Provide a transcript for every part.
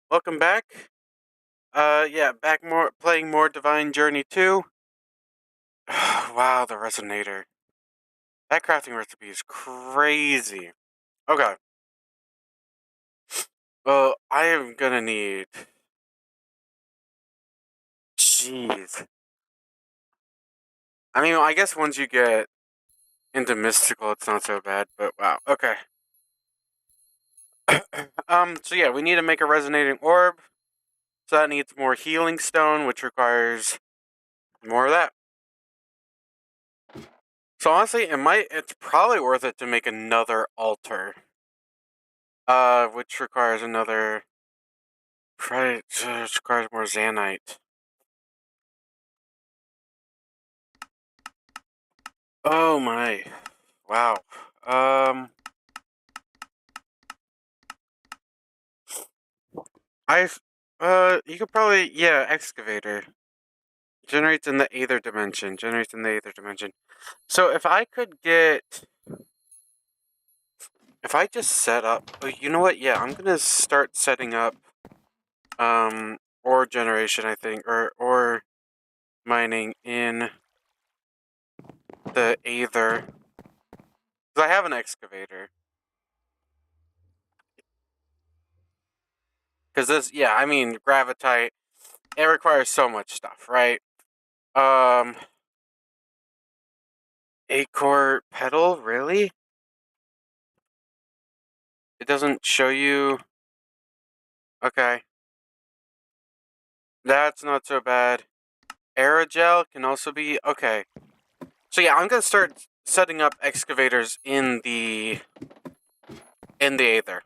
Welcome back. Yeah, back more playing more Divine Journey 2. Wow, the resonator. That crafting recipe is crazy. Okay. Well, I am gonna need. Jeez. I mean, I guess once you get into mystical, it's not so bad. But wow. Okay. So yeah, we need to make a resonating orb. So that needs more healing stone, which requires more of that. So honestly, it's probably worth it to make another altar. Which requires another. Probably requires more Zanite. Oh my! Wow. Um, I've you could probably excavator generates in the Aether dimension. Generates in the Aether dimension. So if I just set up, oh, you know what? Yeah, I'm gonna start setting up ore generation. I think or mining in the Aether because I have an excavator. Because I mean, gravitite, it requires so much stuff, right? Um, Acore pedal, really? It doesn't show you. Okay, that's not so bad. Aerogel can also be okay. So yeah, I'm gonna start setting up excavators in the Aether.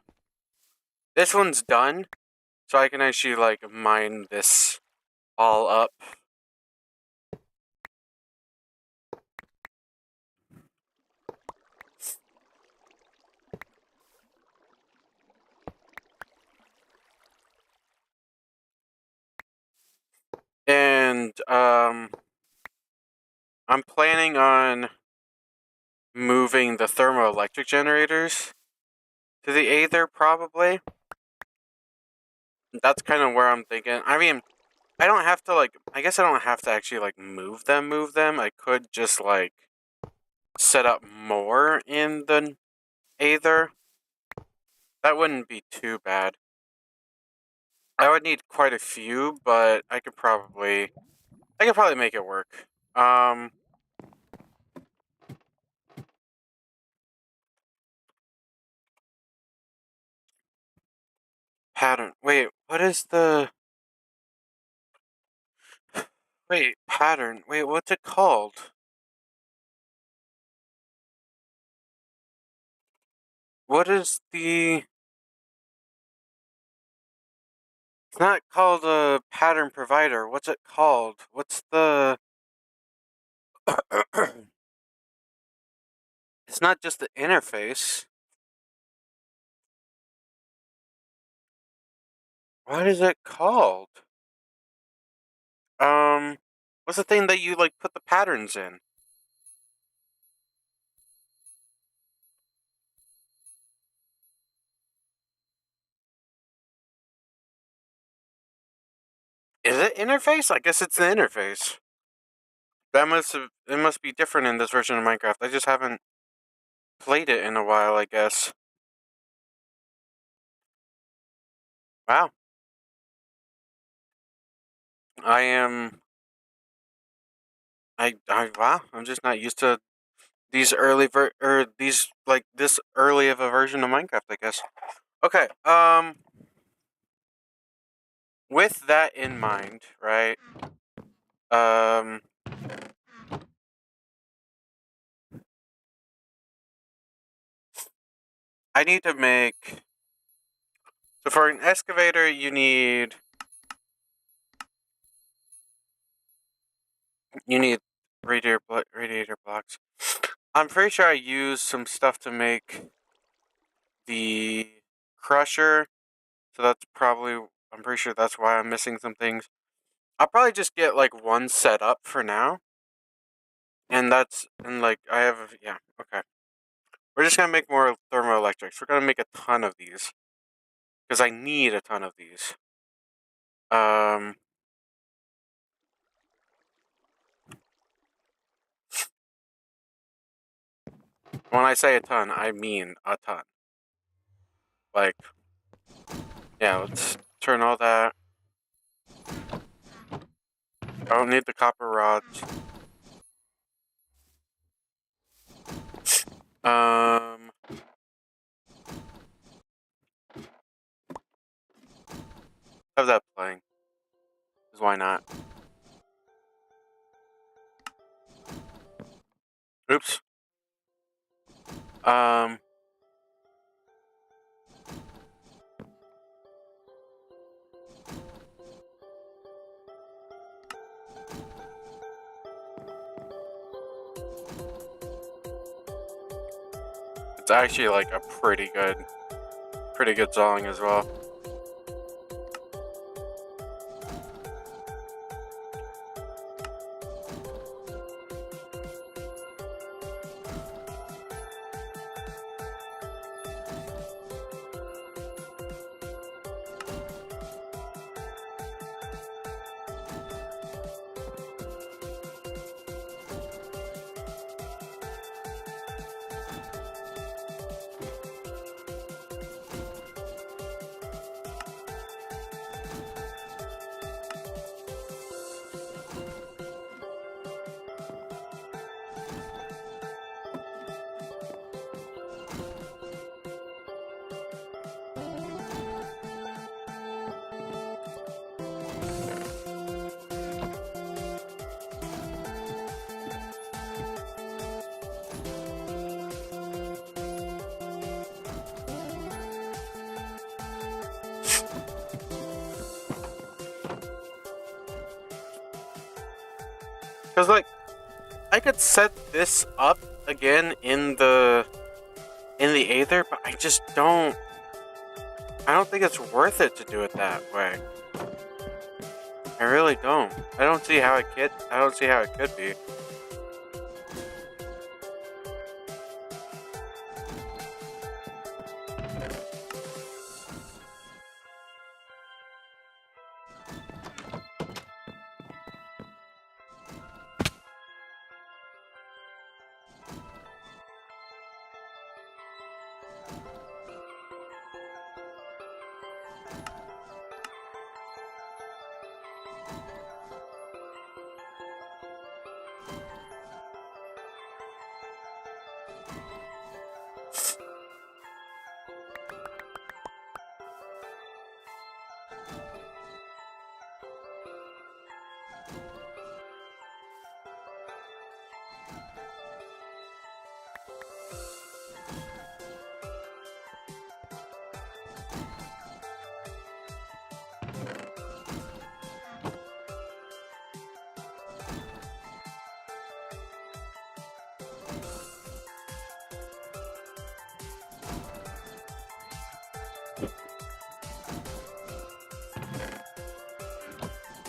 This one's done, so I can actually like mine this all up. And I'm planning on moving the thermoelectric generators to the Aether probably. That's kind of where I'm thinking. I mean, I don't have to like. I guess I don't have to actually like move them. Move them. I could just like set up more in the Aether. That wouldn't be too bad. I would need quite a few, but I could probably make it work. Pattern. Wait, what is the? Wait, pattern. Wait, what's it called? What is the? It's not called a pattern provider. What's it called? What's the? It's not just the interface. What is it called? Um, what's the thing that you like put the patterns in? Is it interface? I guess it's the interface. It must be different in this version of Minecraft. I just haven't played it in a while, I guess. Wow. I am I wow, I'm just not used to these or these like this early of a version of Minecraft, I guess. Okay. With that in mind, right? Um I need to make so for an excavator you need radiator blocks. I'm pretty sure I used some stuff to make the crusher, so that's probably I'm pretty sure that's why I'm missing some things. I'll probably just get like one set up for now, and like I have okay. We're just gonna make more thermoelectrics. We're gonna make a ton of these because I need a ton of these. Um, when I say a ton, I mean a ton. Like, yeah, let's turn all that. I don't need the copper rods. Um, have that playing. Because why not? Oops. Um, it's actually like a pretty good song as well. Because, like, I could set this up again in the Aether, but I just don't. I don't think it's worth it to do it that way. I really don't. I don't see how it could be.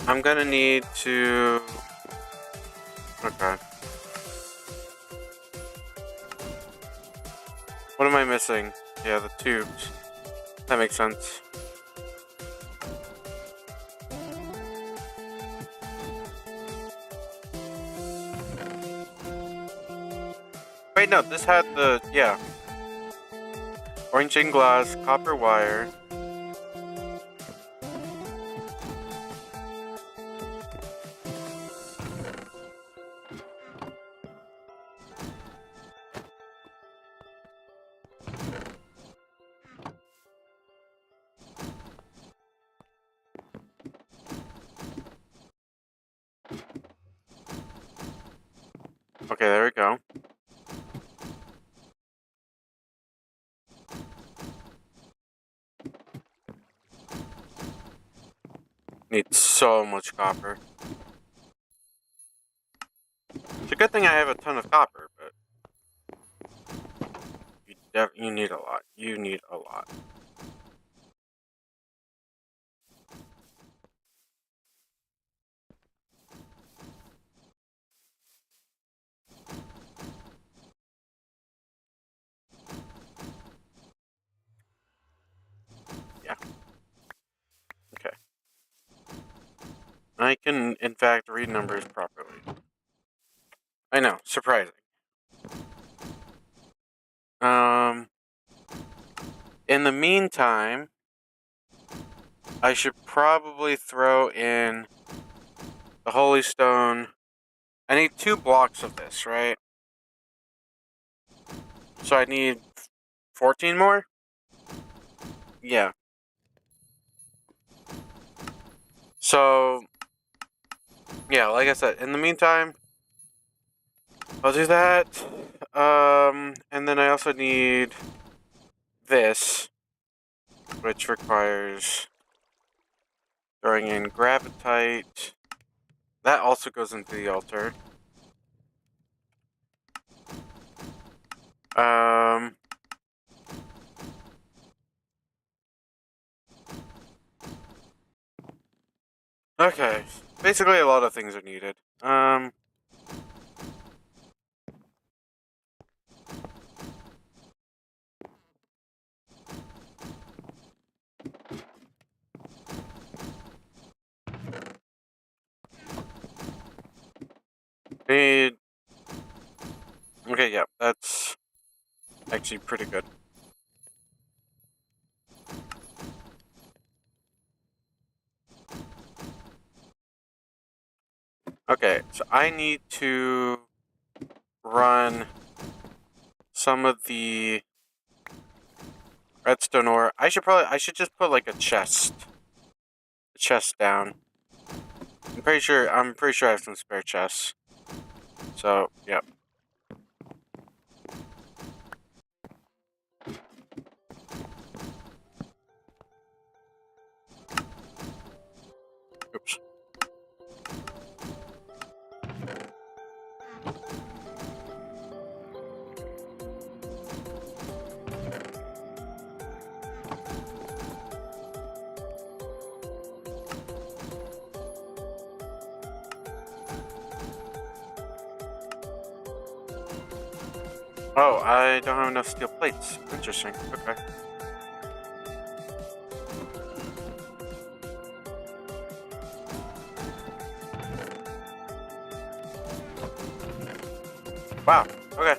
I'm gonna need to. Okay. What am I missing? Yeah, the tubes. That makes sense. Wait, no, this had the. Yeah. Orange and glass, copper wire. Okay, there we go. Need so much copper. It's a good thing I have a ton of copper, but you need a lot. You need a lot. Yeah. Okay. fact, read numbers properly. I know, surprising. In the meantime, I should probably throw in the Holy Stone. I need 2 blocks of this, right? So I need 14 more? Yeah. So, yeah, like I said, in the meantime, I'll do that. And then I also need this, which requires throwing in Gravitite. That also goes into the altar. Okay. Basically, a lot of things are needed. Need... Okay, yeah, that's actually pretty good. Okay, so I need to run some of the redstone ore. I should just put like a chest down. I'm pretty sure I have some spare chests. So, yeah. Oops. Oh, I don't have enough steel plates. Interesting. Okay. Wow. Okay.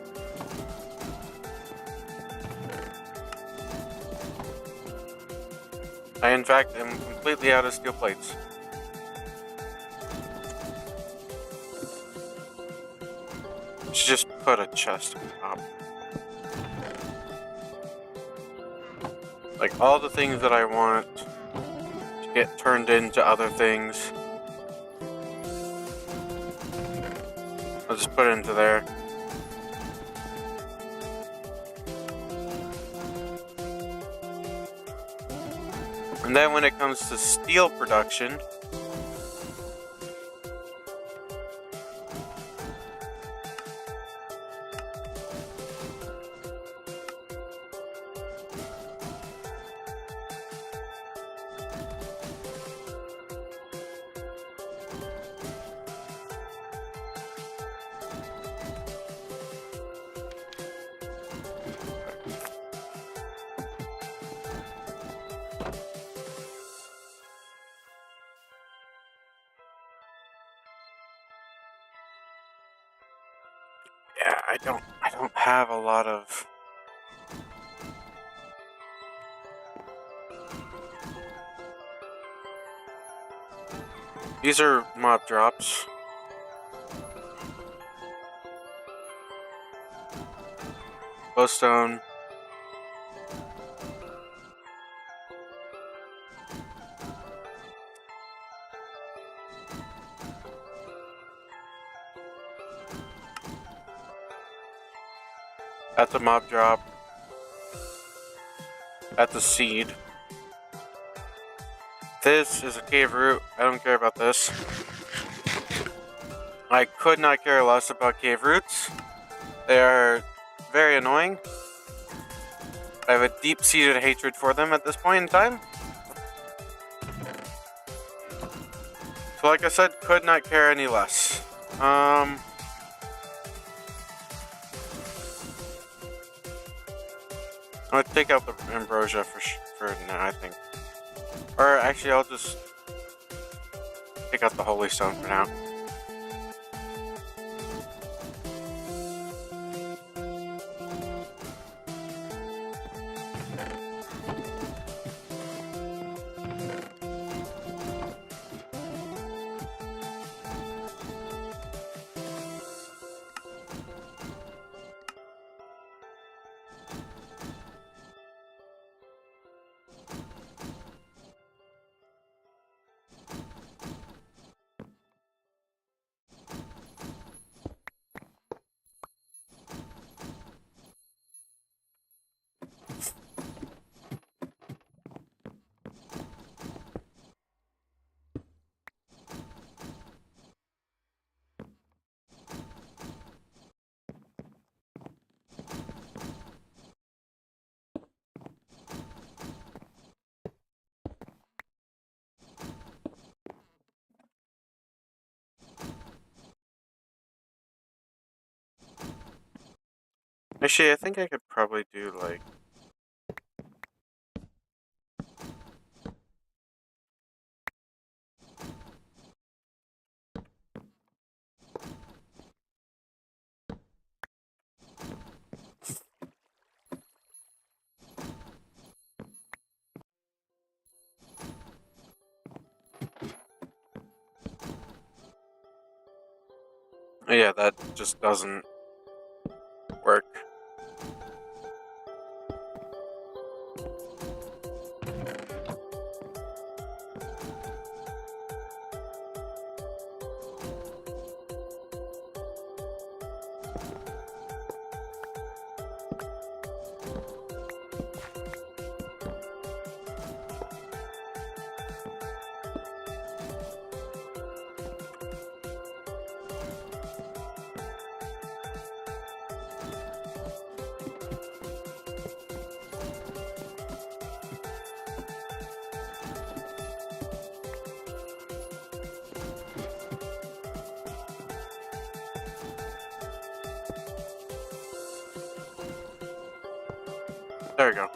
I, in fact, am completely out of steel plates. Should just put a chest on top. Like, all the things that I want to get turned into other things, I'll just put it into there. And then when it comes to steel production, yeah, I don't have a lot of... These are mob drops. Glowstone. That's a mob drop. That's a seed. This is a cave root. I don't care about this. I could not care less about cave roots. They are very annoying. I have a deep-seated hatred for them at this point in time. So like I said, could not care any less. I'm gonna take out the ambrosia for now, I think. Or actually, I'll just take take out the Holy Stone for now. Actually, I think I could probably do like... Yeah, that just doesn't work. There we go.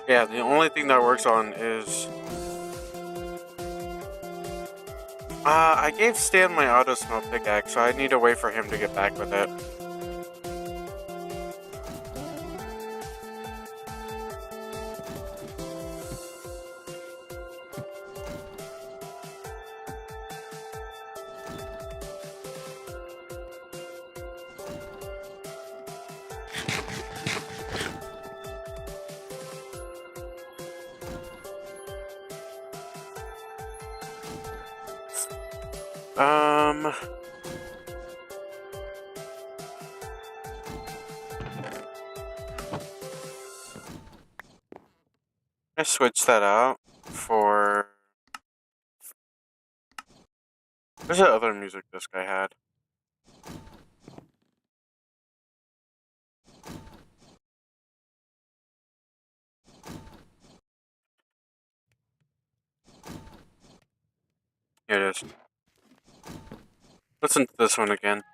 Yeah, the only thing that works on is... I gave Stan my auto smell pickaxe, so I need to wait for him to get back with it. I switched that out for... There's that other music disc I had. Here it is. Listen to this one again.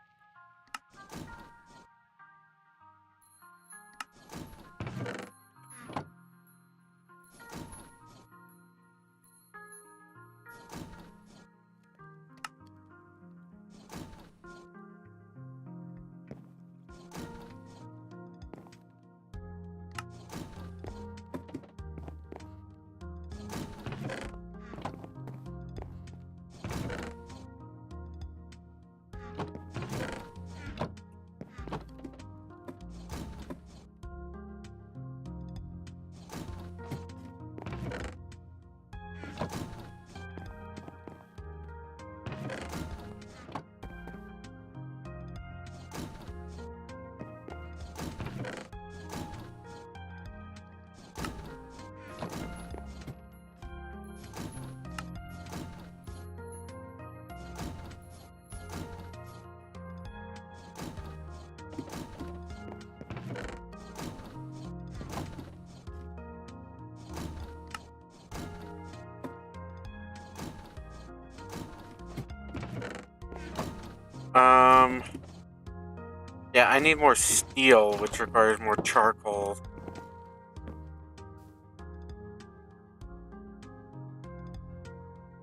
Yeah, I need more steel, which requires more charcoal.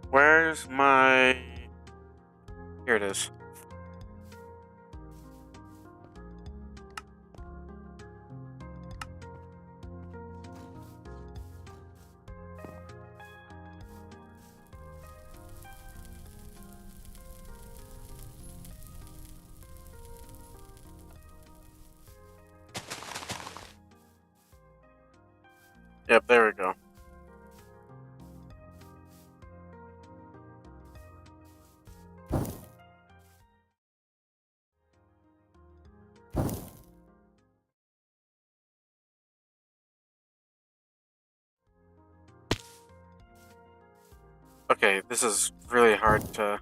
Where's my... Here it is. Yep, there we go. Okay, this is really hard to...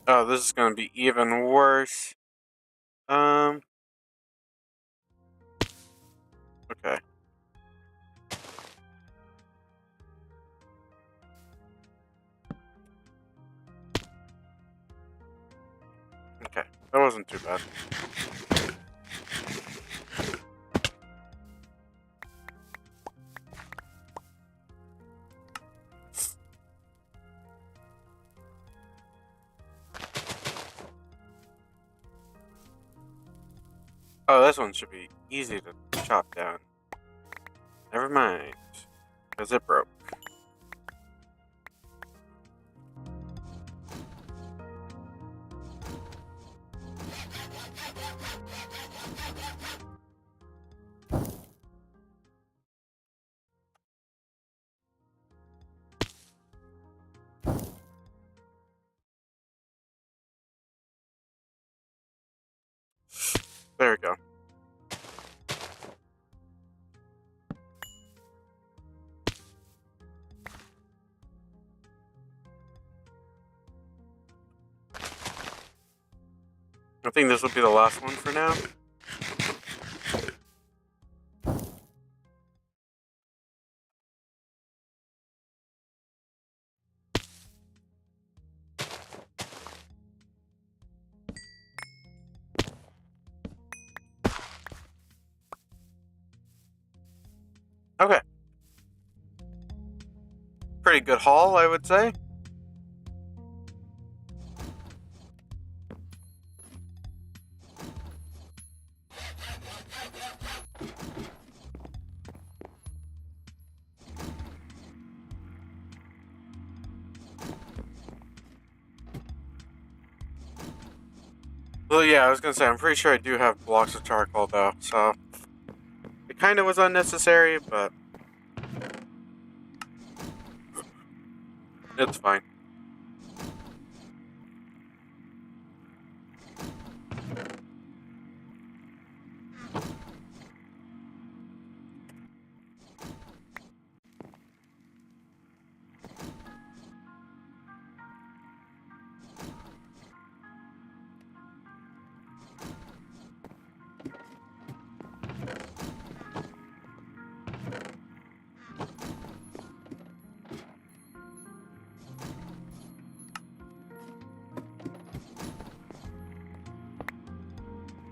Oh, this is gonna be even worse. Okay. Okay, that wasn't too bad. Oh, this one should be easy to chop down. Never mind, because it broke. There we go. I think this will be the last one for now. Okay. Pretty good haul, I would say. Well, yeah, I was gonna say, I'm pretty sure I do have blocks of charcoal, though, so... It kind of was unnecessary, but... It's fine.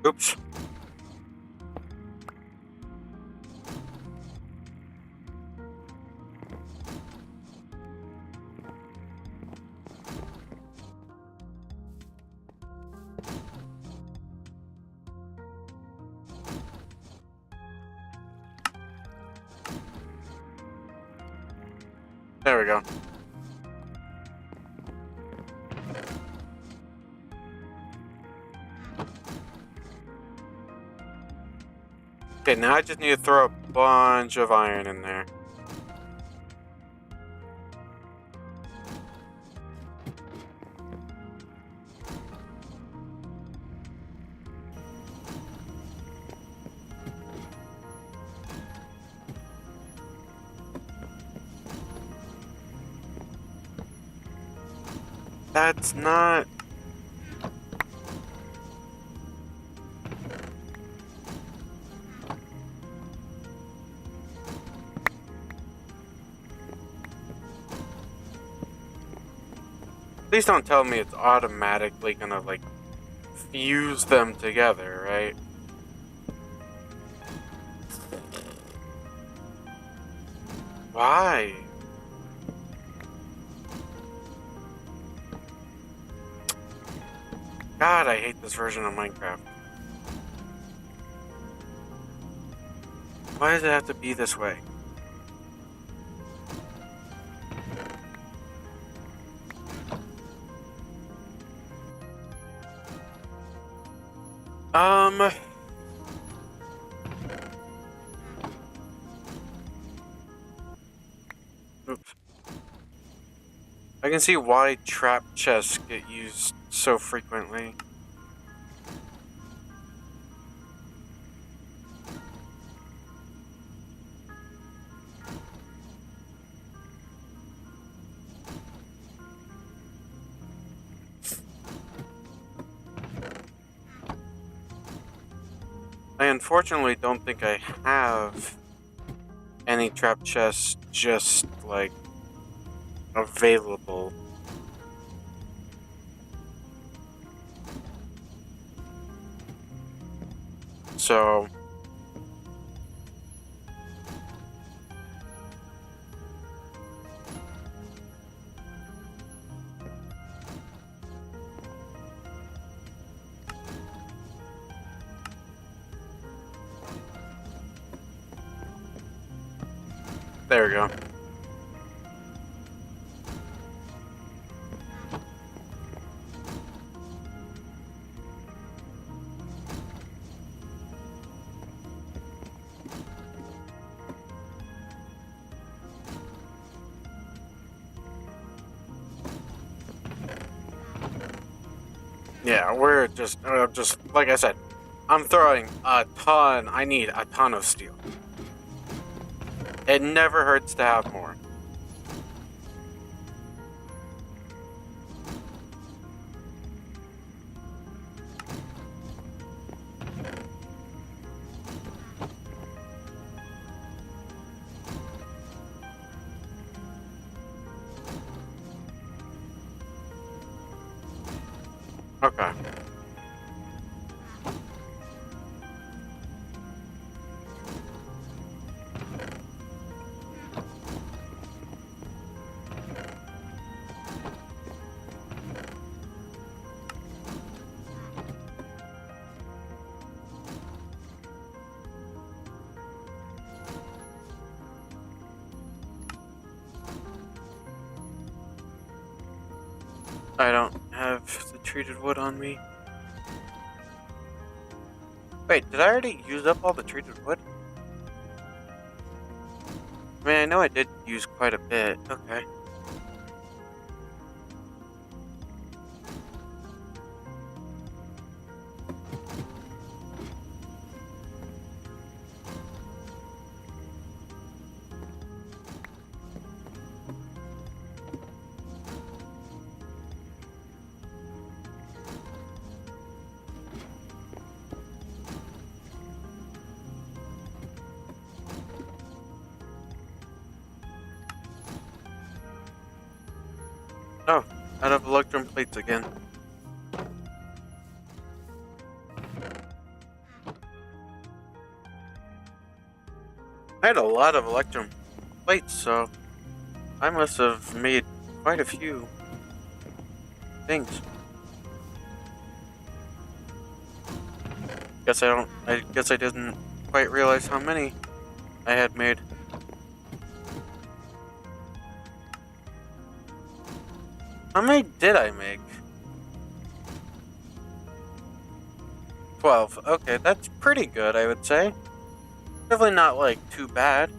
Oops. There we go. Okay, now I just need to throw a bunch of iron in there. That's not... Please don't tell me it's automatically gonna, like, fuse them together, right? Why? God, I hate this version of Minecraft. Why does it have to be this way? Oops. I can see why trap chests get used so frequently. I unfortunately don't think I have any trap chests just, like, available. So... There we go. Yeah, we're just like I said, I'm throwing a ton. I need a ton of steel. It never hurts to have more. Okay. I don't have the treated wood on me. Wait, did I already use up all the treated wood? I mean, I know I did use quite a bit. Okay. Oh, out of electrum plates again. I had a lot of electrum plates, so I must have made quite a few things. I guess I didn't quite realize how many I had made. How many did I make? 12. Okay, that's pretty good, I would say. Definitely not, like, too bad.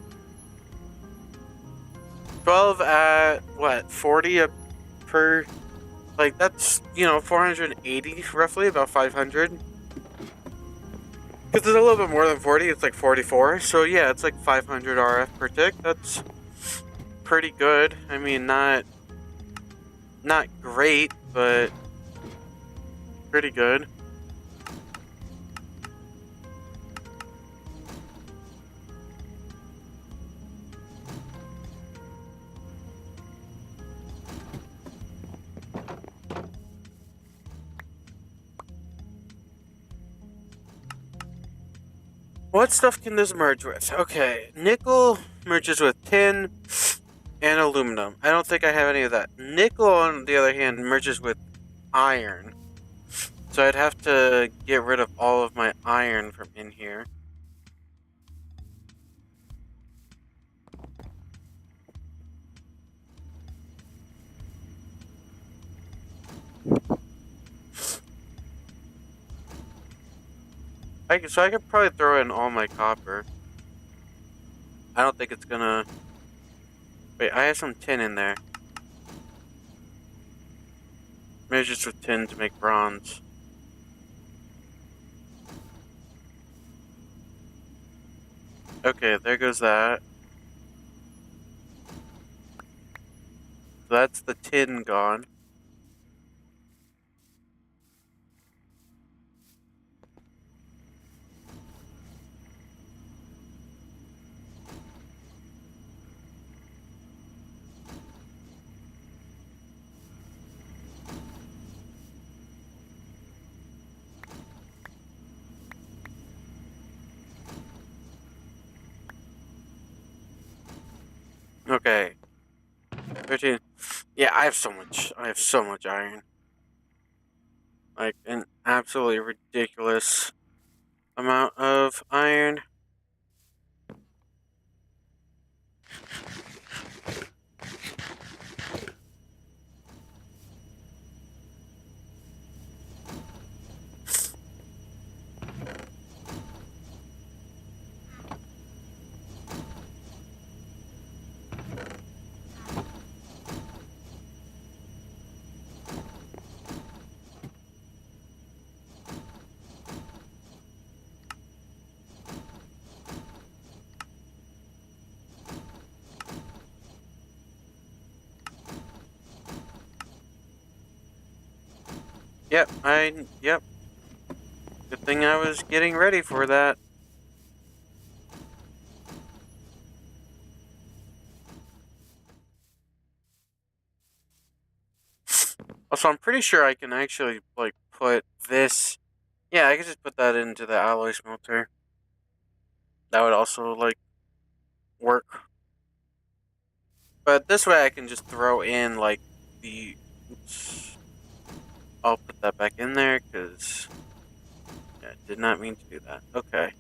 12 at, what, 40 per... Like, that's, 480, roughly, about 500. Because it's a little bit more than 40, it's like 44. So, yeah, it's like 500 RF per tick. That's pretty good. I mean, not Not great, but pretty good. What stuff can this merge with? Okay, nickel merges with tin and aluminum. I don't think I have any of that. Nickel, on the other hand, merges with iron. So I'd have to get rid of all of my iron from in here. So I could probably throw in all my copper. I don't think it's gonna... Wait, I have some tin in there. Maybe just with tin to make bronze. Okay, there goes that. So that's the tin gone. Okay. 13. Yeah, I have so much iron. Like, an absolutely ridiculous amount of iron. Yep. Good thing I was getting ready for that. Also, I'm pretty sure I can actually, like, put this... Yeah, I can just put that into the alloy smelter. That would also, like, work. But this way I can just throw in, like, the... Oops. I'll put that back in there, because... Yeah, did not mean to do that. Okay.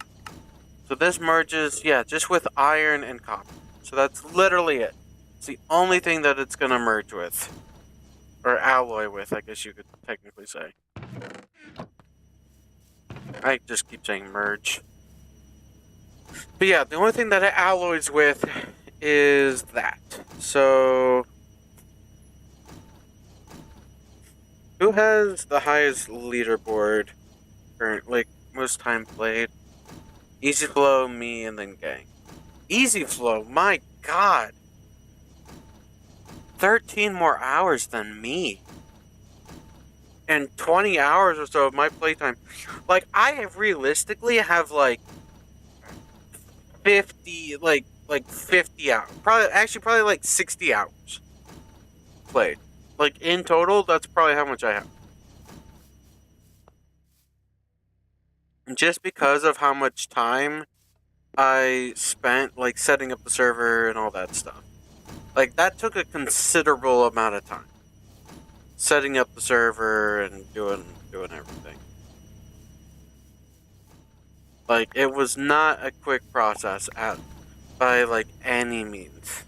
So this merges, yeah, just with iron and copper. So that's literally it. It's the only thing that it's going to merge with. Or alloy with, I guess you could technically say. I just keep saying merge. But yeah, the only thing that it alloys with is that. So... Who has the highest leaderboard current, like, most time played? Easy Flow, me, and then Gang. Easy Flow, my god! 13 more hours than me. And 20 hours or so of my playtime. Like, I have realistically have, like, 50, like 50 hours. Probably like 60 hours played. Like, in total, that's probably how much I have. Just because of how much time I spent, like, setting up the server and all that stuff. Like, that took a considerable amount of time. Setting up the server and doing everything. Like, it was not a quick process by, like, any means.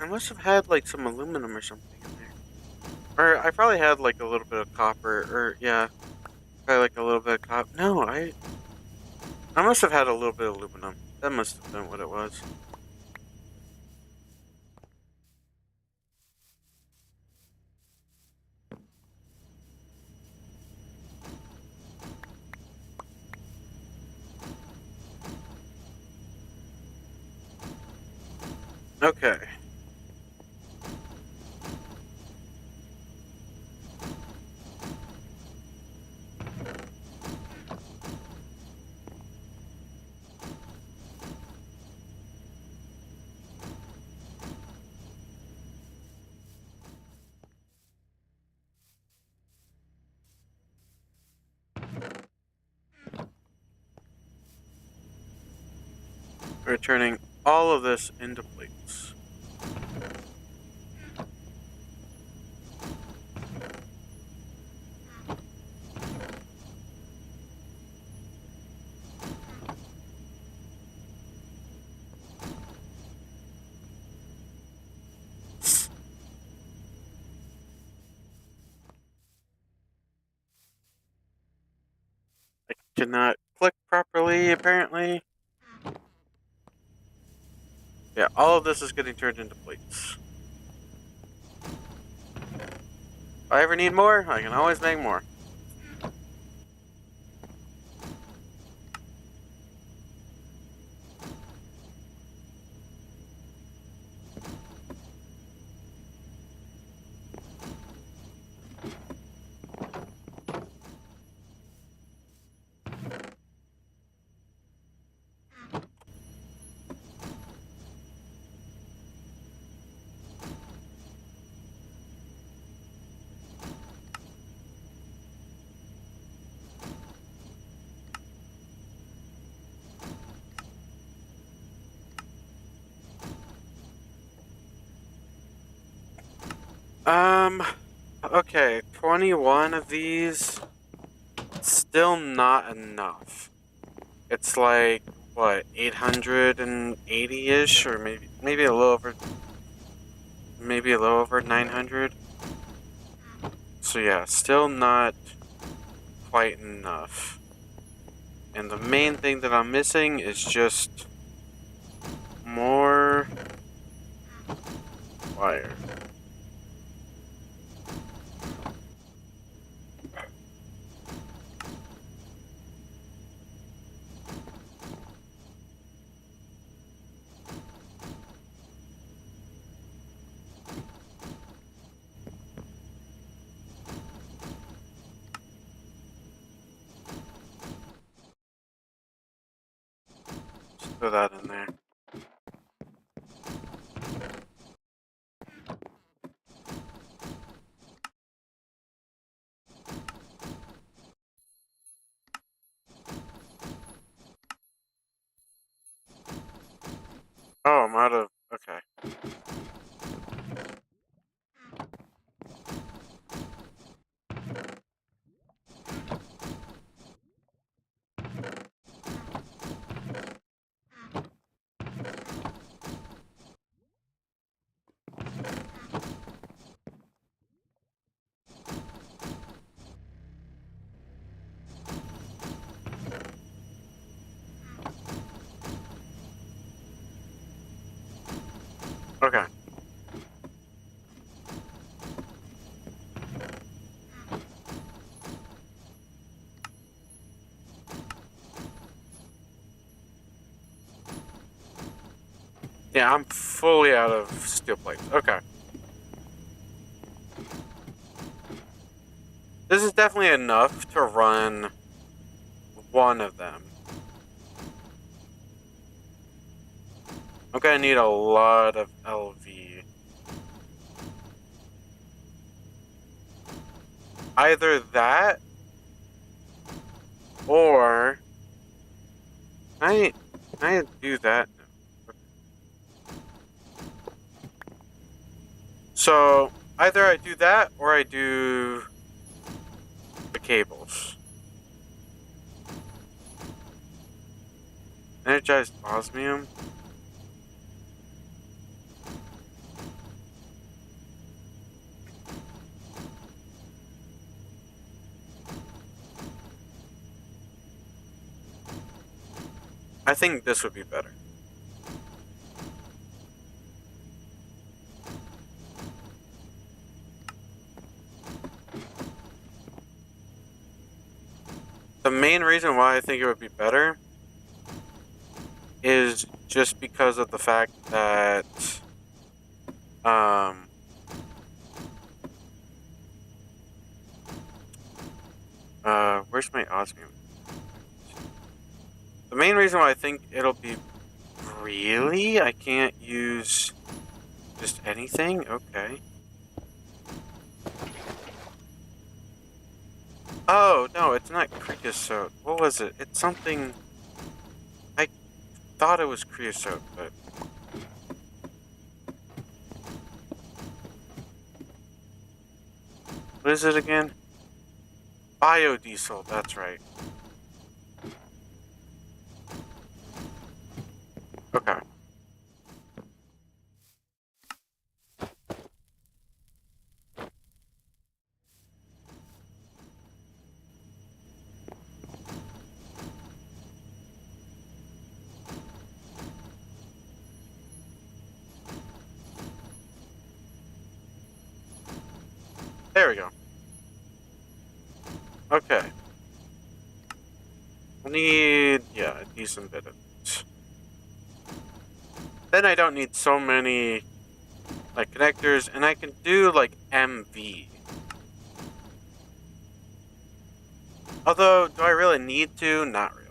I must have had, like, some aluminum or something in there. Or I probably had, like, a little bit of copper, or, yeah. Probably, like, a little bit of copper. No, I must have had a little bit of aluminum. That must have been what it was. Okay. We're turning all of this into plates. I cannot click properly, apparently. Yeah, all of this is getting turned into plates. If I ever need more, I can always make more. Okay, 21 of these, still not enough. It's like, what, 880-ish, or maybe a little over 900. So yeah, still not quite enough. And the main thing that I'm missing is just more wire. Just throw that in there. Oh, I'm out of... Okay. Okay. Yeah, I'm fully out of steel plates. Okay. This is definitely enough to run one of them. I'm gonna need a lot of LV. Either that, or... I do that. So, either I do that, or I do the cables. Energized osmium? I think this would be better. The main reason why I think it would be better is just because of the fact that where's my osmium? The main reason why I think it'll be really, I can't use just anything? Okay. Oh, no, it's not creosote. What was it? It's something... I thought it was creosote, but... What is it again? Biodiesel, that's right. Okay. There we go. Okay. I need, yeah, a decent bit of it. Then I don't need so many, like, connectors, and I can do, like, MV. Although, do I really need to? Not really.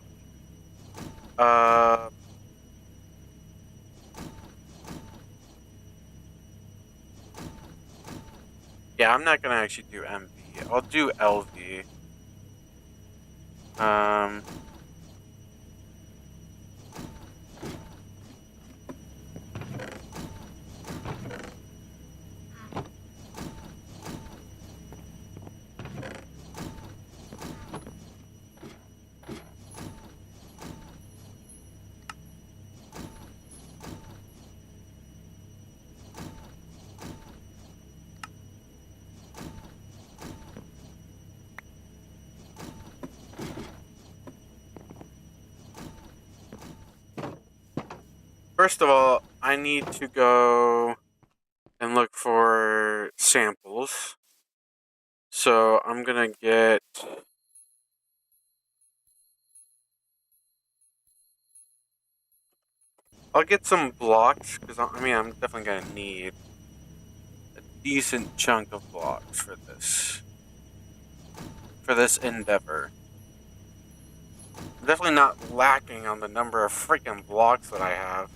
Yeah, I'm not gonna actually do MV. I'll do LV. First of all, I need to go and look for samples. So I'm gonna get... I'll get some blocks, because I mean, I'm definitely gonna need a decent chunk of blocks for this. For this endeavor. I'm definitely not lacking on the number of freaking blocks that I have.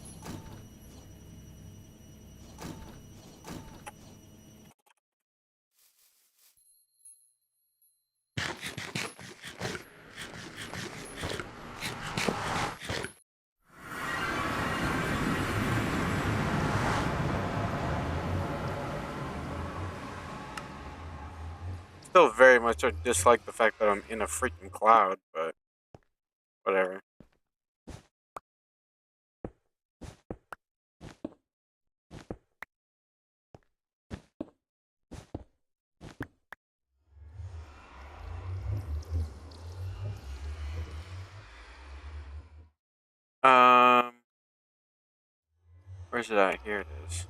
Still very much dislike the fact that I'm in a freaking cloud, but whatever. Where's it at? Here it is.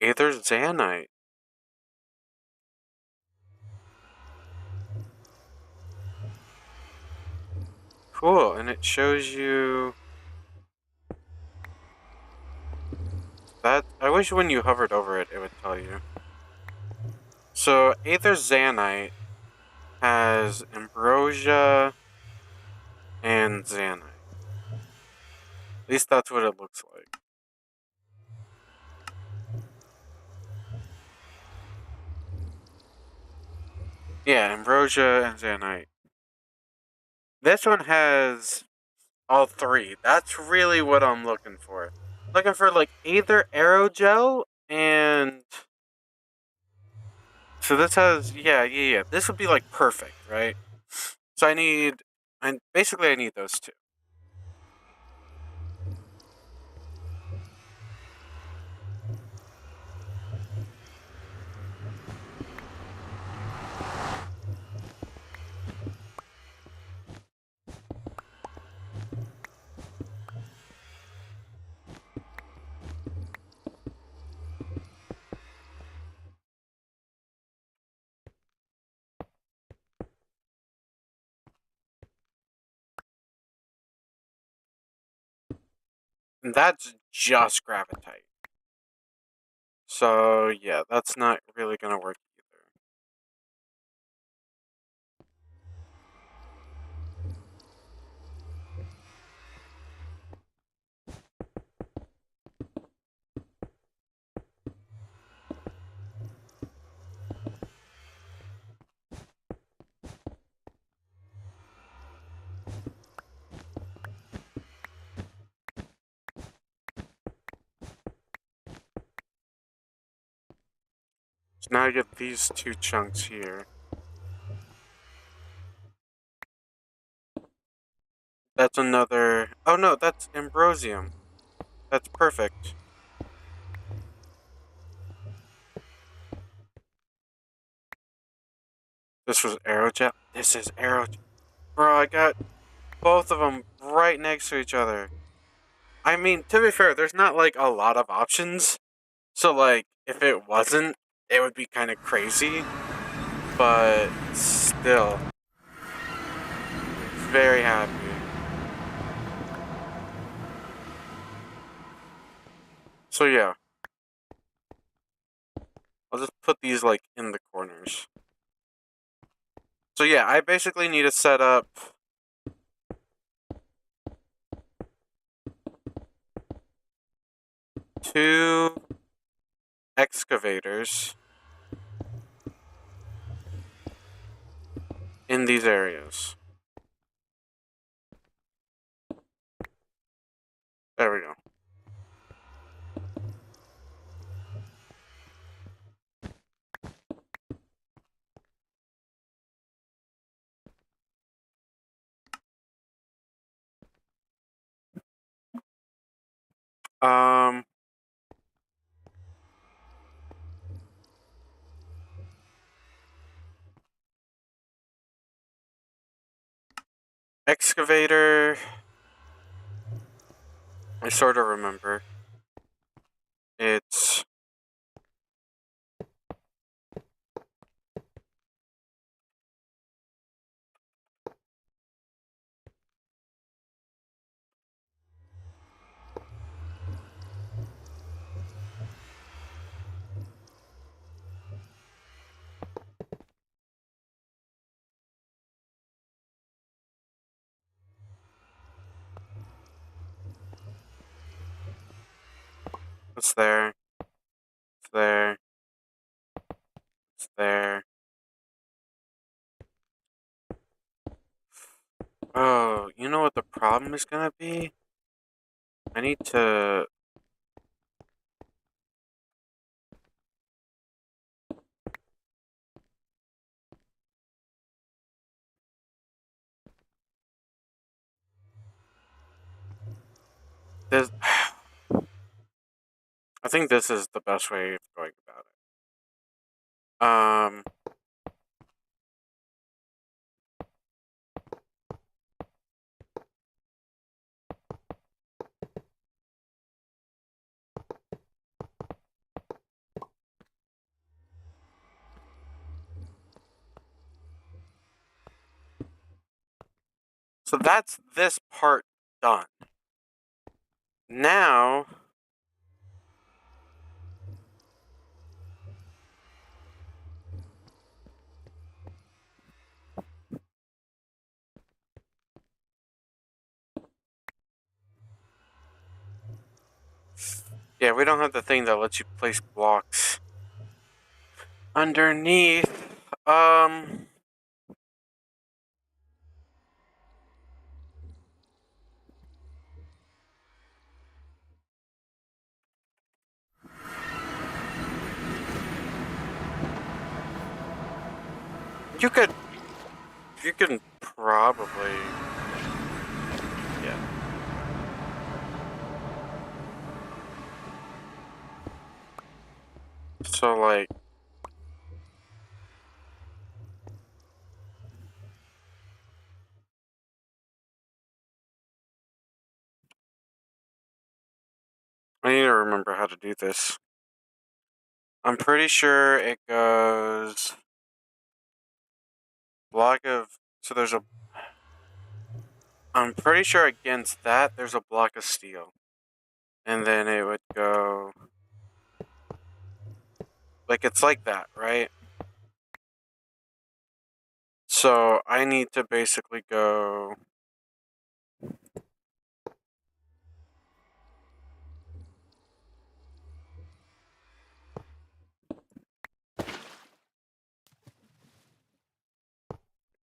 Aether Zanite. Cool, and it shows you that. I wish when you hovered over it, it would tell you. So, Aether Zanite has ambrosia and Zanite. At least that's what it looks like. Yeah, ambrosia and Zanite. This one has all three. That's really what I'm looking for. Looking for like either aerogel and... So this has, yeah. This would be like perfect, right? So I need those two. And that's just gravitite. So, yeah, that's not really gonna work either. So now I get these two chunks here. That's another... Oh no, that's ambrosium. That's perfect. This was aerogel. This is aerogel. Bro, I got both of them right next to each other. I mean, to be fair, there's not like a lot of options. So like, if it wasn't, it would be kind of crazy. But still, very happy. So yeah, I'll just put these like in the corners. So yeah, I basically need to set up two excavators in these areas. There we go. Um, excavator. I sort of remember. It's it's there. It's there. It's there. Oh, you know what the problem is gonna be? I need to... This... I think this is the best way of going about it. So that's this part done. Now... Yeah, we don't have the thing that lets you place blocks underneath. You could... You can probably... Yeah. So, like... I need to remember how to do this. I'm pretty sure it goes... Block of... So there's a... I'm pretty sure against that, there's a block of steel. and then it would go like it's like that, right? So I need to basically go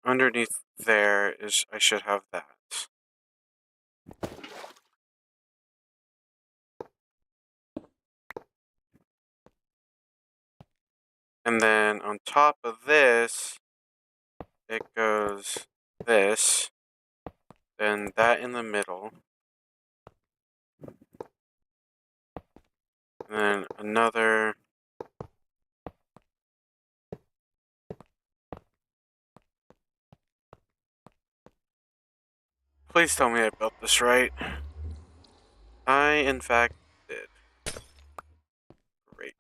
underneath there is I should have that. And then on top of this, it goes this, then that in the middle, and then another. Please tell me I built this right. I, in fact, did. Great.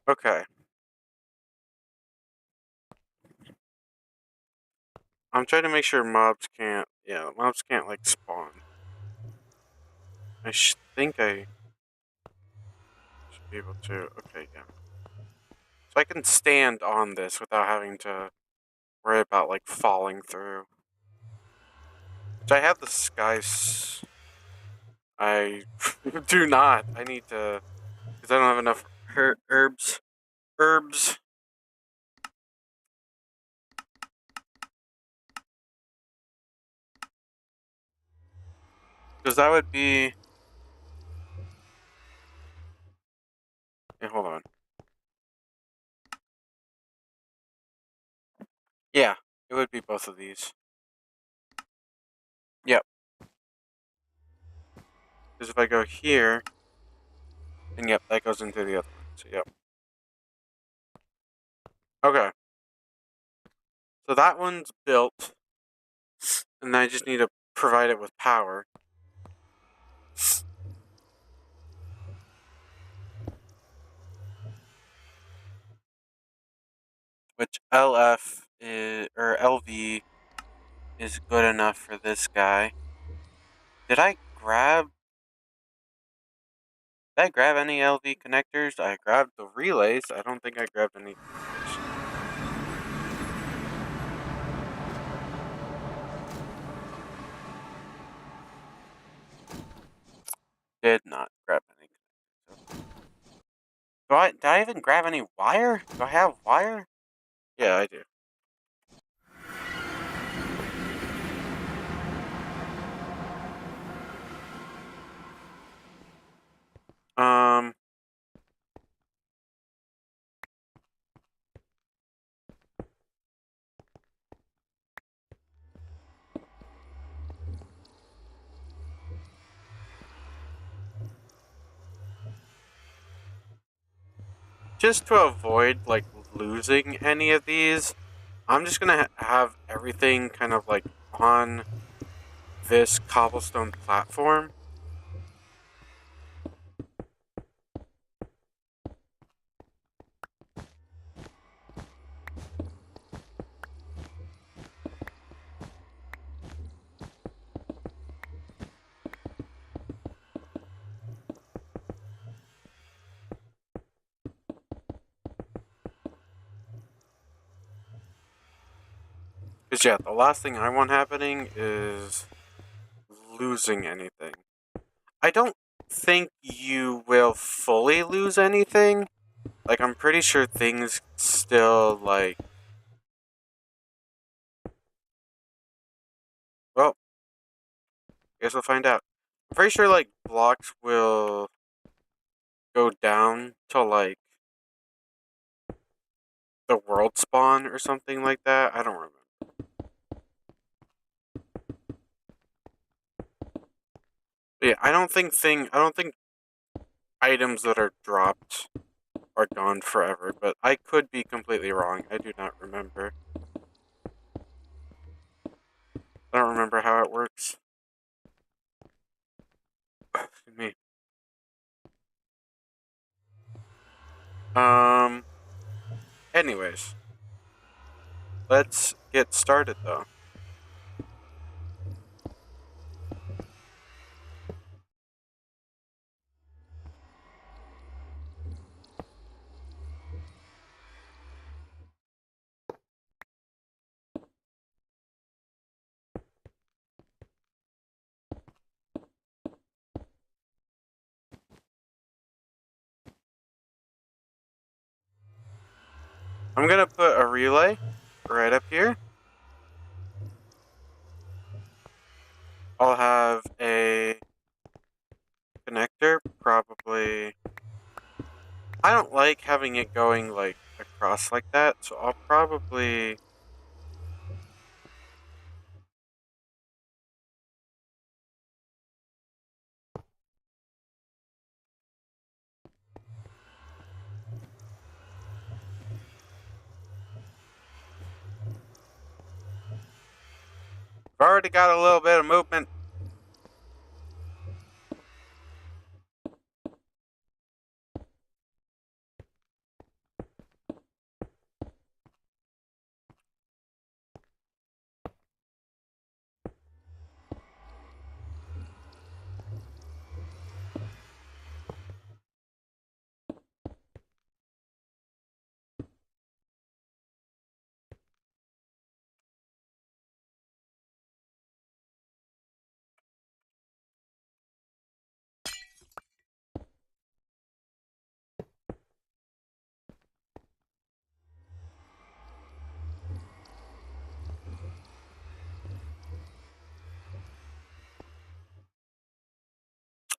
Okay. I'm trying to make sure mobs can't, mobs can't, like, spawn. I think I should be able to. Okay, yeah. So I can stand on this without having to worry about, like, falling through. Which I have the skies. I do not. I need to, because I don't have enough herbs. Herbs. Because that would be. Hey, hold on. Yeah, it would be both of these. Yep. Because if I go here, and yep, that goes into the other one. So, yep. Okay. So that one's built, and I just need to provide it with power. Which LF is, or LV is good enough for this guy. Did I grab any LV connectors? I grabbed the relays. I don't think I grabbed any connectors. Did not grab any connectors. Did I even grab any wire? Do I have wire? Yeah, I do. Um, just to avoid, like, losing any of these, I'm just gonna have everything kind of, like, on this cobblestone platform. Because, yeah, the last thing I want happening is losing anything. I don't think you will fully lose anything. Like, I'm pretty sure things still, like... Well, guess we'll find out. I'm pretty sure, like, blocks will go down to, like, the world spawn or something like that. I don't remember. But yeah, I don't think items that are dropped are gone forever, but I could be completely wrong. I do not remember. I don't remember how it works. Um. Anyways, let's get started though. I'm gonna put a relay right up here. I'll have a connector, probably. I don't like having it going like across like that, so I'll probably. I've already got a little bit of movement.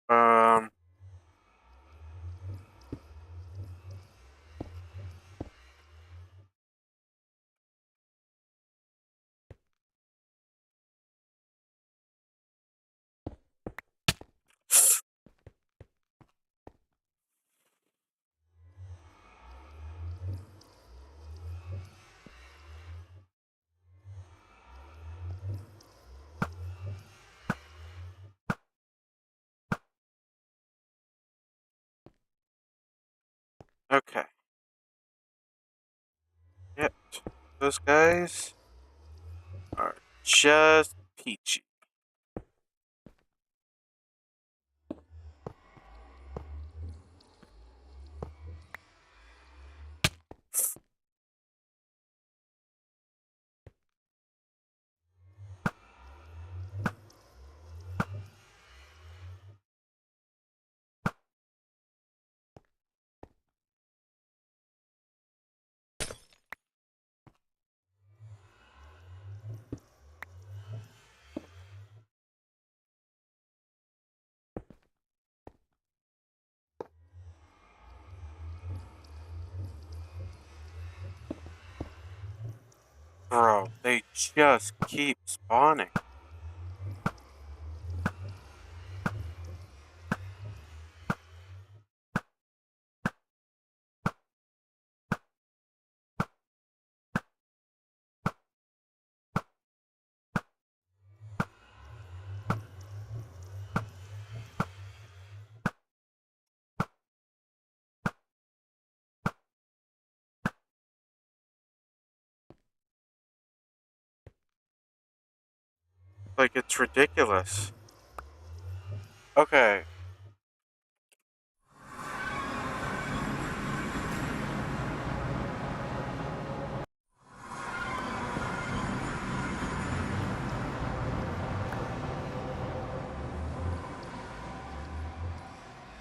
Um. Okay. Yep. Those guys are just peachy. Bro, they just keep spawning. Like, it's ridiculous. Okay.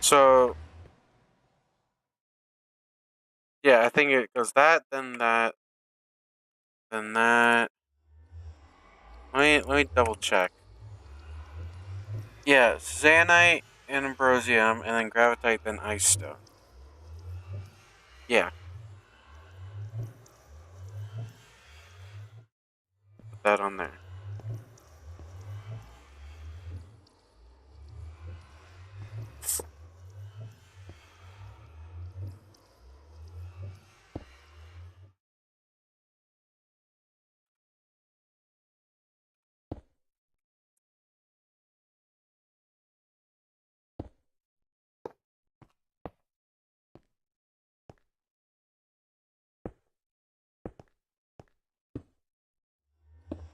So, yeah, I think it goes that, then that, then that. Let me double check. Yeah, Zanite and Ambrosium, and then Gravitite, then Ice Stone. Yeah, put that on there.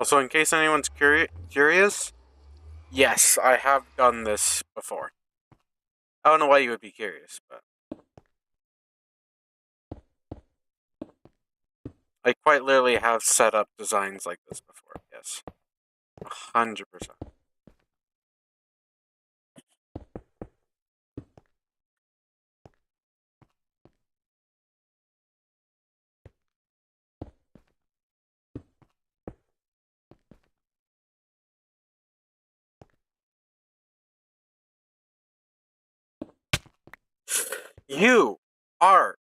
Also, in case anyone's curious, yes, I have done this before. I don't know why you would be curious, but I quite literally have set up designs like this before. Yes, 100%. You are.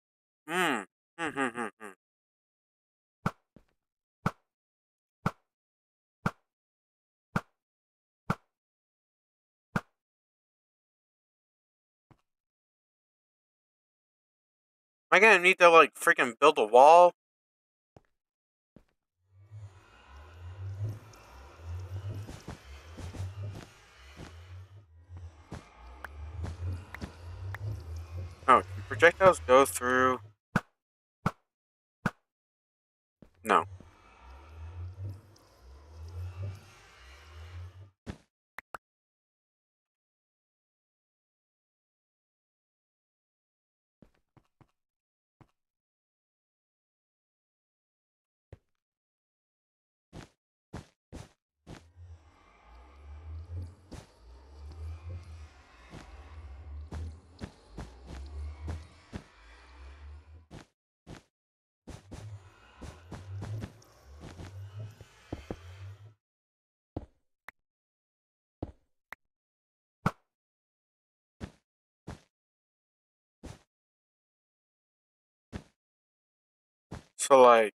Mm. Am I gonna need to like freaking build a wall? Oh, can projectiles go through? No. So like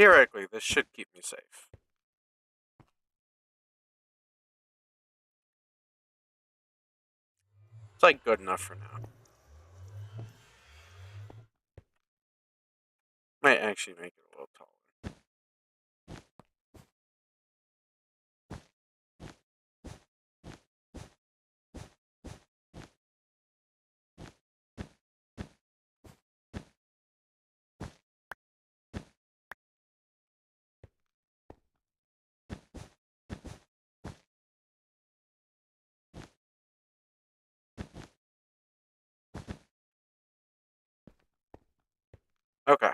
theoretically, this should keep me safe. It's like good enough for now. Might actually make it a little taller. Okay.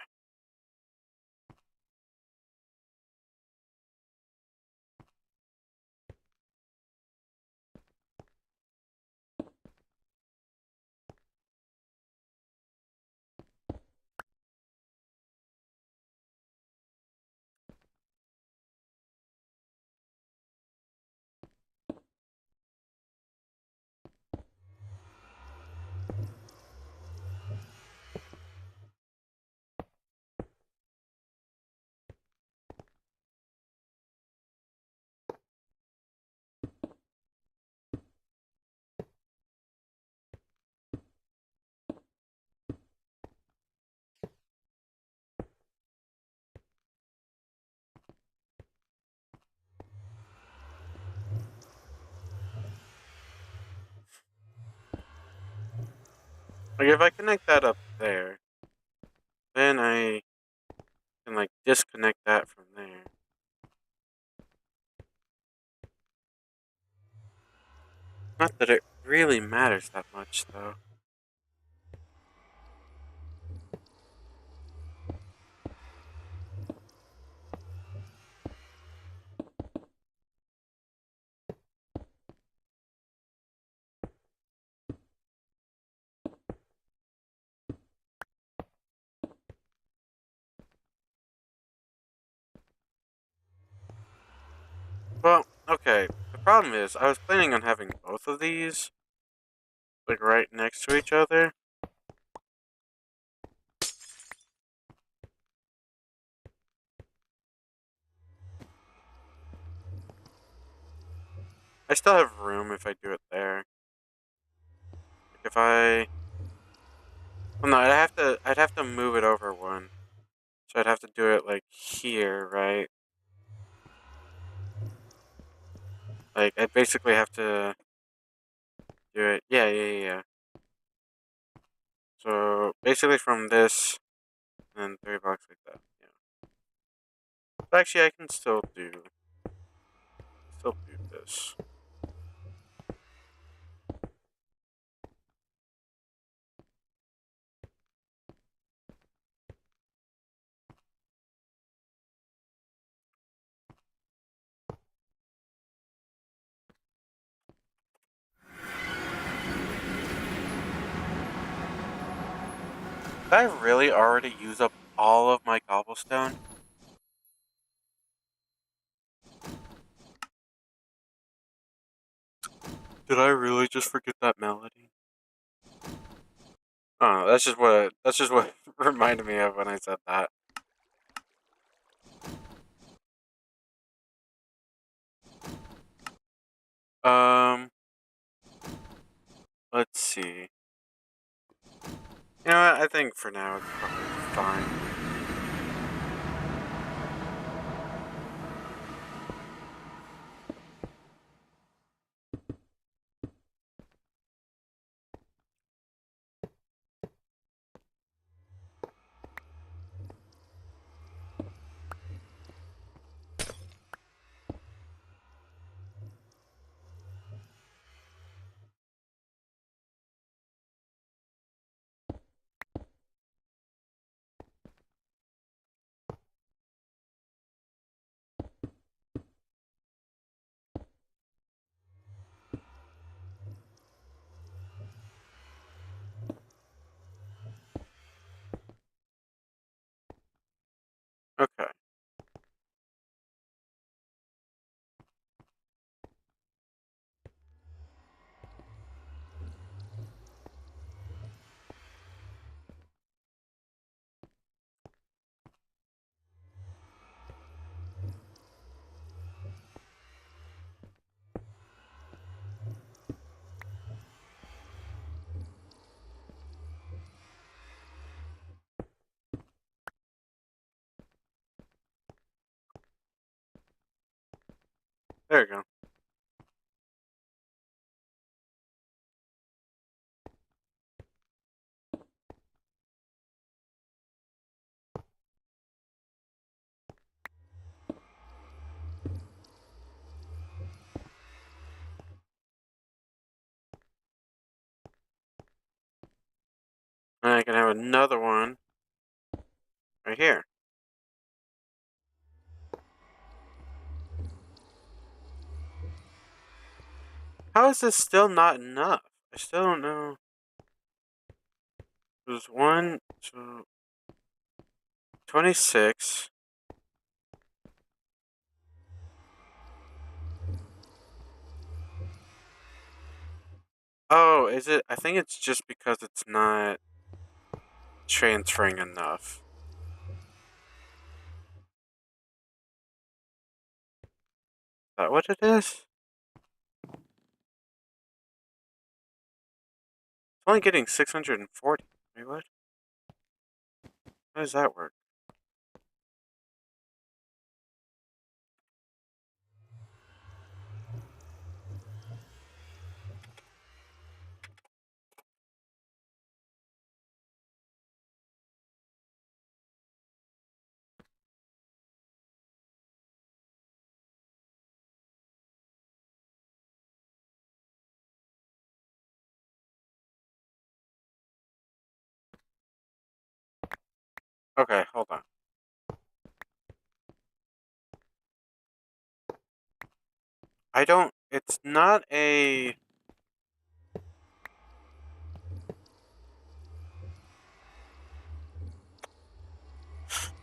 Like if I connect that up there, then I can like disconnect that from there. Not that it really matters that much though. Well, okay. The problem is I was planning on having both of these like right next to each other. I still have room if I do it there. Like if I, well, no, I'd have to move it over one. So I'd have to do it like here, right? Like, I basically have to do it. Yeah. So, basically from this, and 3 blocks like that. Yeah. But actually, I can still do this. Did I really already use up all of my cobblestone? Did I really just forget that melody? Oh, that's just what reminded me of when I said that. Um, let's see. You know what? I think for now it's probably fine. Okay. There you go. And I can have another one right here. How is this still not enough? I still don't know. There's 1, 2, 26. Oh, is it? I think it's just because it's not transferring enough. Is that what it is? It's only getting 640. Wait, what? How does that work? Okay, hold on. I don't. It's not a.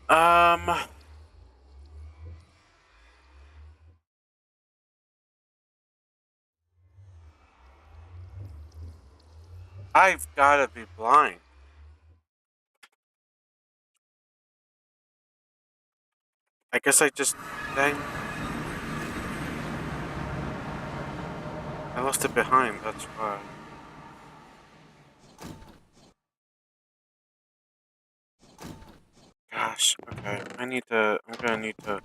Um. I've gotta be blind. I guess I just. Dang. I lost it behind, that's why. Gosh, okay. I'm gonna need to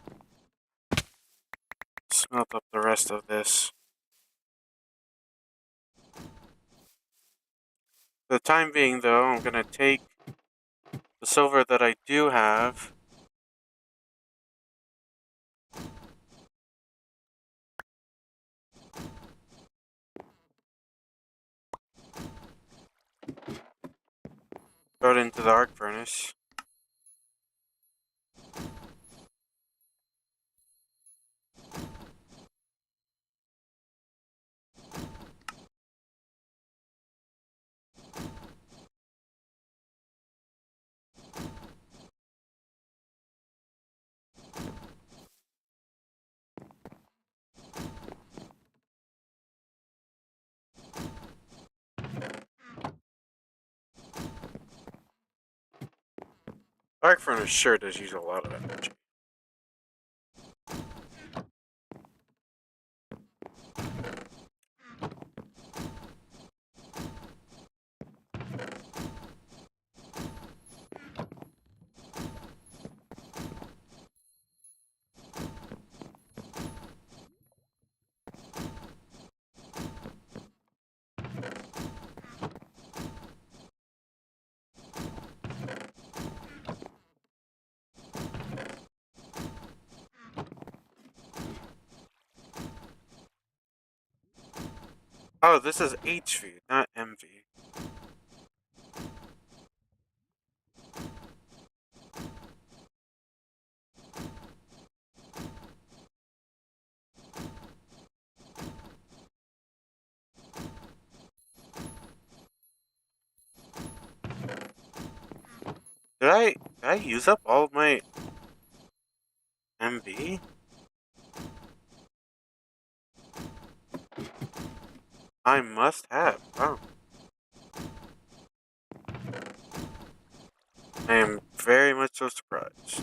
smelt up the rest of this. For the time being, though, I'm gonna take the silver that I do have. Throw it into the arc furnace. Arc furnace sure does use a lot of energy. Oh, this is HV, not MV. Did I use up all of my MV? I must have. Oh. I am very much so surprised.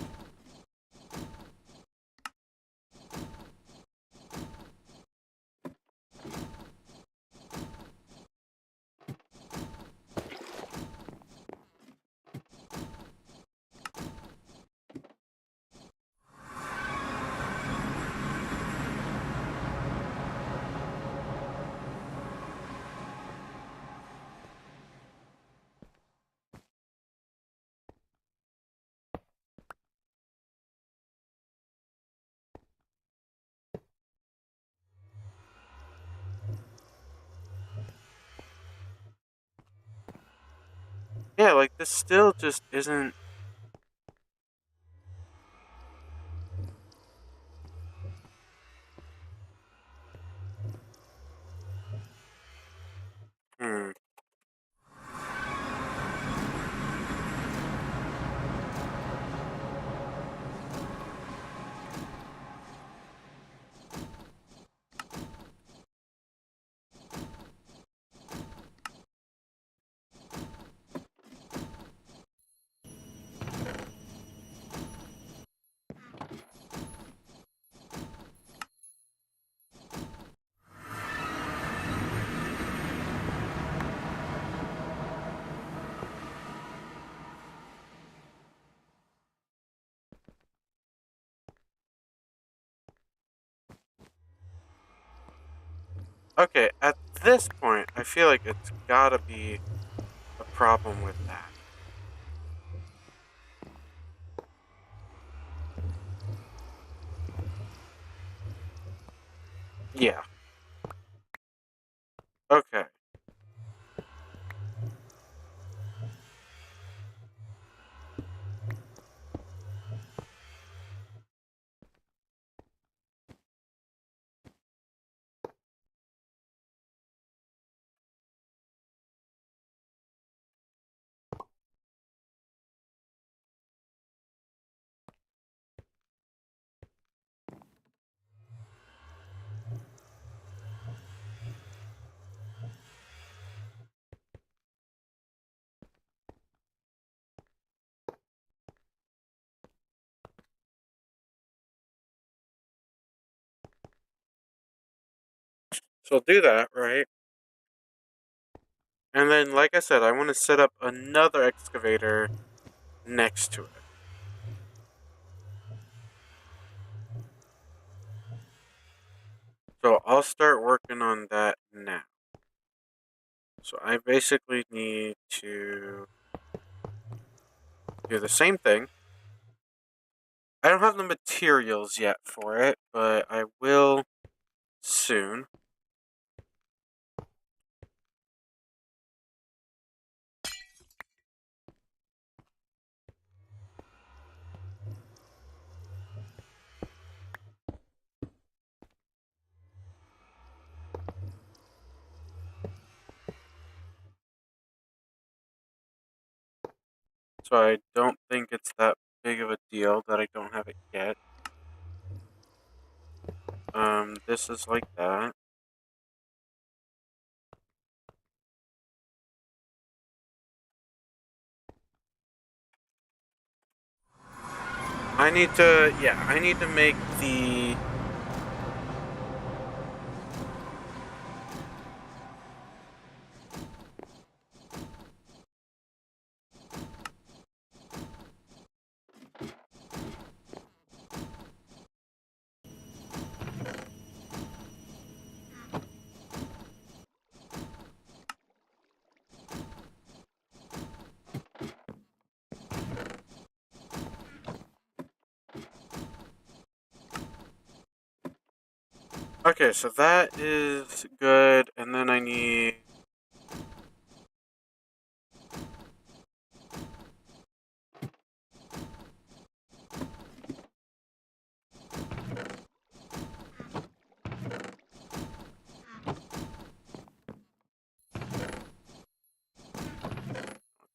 Yeah, like this still just isn't. Hmm. Okay, at this point, I feel like it's gotta be a problem with that. Yeah. Okay. So I'll do that, right? And then, like I said, I want to set up another excavator next to it. So I'll start working on that now. So I basically need to do the same thing. I don't have the materials yet for it, but I will soon. So I don't think it's that big of a deal that I don't have it yet. This is like that. I need to make the... Okay, so that is good, and then I need... I'll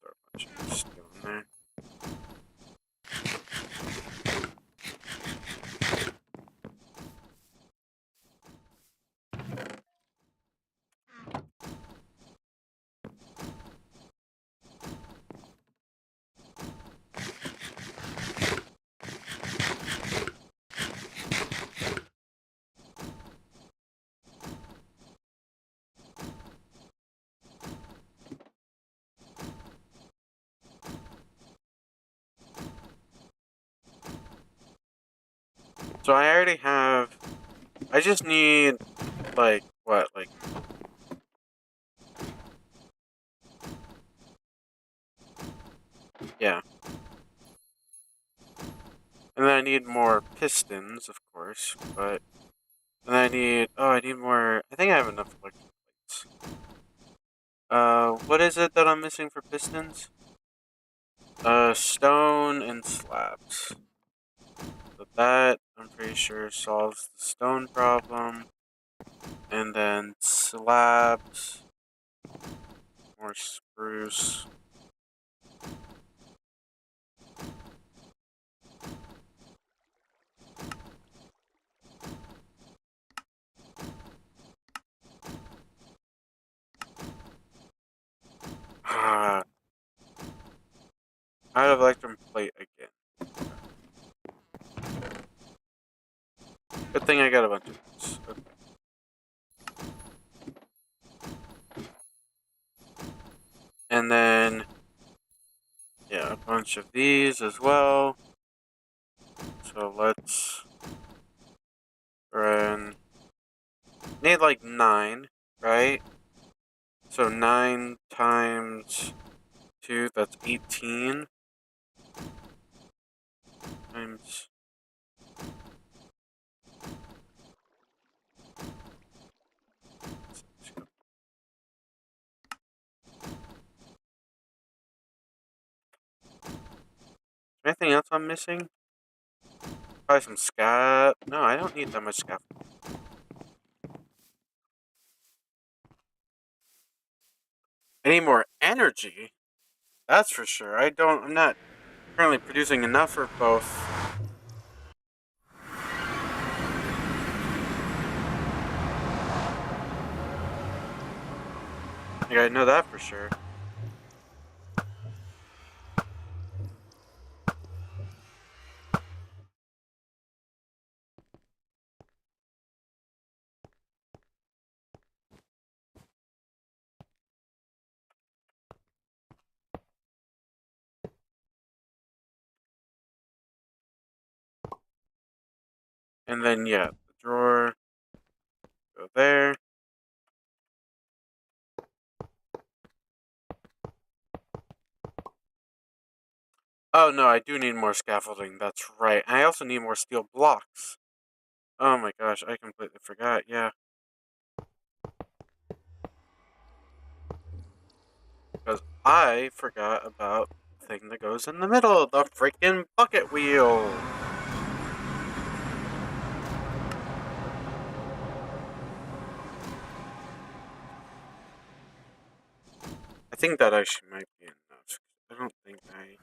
throw a bunch of steel in there. So I already have... I just need, like, what, like... Yeah. And then I need more pistons, of course, but... And then I need... Oh, I need more... I think I have enough electric plates. What is it that I'm missing for pistons? Stone and slabs. So that, I'm pretty sure, solves the stone problem. And then slabs. More spruce. Ah, out of electrum plate again. Good thing I got a bunch of these. Okay. And then, yeah, a bunch of these as well. So let's run. Need like 9, right? So 9 times 2, that's 18. Times... Anything else I'm missing? Probably some scap. No, I don't need that much scap. I need more energy. That's for sure. I'm not currently producing enough for both. I know that for sure. And then, yeah, the drawer. Go there. Oh no, I do need more scaffolding. That's right. I also need more steel blocks. Oh my gosh, I completely forgot. Yeah, because I forgot about the thing that goes in the middle, the freaking bucket wheel. I think that actually might be enough. I don't think I.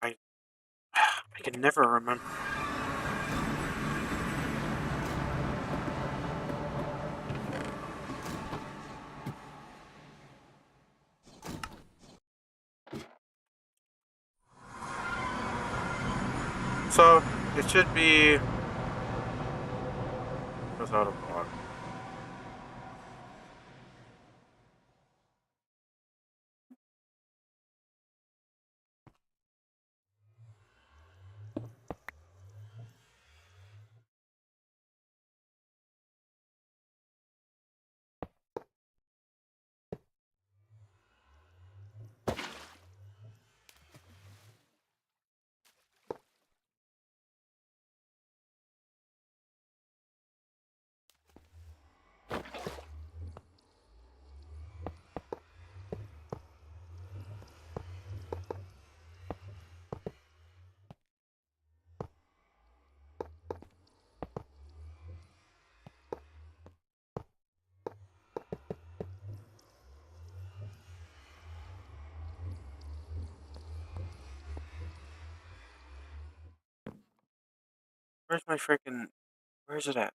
I, I can never remember. So it should be without a block. Where's my freaking? Where's it at?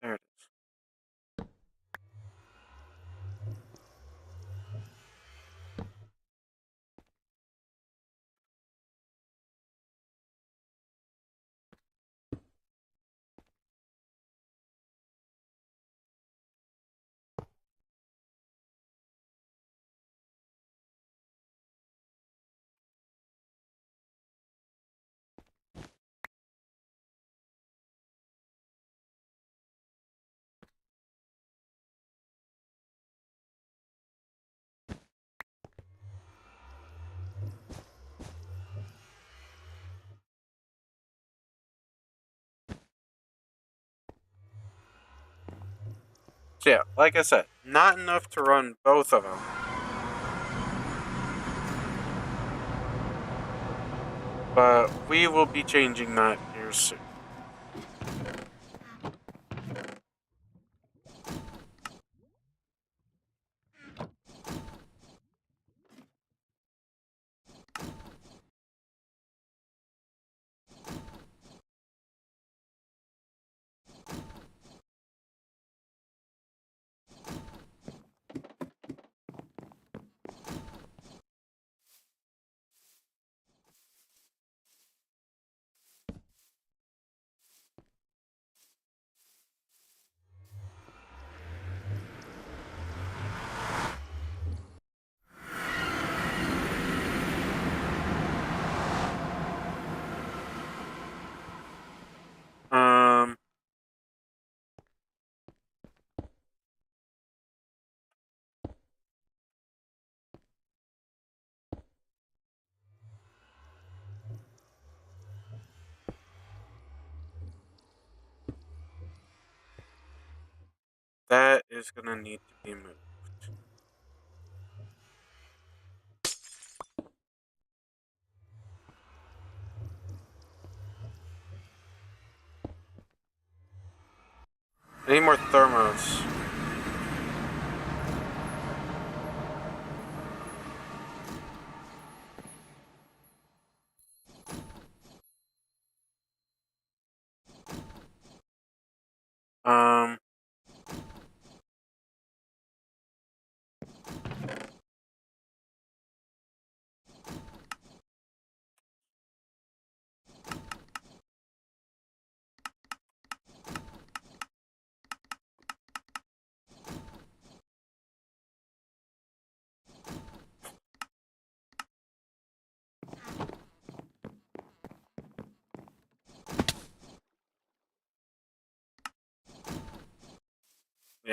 There it is. So yeah, like I said, not enough to run both of them. But we will be changing that here soon. Um, that is gonna need to be moved. I need more thermos. Um,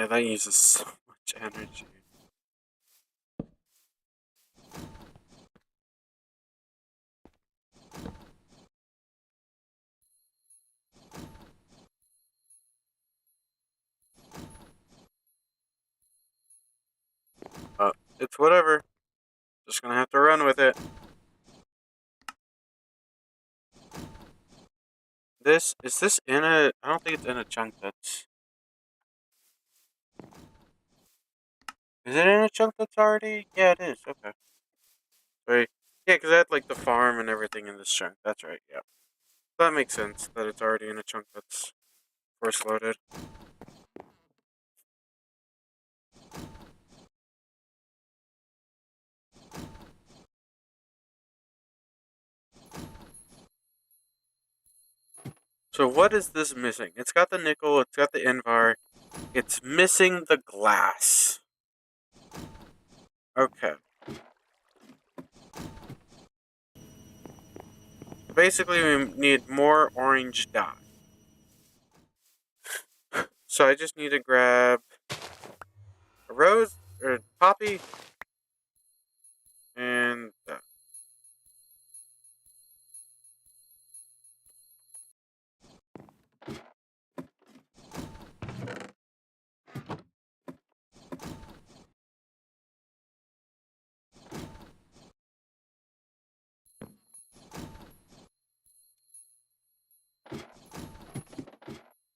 Yeah, that uses so much energy. It's whatever. Just gonna have to run with it. Is this in a... I don't think it's in a chunk that's... Is it in a chunk that's already... Yeah, it is. Okay. Right. Yeah, because I had like the farm and everything in this chunk. That's right, yeah. That makes sense that it's already in a chunk that's first loaded. So what is this missing? It's got the nickel, it's got the Invar, it's missing the glass. Okay. Basically, we need more orange dye. So I just need to grab a rose, or poppy, and that.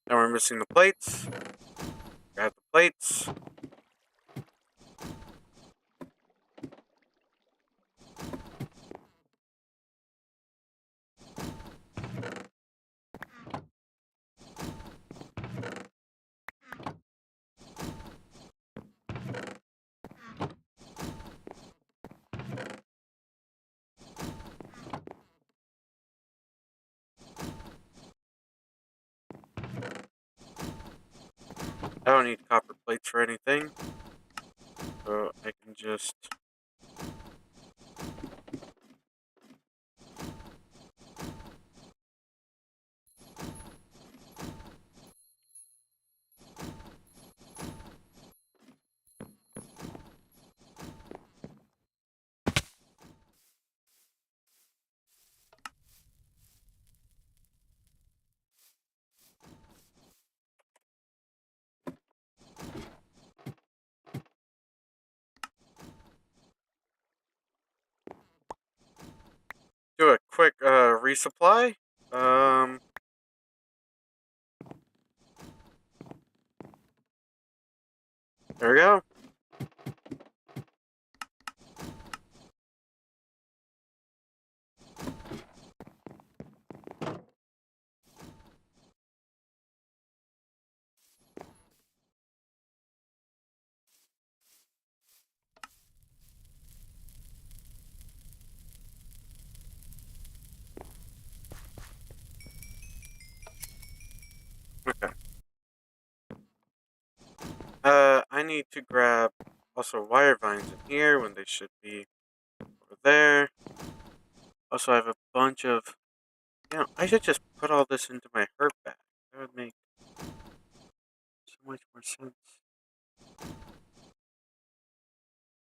Now we're missing the plates. Grab the plates. I don't need copper plates for anything. So I can just... do a quick resupply. Um, there we go. Okay. I need to grab also wire vines in here when they should be over there. Also, I have a bunch of... I should just put all this into my herb bag. That would make so much more sense.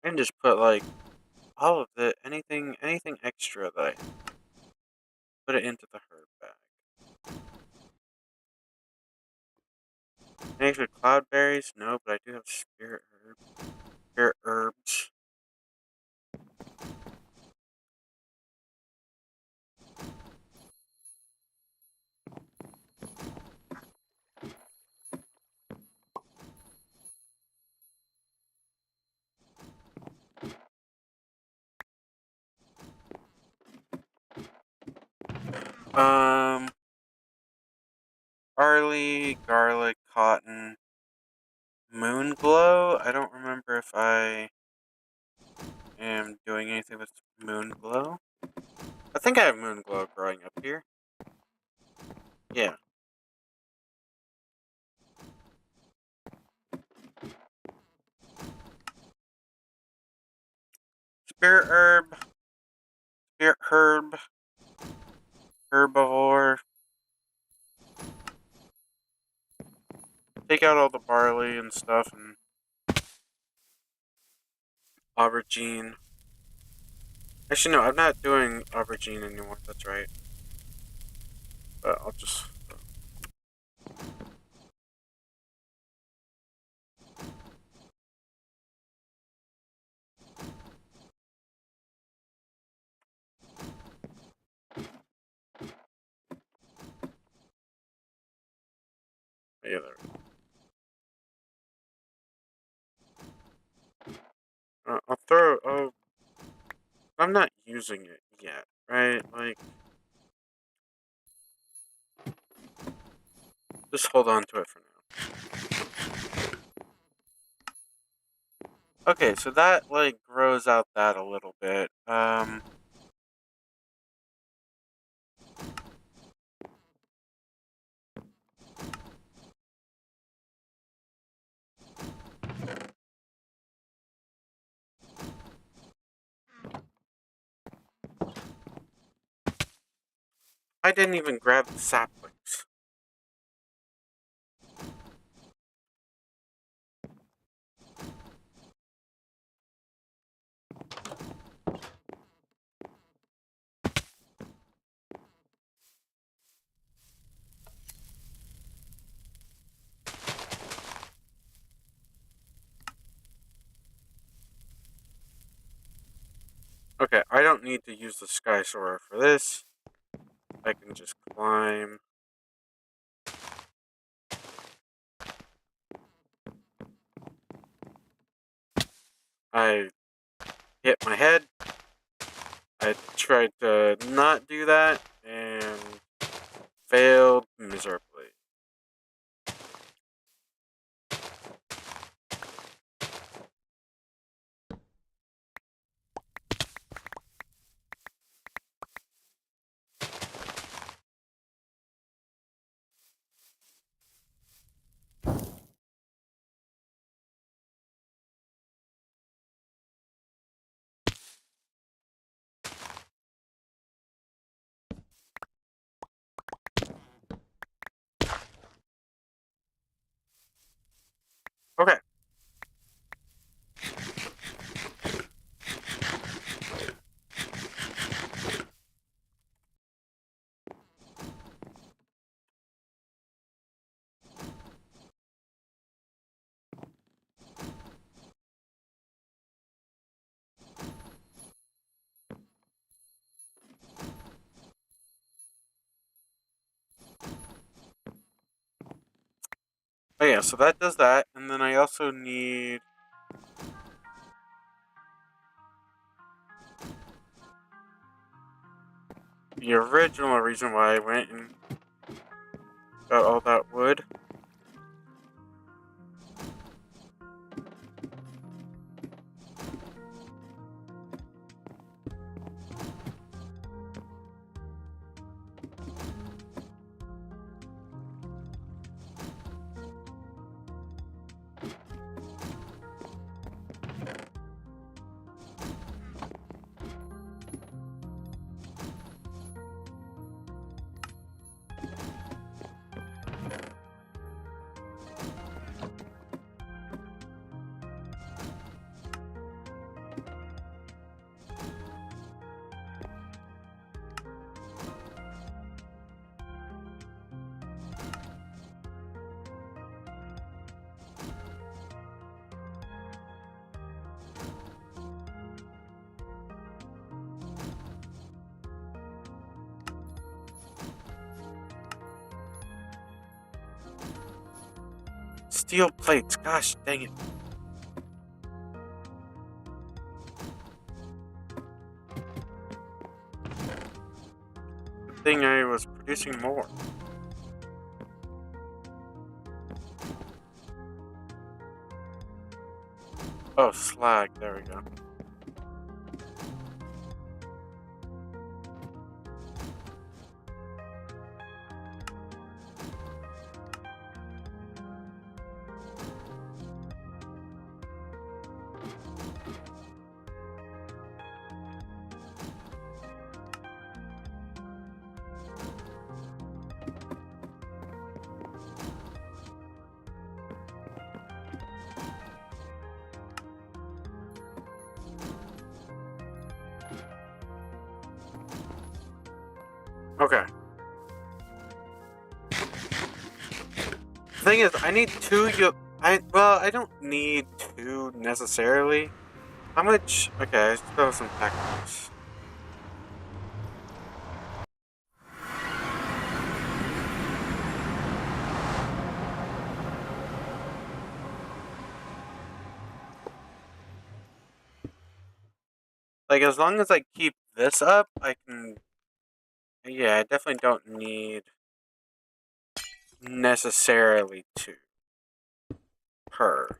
I can just put like all of the anything extra that I put it into the herb bag. Actually, cloudberries, no, but I do have spirit herbs. Um, barley, garlic, cotton, moon glow. I don't remember if I am doing anything with moon glow. I think I have moon glow growing up here. Yeah. Spirit herb, spirit herb, herbivore. take out all the barley and stuff and aubergine. Actually, no, I'm not doing aubergine anymore. That's right. But I'll just. Yeah, there. I'll throw. Oh, I'm not using it yet, right? Like, just hold on to it for now. Okay, so that like grows out that a little bit. I didn't even grab the saplings. Okay, I don't need to use the sky soarer for this. I can just climb. I hit my head. I tried to not do that and failed miserably. Okay. Oh yeah, so that does that, and then I also need... the original reason why I went and got all that wood. Steel plates, gosh dang it. Good thing I was producing more. Oh, slag, there we go. Okay. The thing is, I need two. I don't need two necessarily. How much? Okay, I still have some packets. Like, as long as I keep this up, I can. Yeah, I definitely don't need necessarily two per.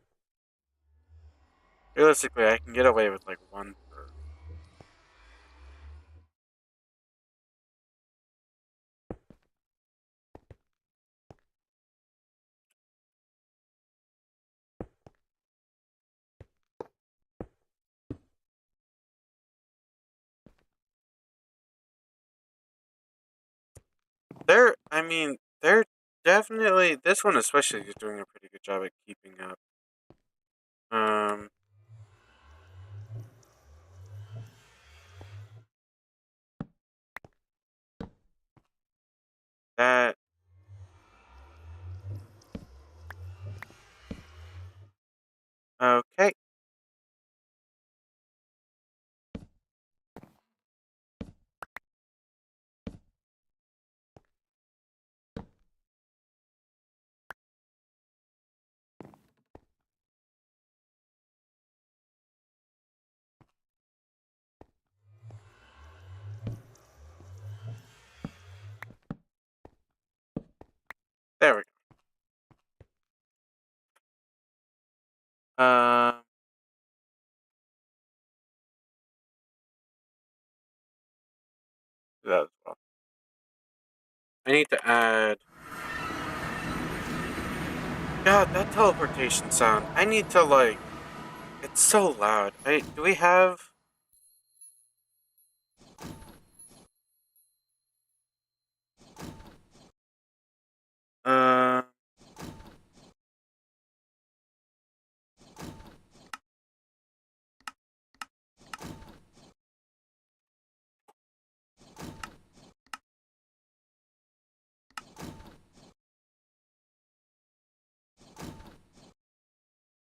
Realistically, I can get away with like one per. I mean, they're definitely, this one especially is doing a pretty good job at keeping up. Um, that, okay, there we go. Do that as well. I need to add, God, that teleportation sound. I need to like, it's so loud. Do we have, uh,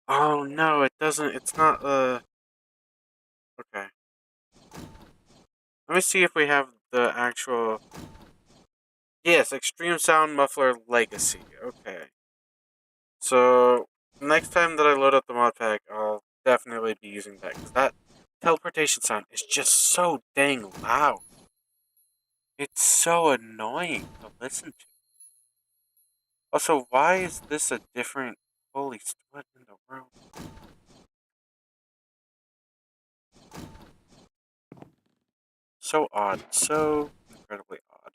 oh no, it doesn't, it's not, okay. Let me see if we have the actual, yes, Extreme Sound Muffler Legacy. Okay. So, next time that I load up the mod pack, I'll definitely be using that, because that teleportation sound is just so dang loud. It's so annoying to listen to. Also, why is this a different, holy, what in the world? So odd. So incredibly odd.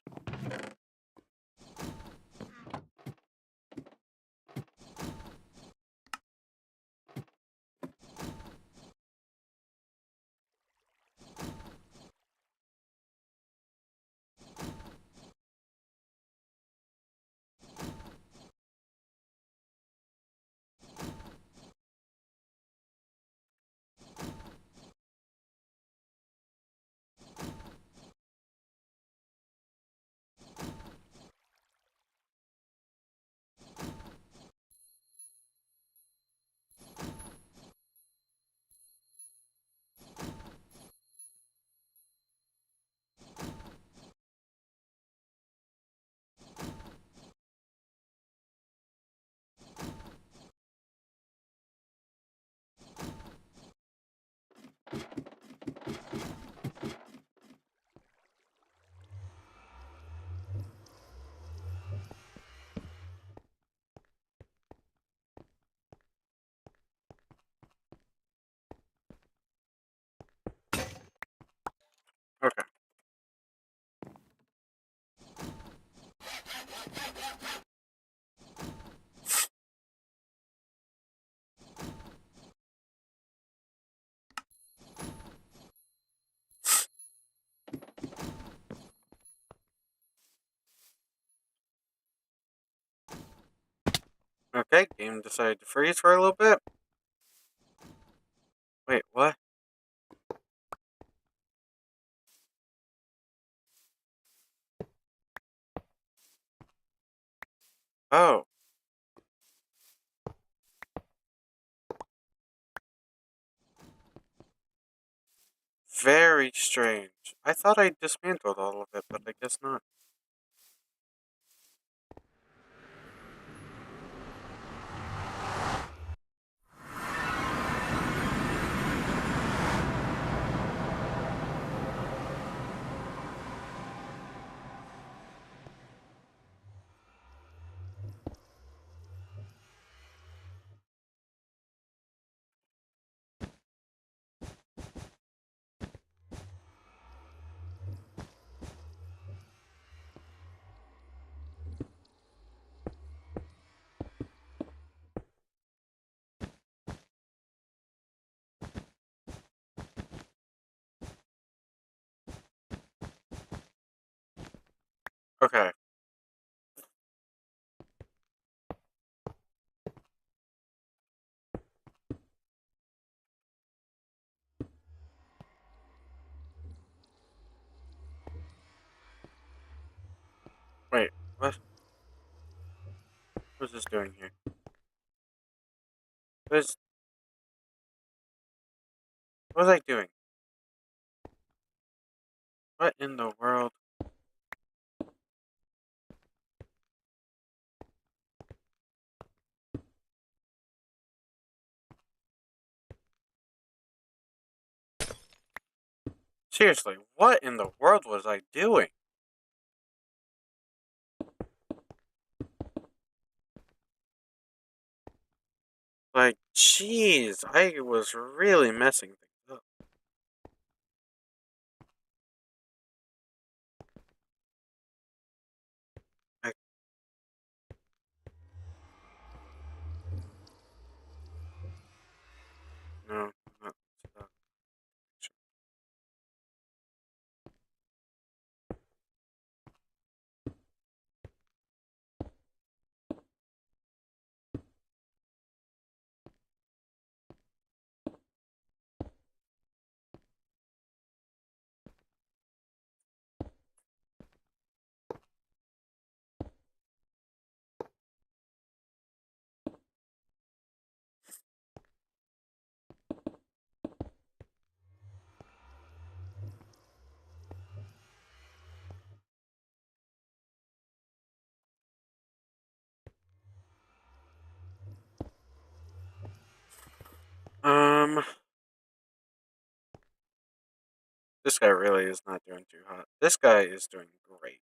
Okay. Okay, game decided to freeze for a little bit. Wait, what? Oh, very strange. I thought I dismantled all of it, but I guess not. Okay. Wait, what? What's this doing here? What was I doing? What in the world? Seriously, what in the world was I doing? Like, jeez, I was really messing things up. I, no, not stuff. Um, this guy really is not doing too hot. This guy is doing great.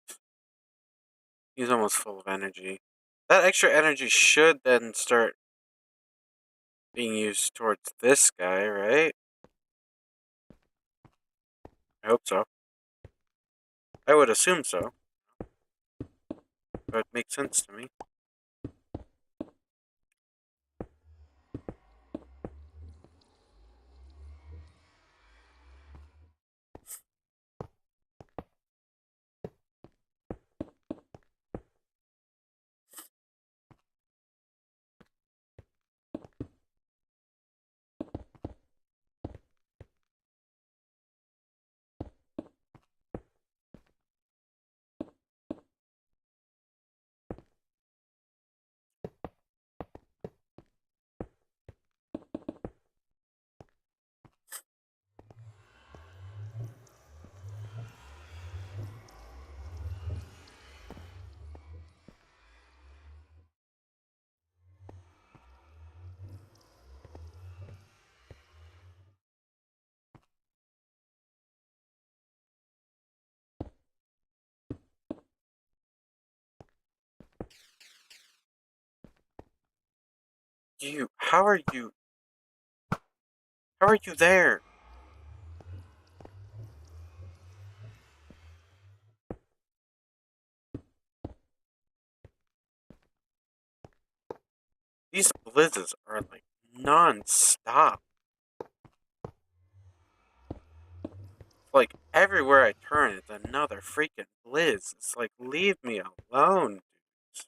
He's almost full of energy. That extra energy should then start being used towards this guy, right? I hope so. I would assume so. But it makes sense to me. How are you there? These blizzards are like non-stop. Like everywhere I turn, it's another freaking blizz. It's like, leave me alone, dudes.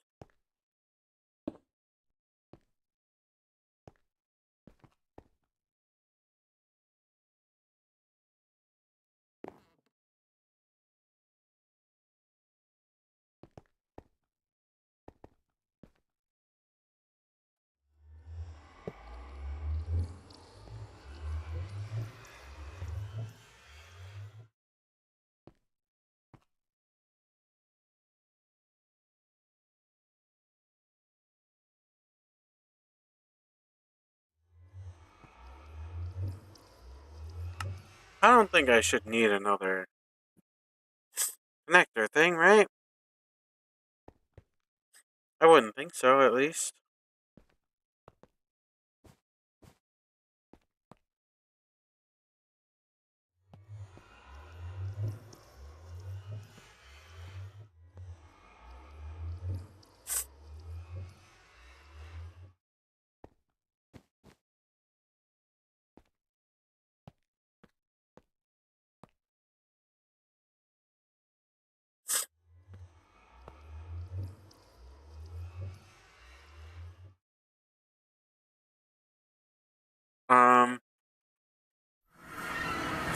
I don't think I should need another connector thing, right? I wouldn't think so, at least.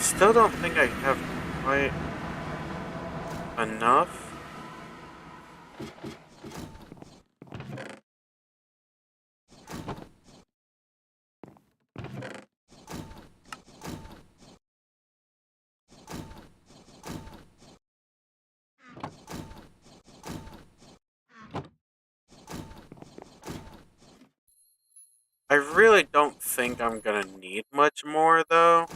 Still don't think I have quite enough. I really don't think I'm gonna need much more, though.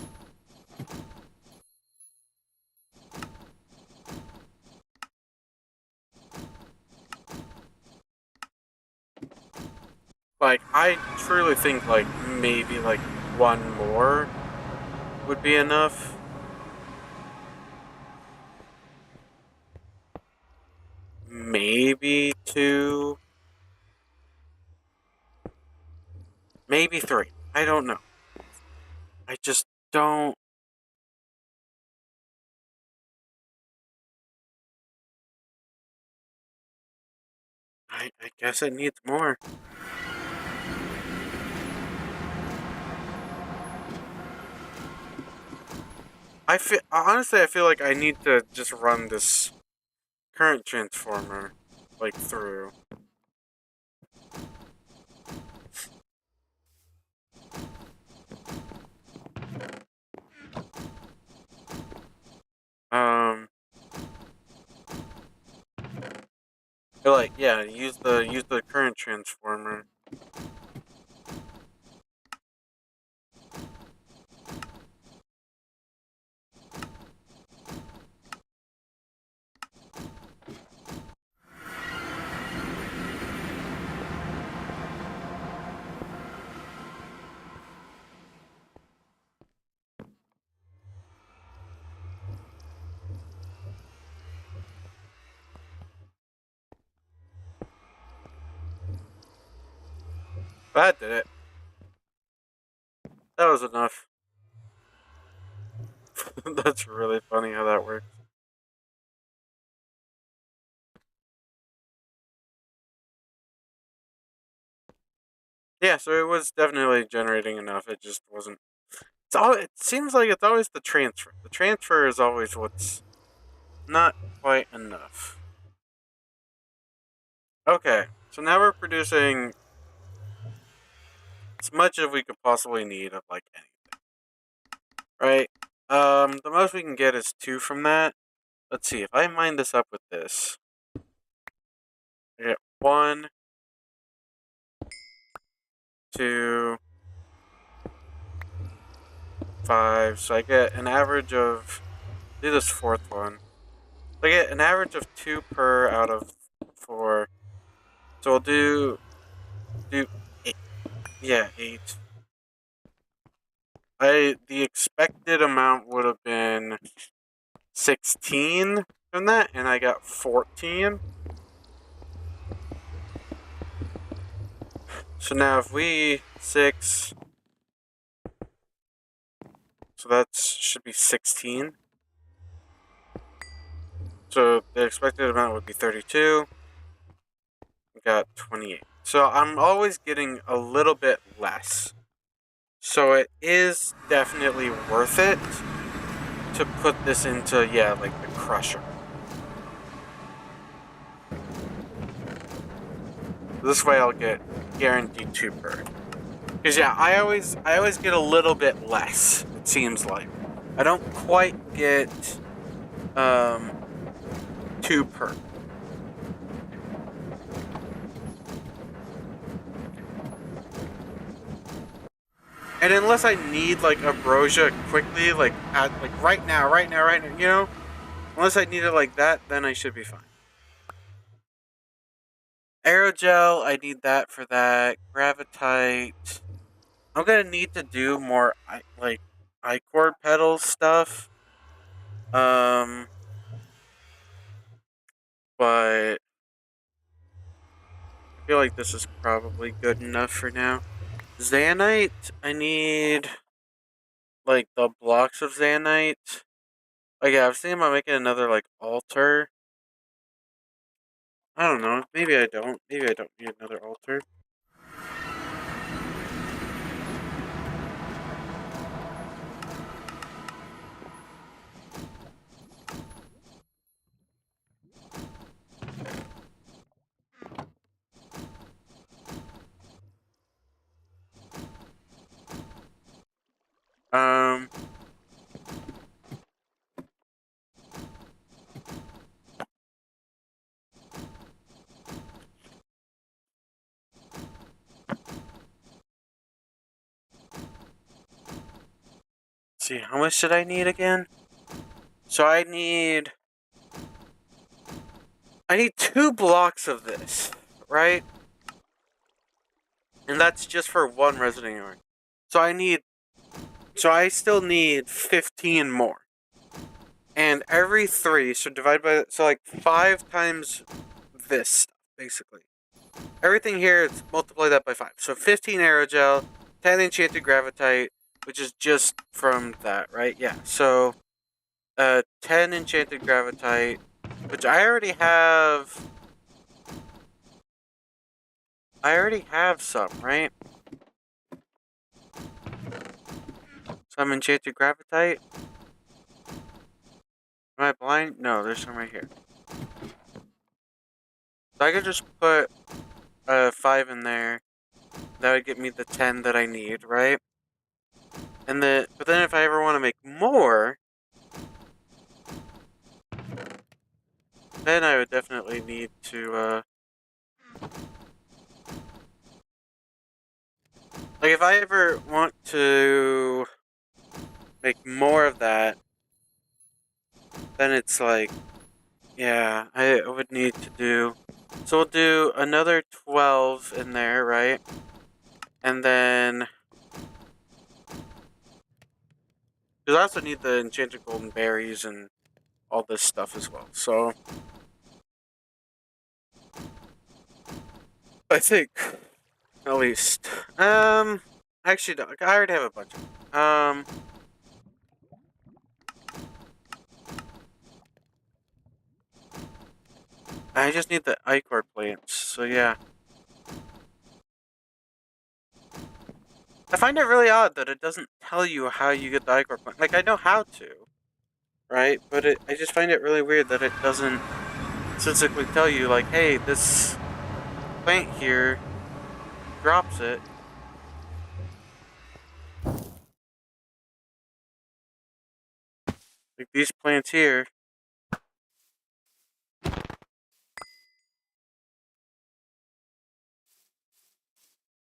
Like, I truly think, like, maybe, like, one more would be enough. Maybe two. Maybe three. I don't know. I just don't. I guess it needs more. I feel like I need to just run this current transformer, like, through. Um, like, yeah, use the current transformer. That did it. That was enough. That's really funny how that works. Yeah, so it was definitely generating enough. It just wasn't. It seems like it's always the transfer. The transfer is always what's not quite enough. Okay, so now we're producing as much as we could possibly need of like anything. Right? The most we can get is 2 from that. Let's see, if I mine this up with this. I get 1, 2, 5. So I get an average of. Do this fourth one. So I get an average of 2 per out of 4. So we'll do 8. Yeah, 8. The expected amount would have been 16 from that, and I got 14. So now if we 6, so that should be 16. So the expected amount would be 32. We got 28. So I'm always getting a little bit less. So it is definitely worth it to put this into, yeah, like the crusher. This way I'll get guaranteed 2 per. Because yeah, I always get a little bit less, it seems like. I don't quite get 2 per. And unless I need like ambrosia quickly, like right now, you know, unless I need it like that, then I should be fine. Aerogel, I need that for that. Gravitite. I'm gonna need to do more like ichord petal stuff. Um, but I feel like this is probably good enough for now. Zanite, I need like the blocks of Zanite. Like, yeah, I was thinking about making another like altar. I don't know. Maybe I don't. Maybe I don't need another altar. Um, let's see, how much did I need again? So I need 2 blocks of this, right? And that's just for one resident yarn. So I still need 15 more. And every 3, so divide by, so like 5 times this stuff, basically. Everything here, it's multiply that by 5. So 15 aerogel, 10 enchanted gravitite, which is just from that, right? Yeah, so 10 enchanted gravitite, which I already have. I already have some, right? Some enchanted gravitite. Am I blind? No, there's some right here. So I could just put 5 in there. That would get me the 10 that I need, right? But then if I ever want to make more, then I would definitely need to, like, if I ever want to make more of that, then it's like, yeah, I would need to do. So we'll do another 12 in there, right? And then, because I also need the enchanted golden berries and all this stuff as well. So I think at least, actually, no, I already have a bunch. I just need the ichor plants. So yeah. I find it really odd that it doesn't tell you how you get the ichor plant. Like, I know how to, right? But I just find it really weird that it doesn't specifically tell you, like, hey, this plant here drops it. Like, these plants here.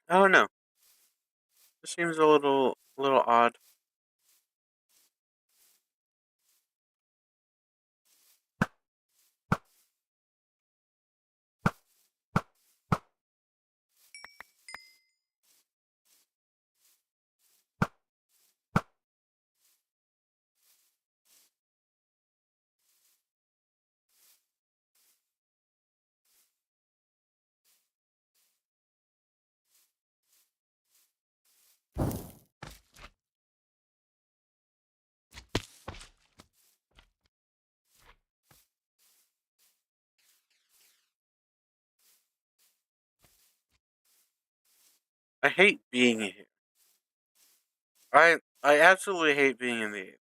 I don't know. This seems a little odd. I hate being here. I absolutely hate being in the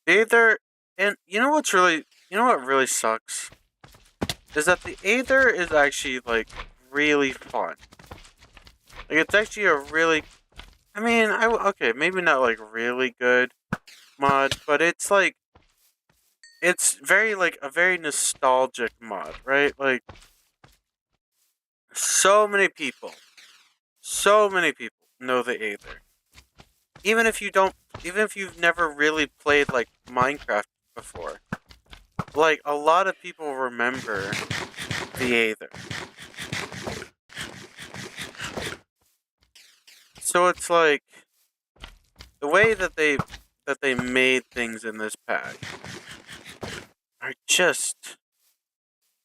Aether. And you know what really sucks is that the Aether is actually like really fun. Like, it's actually a really, I mean, okay, maybe not like really good mod, but it's like it's very like a very nostalgic mod, right? Like, So many people know the Aether. Even if you've never really played like Minecraft before, like a lot of people remember the Aether. So it's like the way that they made things in this pack are just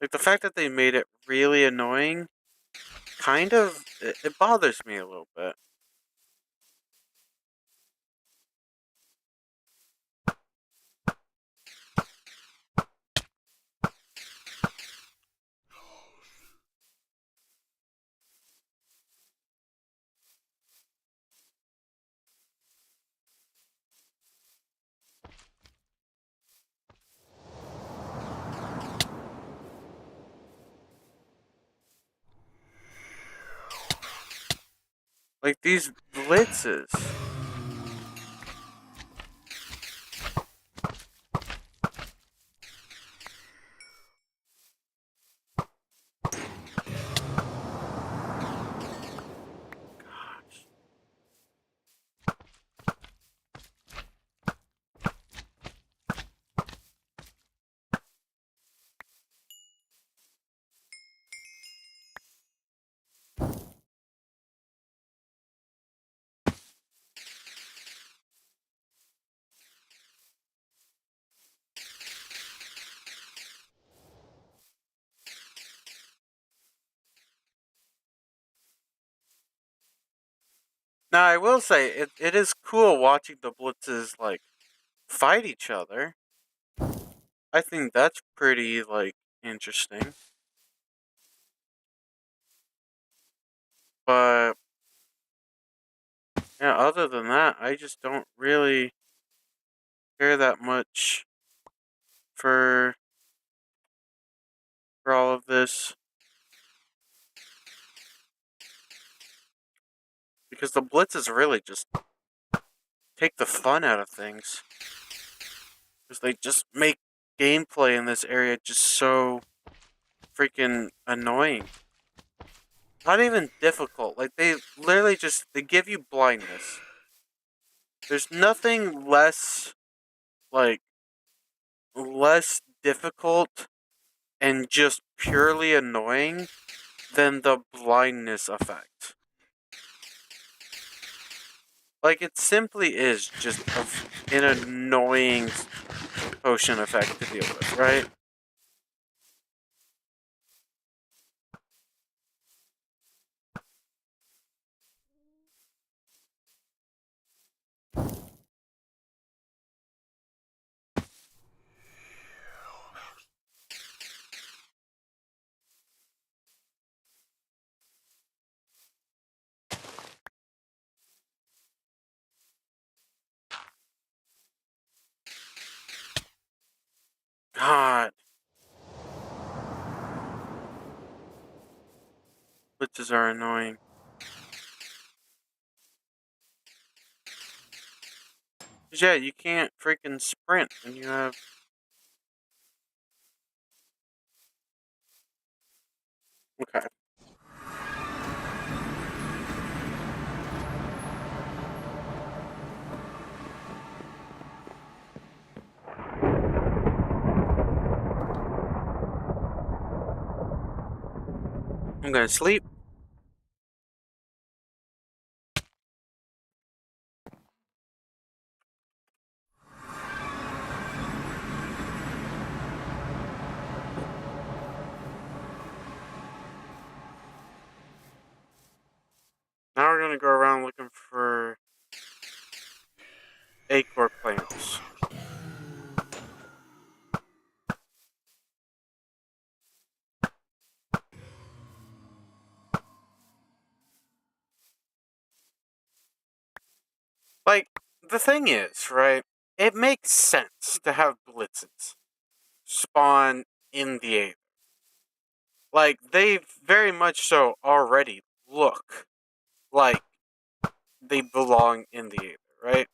like the fact that they made it really annoying. Kind of, it bothers me a little bit. Like these blitzes. Now I will say it is cool watching the blitzes like fight each other. I think that's pretty like interesting. But yeah, other than that, I just don't really care that much for all of this because the blitzes really just take the fun out of things. Because they just make gameplay in this area just so freaking annoying. Not even difficult. Like they literally just they give you blindness. There's nothing like less difficult and just purely annoying than the blindness effect. Like it simply is just an annoying potion effect to deal with, right? God, glitches are annoying. Yeah, you can't freaking sprint when you have. Okay. I'm gonna sleep. Now we're gonna go around looking for acorn plants. Like, the thing is, right? It makes sense to have blitzes spawn in the Aether. Like, they very much so already look like they belong in the Aether, right?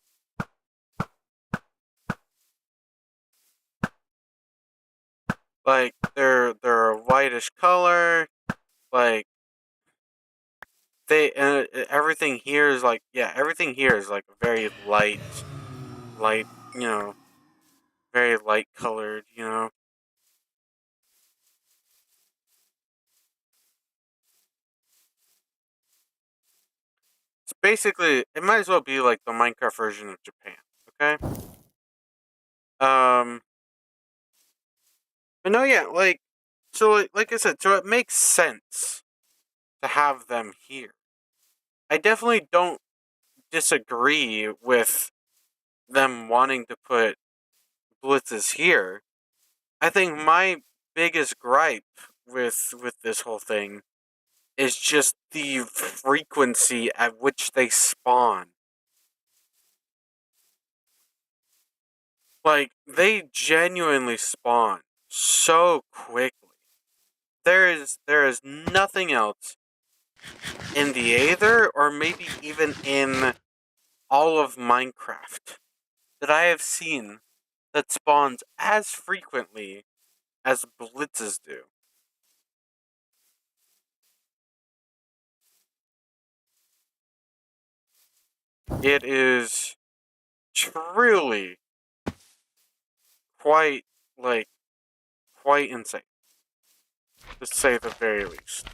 Like, they're a whitish color, like, everything here is like, yeah, everything here is like very light, you know, very light colored, you know. It's basically, it might as well be like the Minecraft version of Japan. Okay. Um. But no, yeah, like, so like I said, so it makes sense to have them here. I definitely don't disagree with them wanting to put blitzes here. I think my biggest gripe with this whole thing is just the frequency at which they spawn. Like, they genuinely spawn so quickly. There is nothing else in the Aether, or maybe even in all of Minecraft, that I have seen that spawns as frequently as blitzes do. It is truly quite, like, quite insane, to say the very least.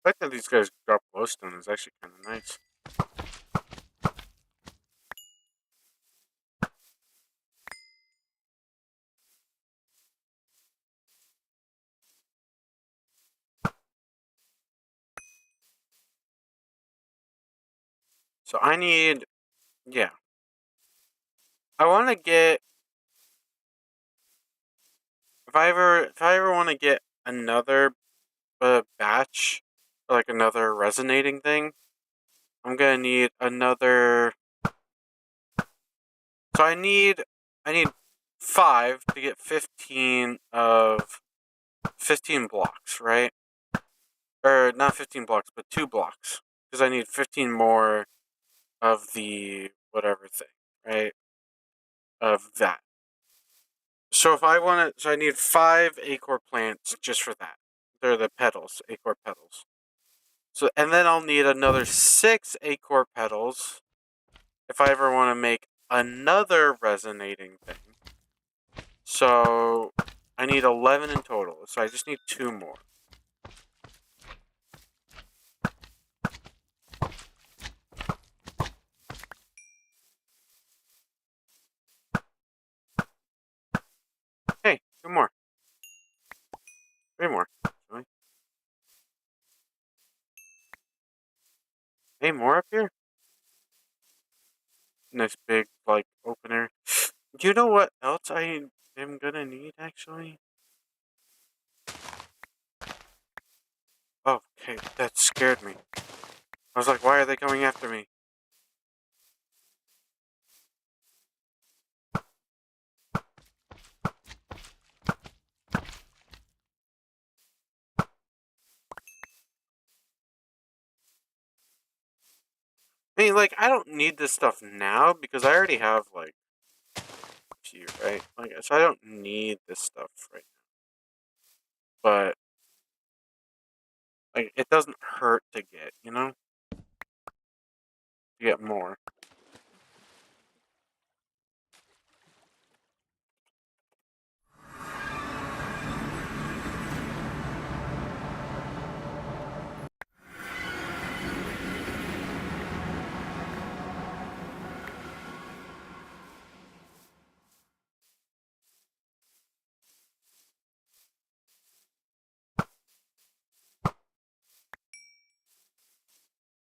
The fact that these guys drop glowstone is actually kind of nice. So I need, yeah, I want to get, if I ever want to get another batch, or like another resonating thing, I'm gonna need another. So I need 5 to get 15 blocks, right? Or not 15 blocks, but 2 blocks, because I need 15 more of the whatever thing, right? Of that. So if I want to, so I need 5 acorn plants just for that. They're the petals, acorn petals. So, and then I'll need another 6 acorn petals if I ever want to make another resonating thing. So I need 11 in total. So I just need 2 more. Hey, 2 more. 3 more. Actually. Hey, more up here? Nice big, like, opener. Do you know what else I am gonna need, actually? Oh, okay, that scared me. I was like, why are they coming after me? I mean, like, I don't need this stuff now because I already have, like, a few, right? Like, so I don't need this stuff right now. But, like, it doesn't hurt to get, you know? To get more.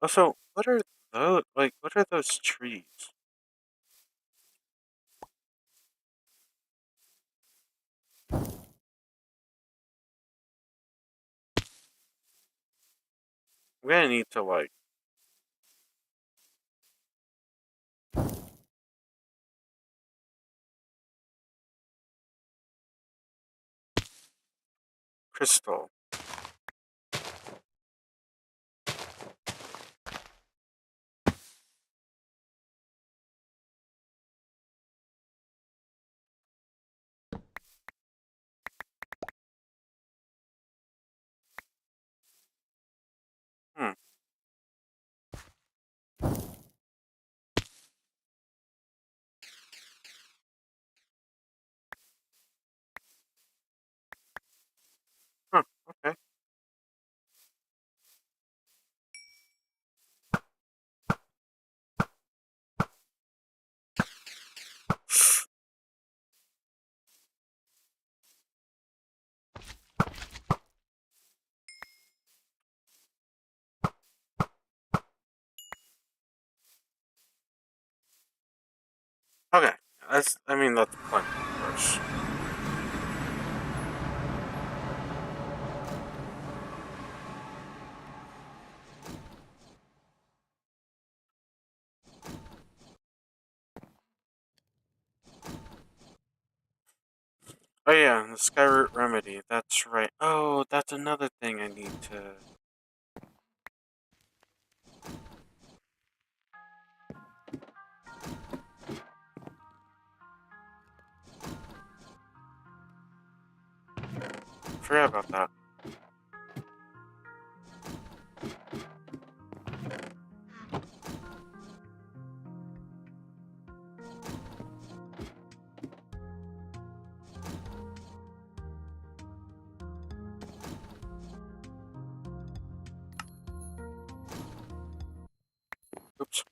Also, what are those? Like, what are those trees? I'm gonna need to like. Crystal. Hmm. Huh. Okay. Okay. That's. I mean, that's plenty. Of course. Oh yeah, the Skyroot remedy. That's right. Oh, that's another thing I need to. Forgot about that. Oops.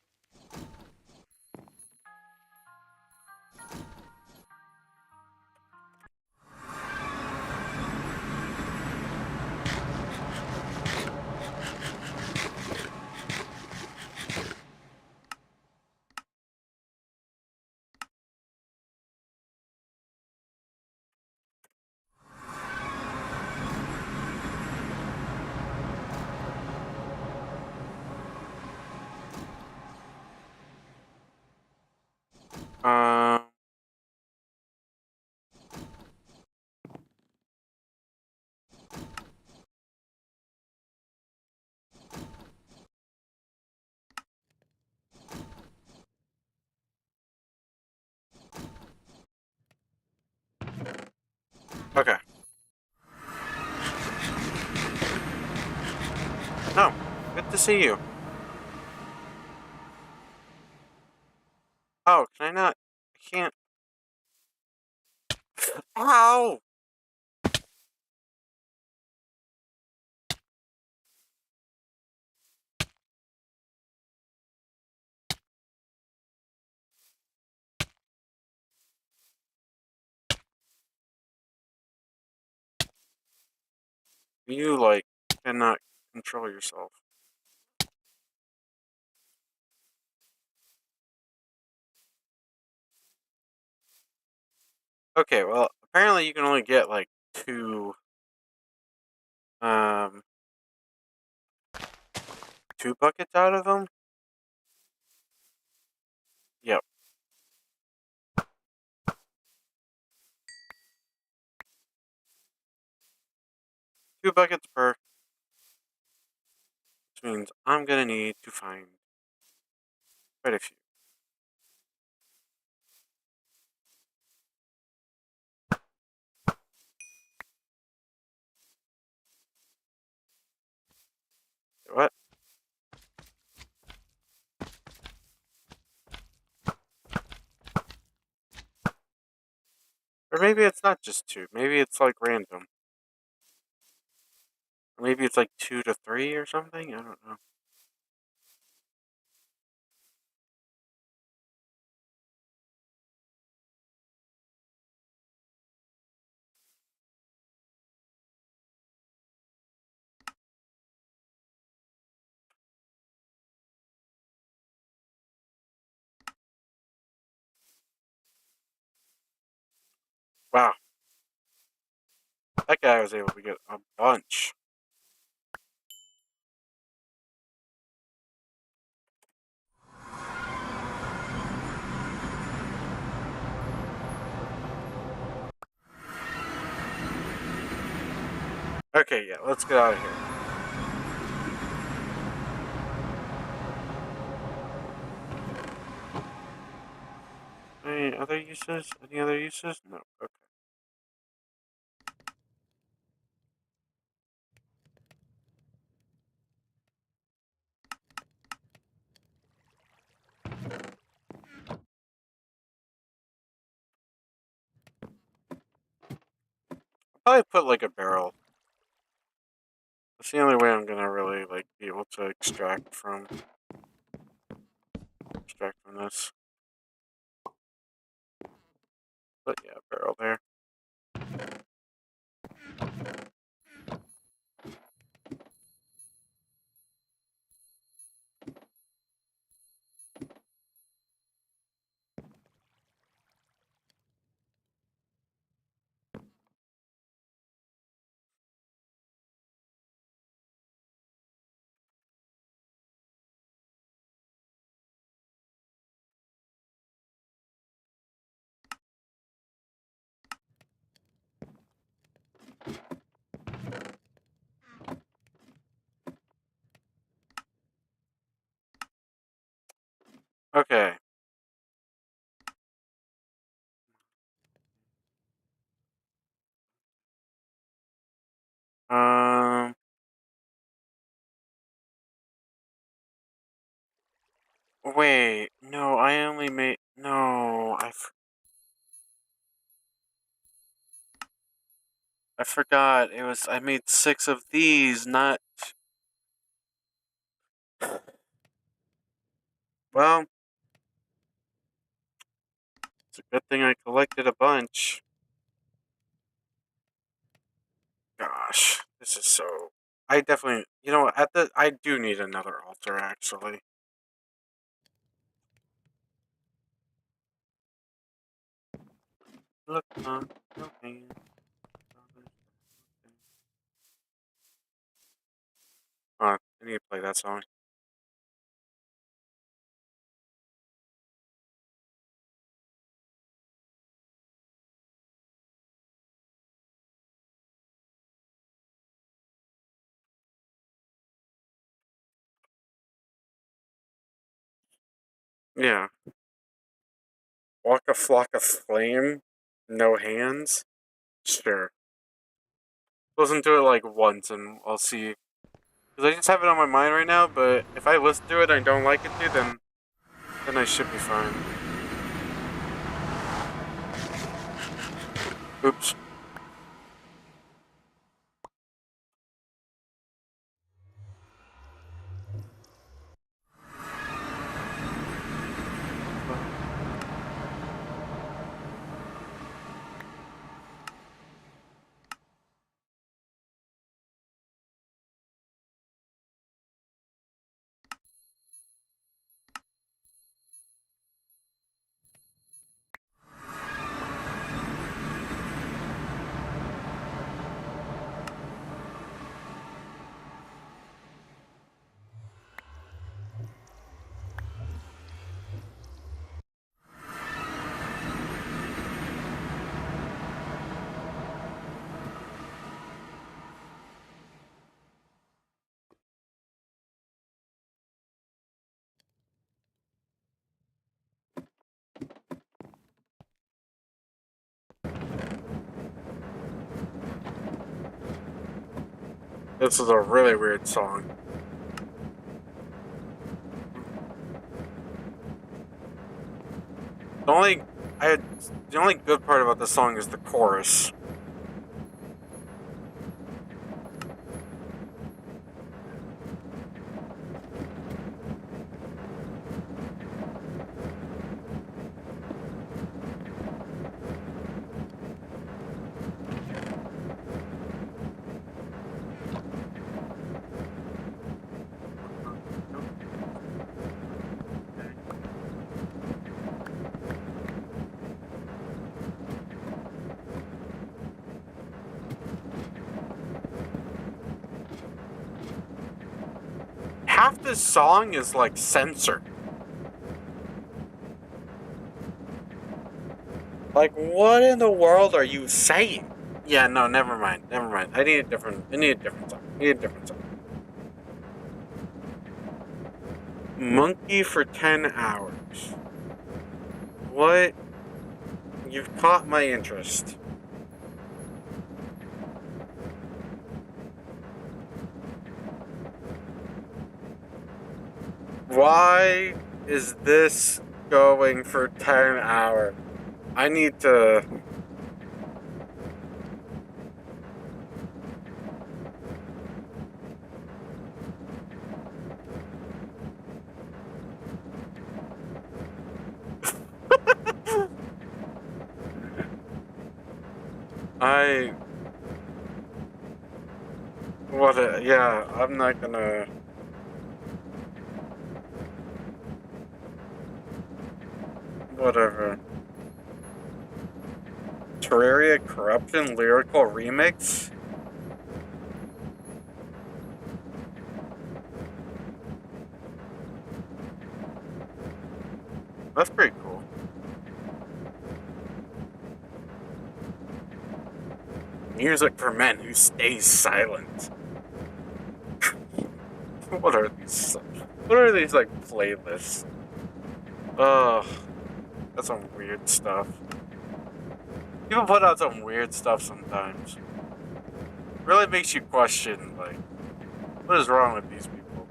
Um. Okay. No. Good to see you. Oh, can I not? I can't. Ow! You like cannot control yourself. Okay, well, apparently you can only get like um, two buckets out of them. Yep, 2 buckets per, which means I'm gonna need to find quite a few. What? Or maybe it's not just two. Maybe it's like random. Or maybe it's like 2 to 3 or something. I don't know. Wow. That guy was able to get a bunch. Okay, yeah, let's get out of here. Any other uses? Any other uses? No. Okay. I'll probably put like a barrel. That's the only way I'm gonna really like be able to extract from this. But yeah, barrel there. Okay. Um. Wait. No, I only made. No, I forgot. It was. I made 6 of these, not. Well, it's a good thing I collected a bunch. Gosh, this is so. I definitely. You know, I do need another altar actually. Look on your hand. I need to play that song. Yeah. Walk a flock of flame, no hands. Sure. Listen to it like once and I'll see. Because I just have it on my mind right now, but if I listen to it and I don't like it too, then I should be fine. Oops. This is a really weird song. The only the only good part about this song is the chorus. half this song is like censored. Like, what in the world are you saying? Yeah, no, never mind. Never mind. I need a different song. I need a different song. Monkey for 10 hours. What? You've caught my interest. Why is this going for 10 hours? I need to... Yeah, I'm not gonna... Whatever. Terraria Corruption Lyrical Remix? That's pretty cool. Music for men who stay silent. What are these? What are these like playlists? Ugh, that's some weird stuff. People put out some weird stuff sometimes. Really makes you question, like, what is wrong with these people?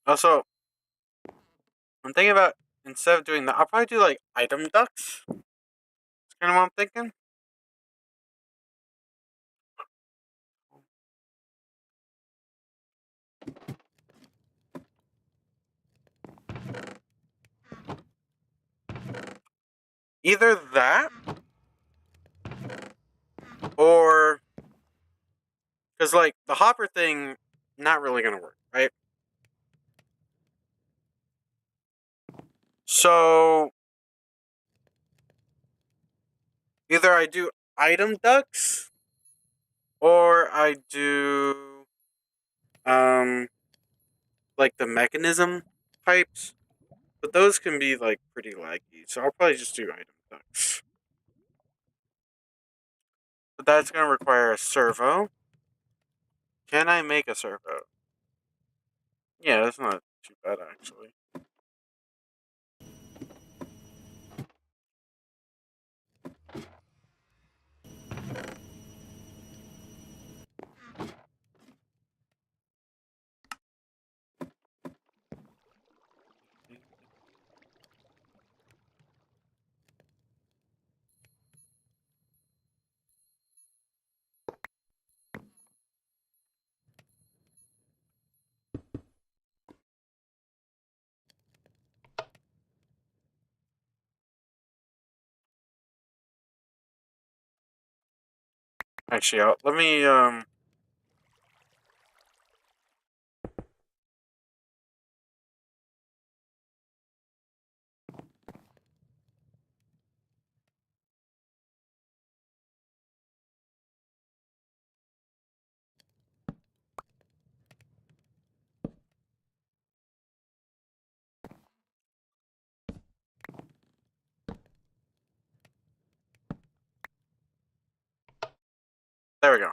Also, I'm thinking about, instead of doing that, I'll probably do like item ducks. That's kind of what I'm thinking. Either that, or because like the hopper thing, not really gonna work, right? So either I do item ducks, or I do like the mechanism types, but those can be like pretty laggy. So I'll probably just do item ducks. But that's gonna require a servo. Can I make a servo? Yeah, that's not too bad actually. Actually, let me there we go.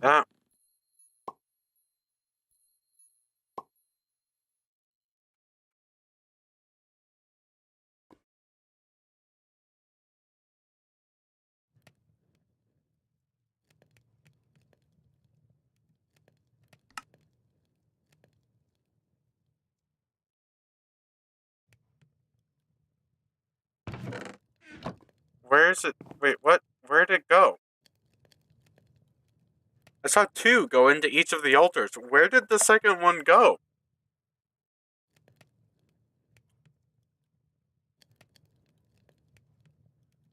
That. Where is it? Wait, what? Where did it go? I saw two go into each of the altars. Where did the second one go?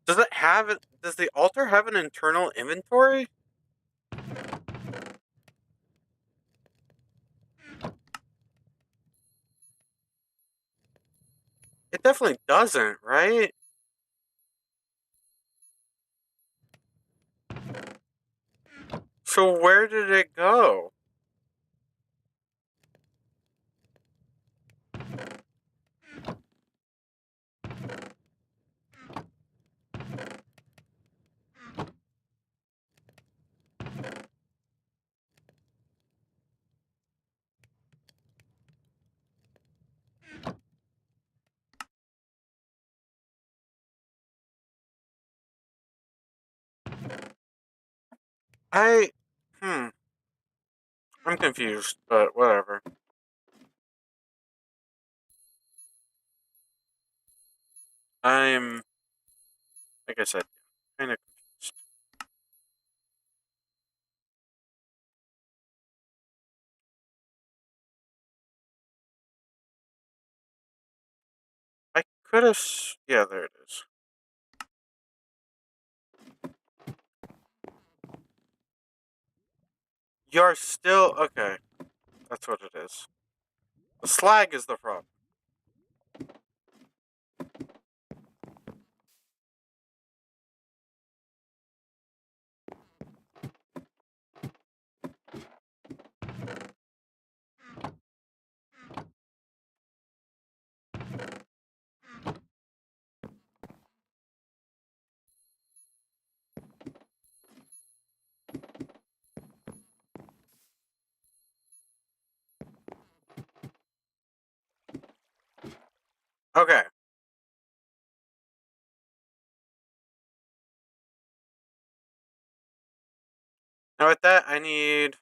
Does it have it? Does the altar have an internal inventory? It definitely doesn't, right? So where did it go? I... Hmm. I'm confused, but whatever. I'm... Like I said, kind of confused. I could have... Yeah, there it is. You're still... Okay. That's what it is. The slag is the problem. Okay. Now with that, I need...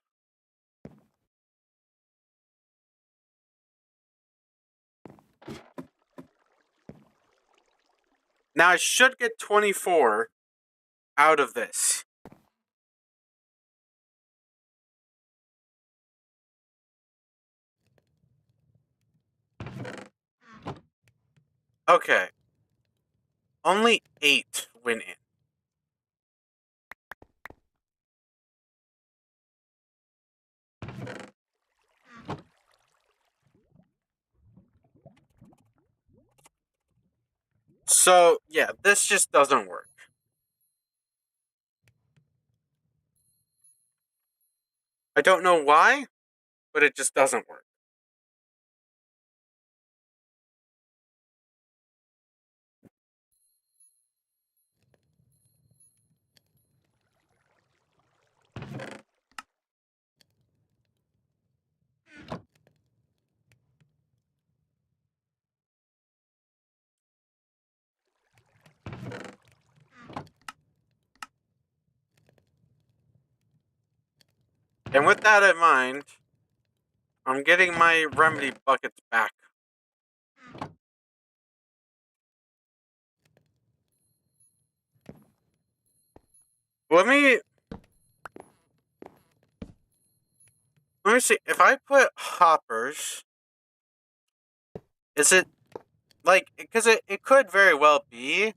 Now I should get 24 out of this. Okay. Only 8 went in. So, yeah, this just doesn't work. I don't know why, but it just doesn't work. And with that in mind, I'm getting my remedy buckets back. Let me see. If I put hoppers, is it like, because it could very well be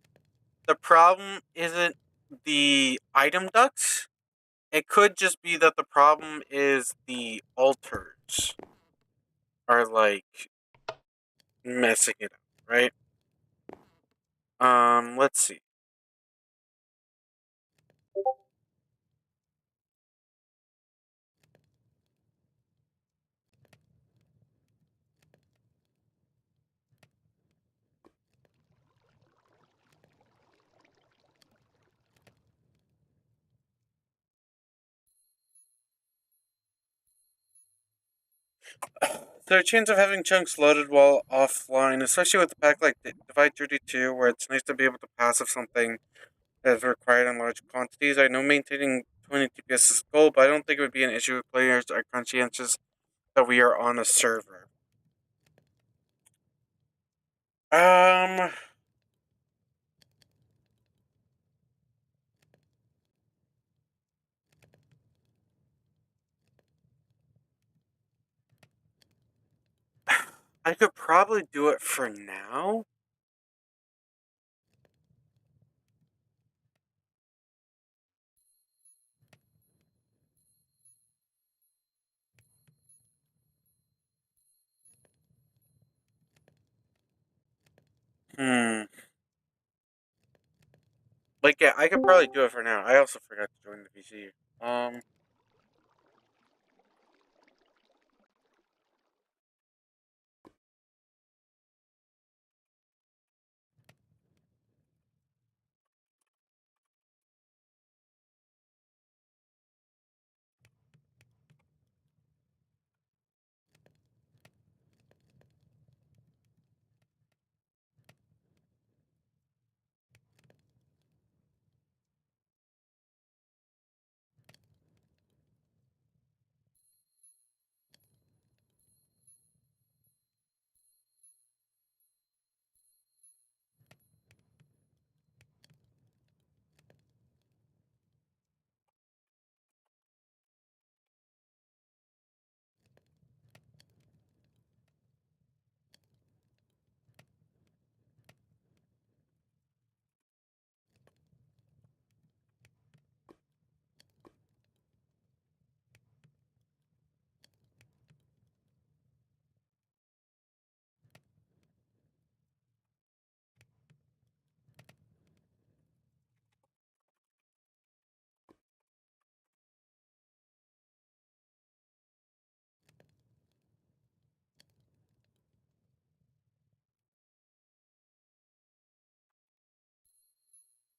the problem isn't the item ducts. It could just be that the problem is the altars are like messing it up, right? Let's see. 's chance of having chunks loaded while offline, especially with the pack like Divide 32, where it's nice to be able to passive something that is required in large quantities. I know maintaining 20 TPS is a goal, but I don't think it would be an issue if players are conscientious that we are on a server. Um, I could probably do it for now. Like, yeah, I could probably do it for now. I also forgot to join the VC. Um,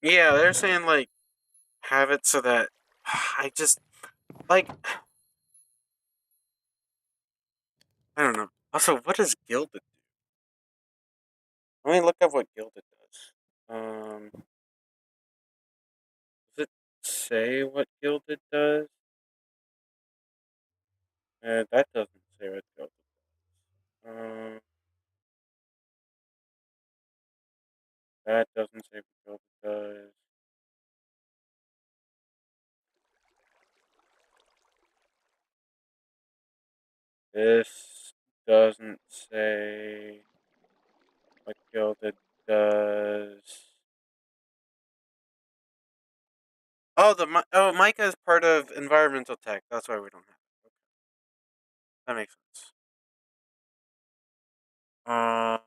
yeah, they're saying, like, have it so that I just, like, I don't know. Also, what does Gilded do? Let me look up what Gilded does. Does it say what Gilded does? That doesn't say what Gilded does. That doesn't say what Gilded does. This doesn't say what Gilded does. Oh, Micah is part of environmental tech. That's why we don't have it. Okay. That makes sense. Uh,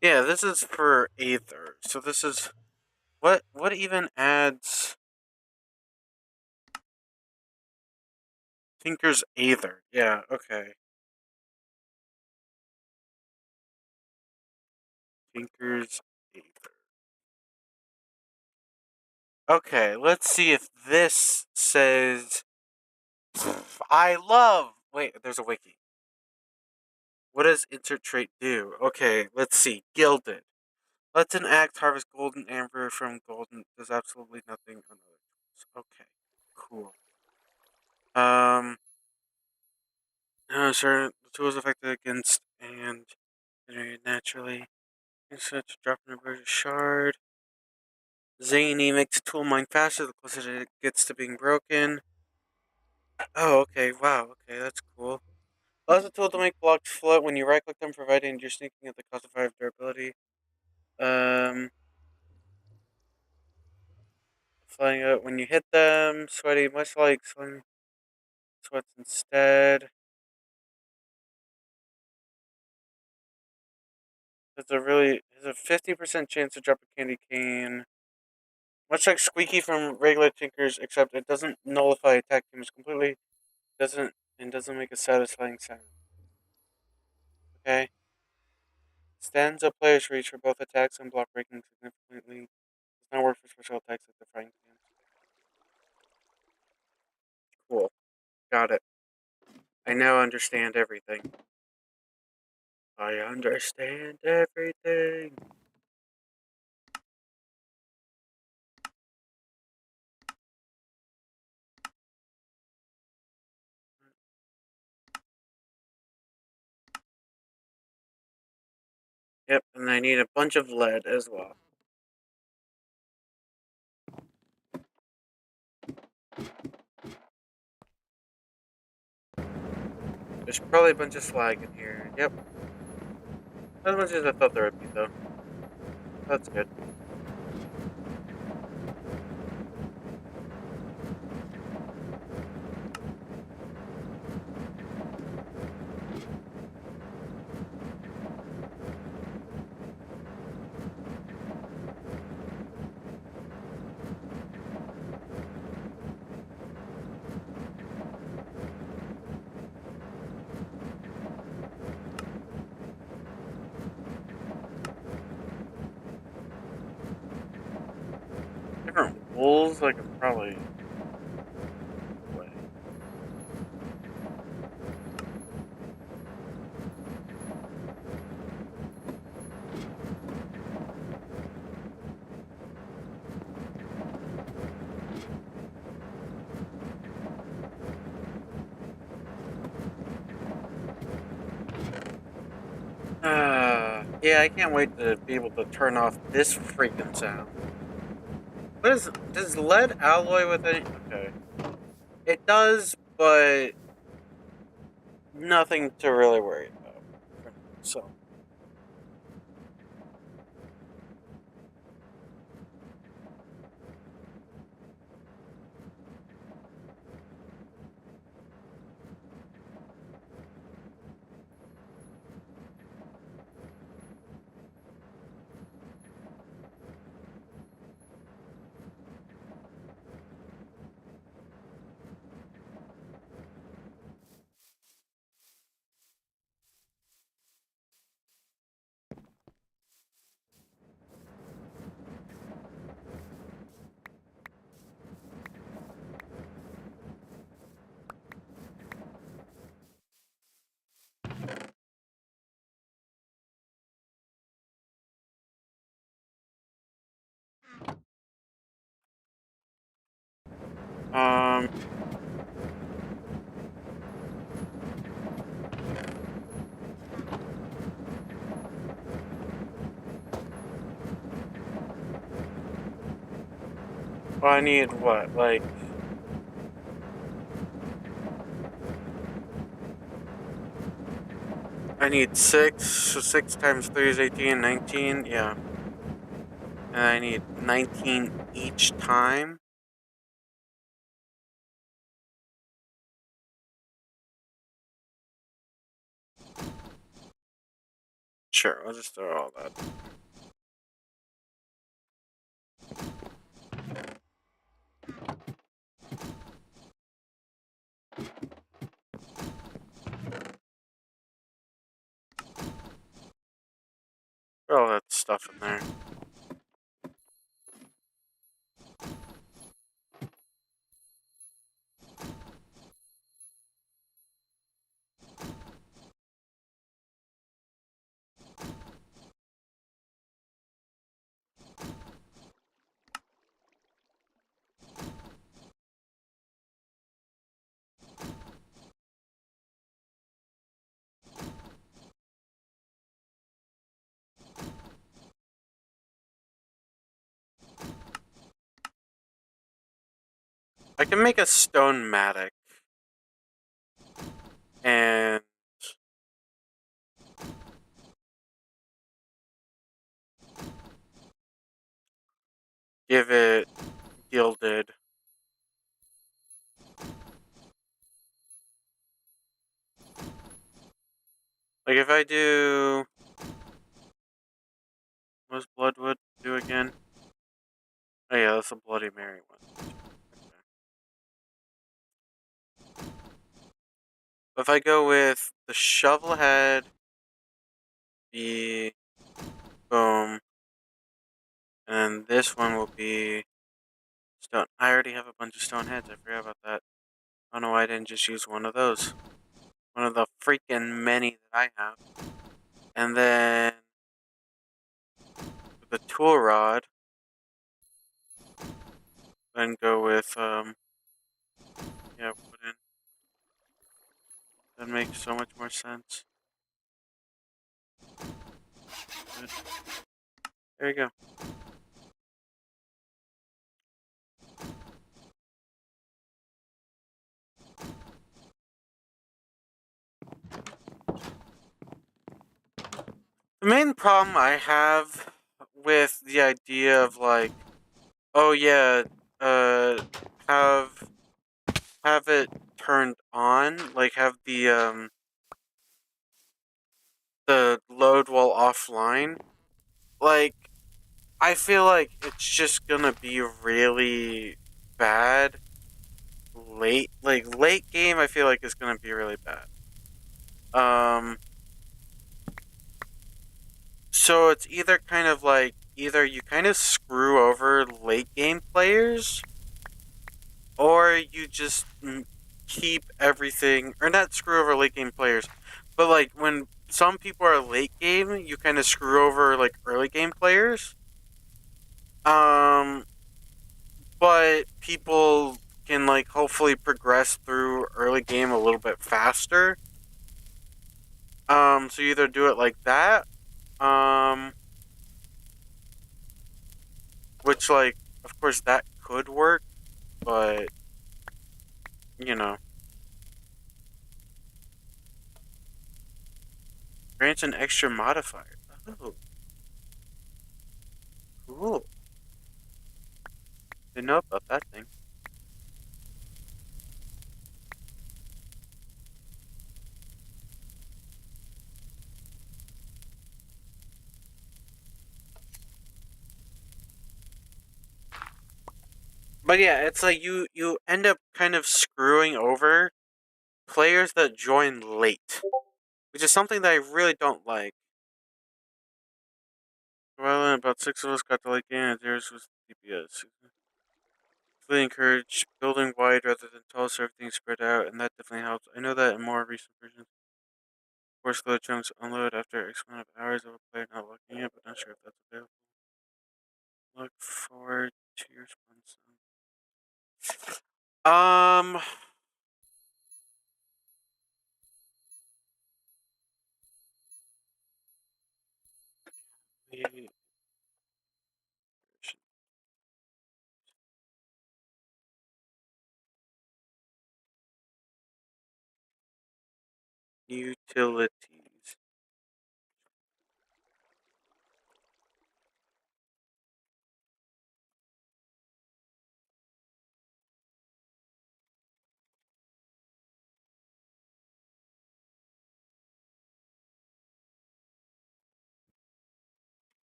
yeah, this is for Aether. So this is what even adds Tinker's Aether? Yeah, okay. Tinker's Aether. Okay, let's see if this says I love. Wait, there's a wiki. What does insert trait do? Okay, let's see. Gilded. Let's an act harvest golden amber from golden. Does absolutely nothing on other tools. Okay, cool. Sure. The tool is effective against and generated naturally. Such drop in a bird shard. Zany makes a tool mine faster the closer it gets to being broken. Oh, okay. Wow. Okay, that's cool. Allows the tool to make blocks float when you right click them, providing you're sneaking at the cost of 5 durability. Um, Flying out when you hit them. Sweaty, much like sweats instead. There's a 50% chance to drop a candy cane. Much like Squeaky from regular Tinkers, except it doesn't nullify attack damage completely. Doesn't make a satisfying sound. Okay. Stands up players reach for both attacks and block breaking significantly. Does not work for special attacks like the frying pan. Cool. Got it. I now understand everything. I understand everything. Yep, and I need a bunch of lead as well. There's probably a bunch of slag in here. Yep. Not as much as I thought there would be, though. That's good. tools, I can probably wait. Yeah, I can't wait to be able to turn off this freaking sound. What is does lead alloy with any? Okay, it does, but nothing to really worry about. So, um, well, I need what? Like, I need six. So 6 times 3 is 18, 19. Yeah, and I need 19 each time. Sure, I'll just throw all that. Throw all that stuff in there. I can make a stone matic and give it gilded. Like if I do, what's Bloodwood do again? Oh yeah, that's a Bloody Mary one. Okay. If I go with the shovel head, the boom, and this one will be stone. I already have a bunch of stone heads. I forgot about that. I don't know why I didn't just use one of those. One of the freaking many that I have. And then the tool rod, then go with yeah, wooden. That makes so much more sense. Good. There you go. The main problem I have with the idea of like, oh yeah, uh, have have it turned on, like have the load while offline. Like, I feel like it's just gonna be really bad late game. I feel like it's gonna be really bad. Um, so it's either kind of like either you kind of screw over late game players, or you just keep everything, or not screw over late game players, but like when some people are late game, you kind of screw over like early game players. Um, but people can like hopefully progress through early game a little bit faster. So you either do it like that, um, which like of course that could work, but you know, grants an extra modifier. Oh, cool. Didn't know about that thing. But yeah, it's like you end up kind of screwing over players that join late, which is something that I really don't like. Well, about six of us got to late game, and theirs was DPS. Really encourage building wide rather than tall, so everything's spread out, and that definitely helps. I know that in more recent versions, force load chunks unload after X amount of hours of a player not looking at, but not sure if that's available. Look forward to your response. Um, utilities.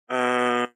Um,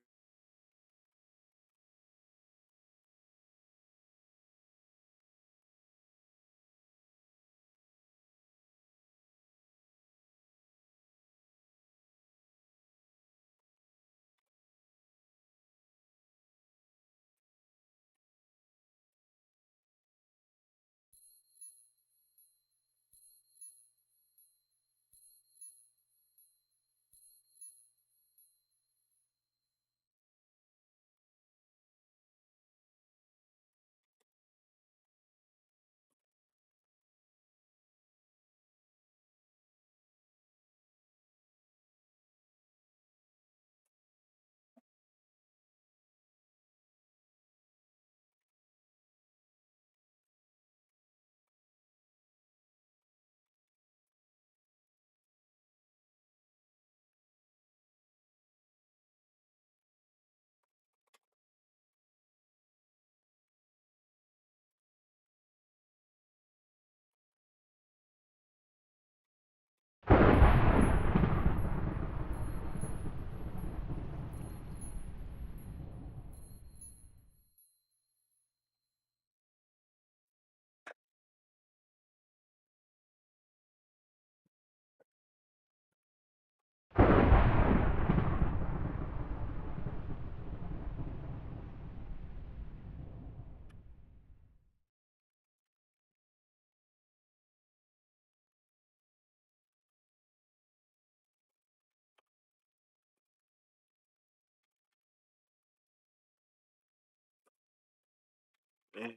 is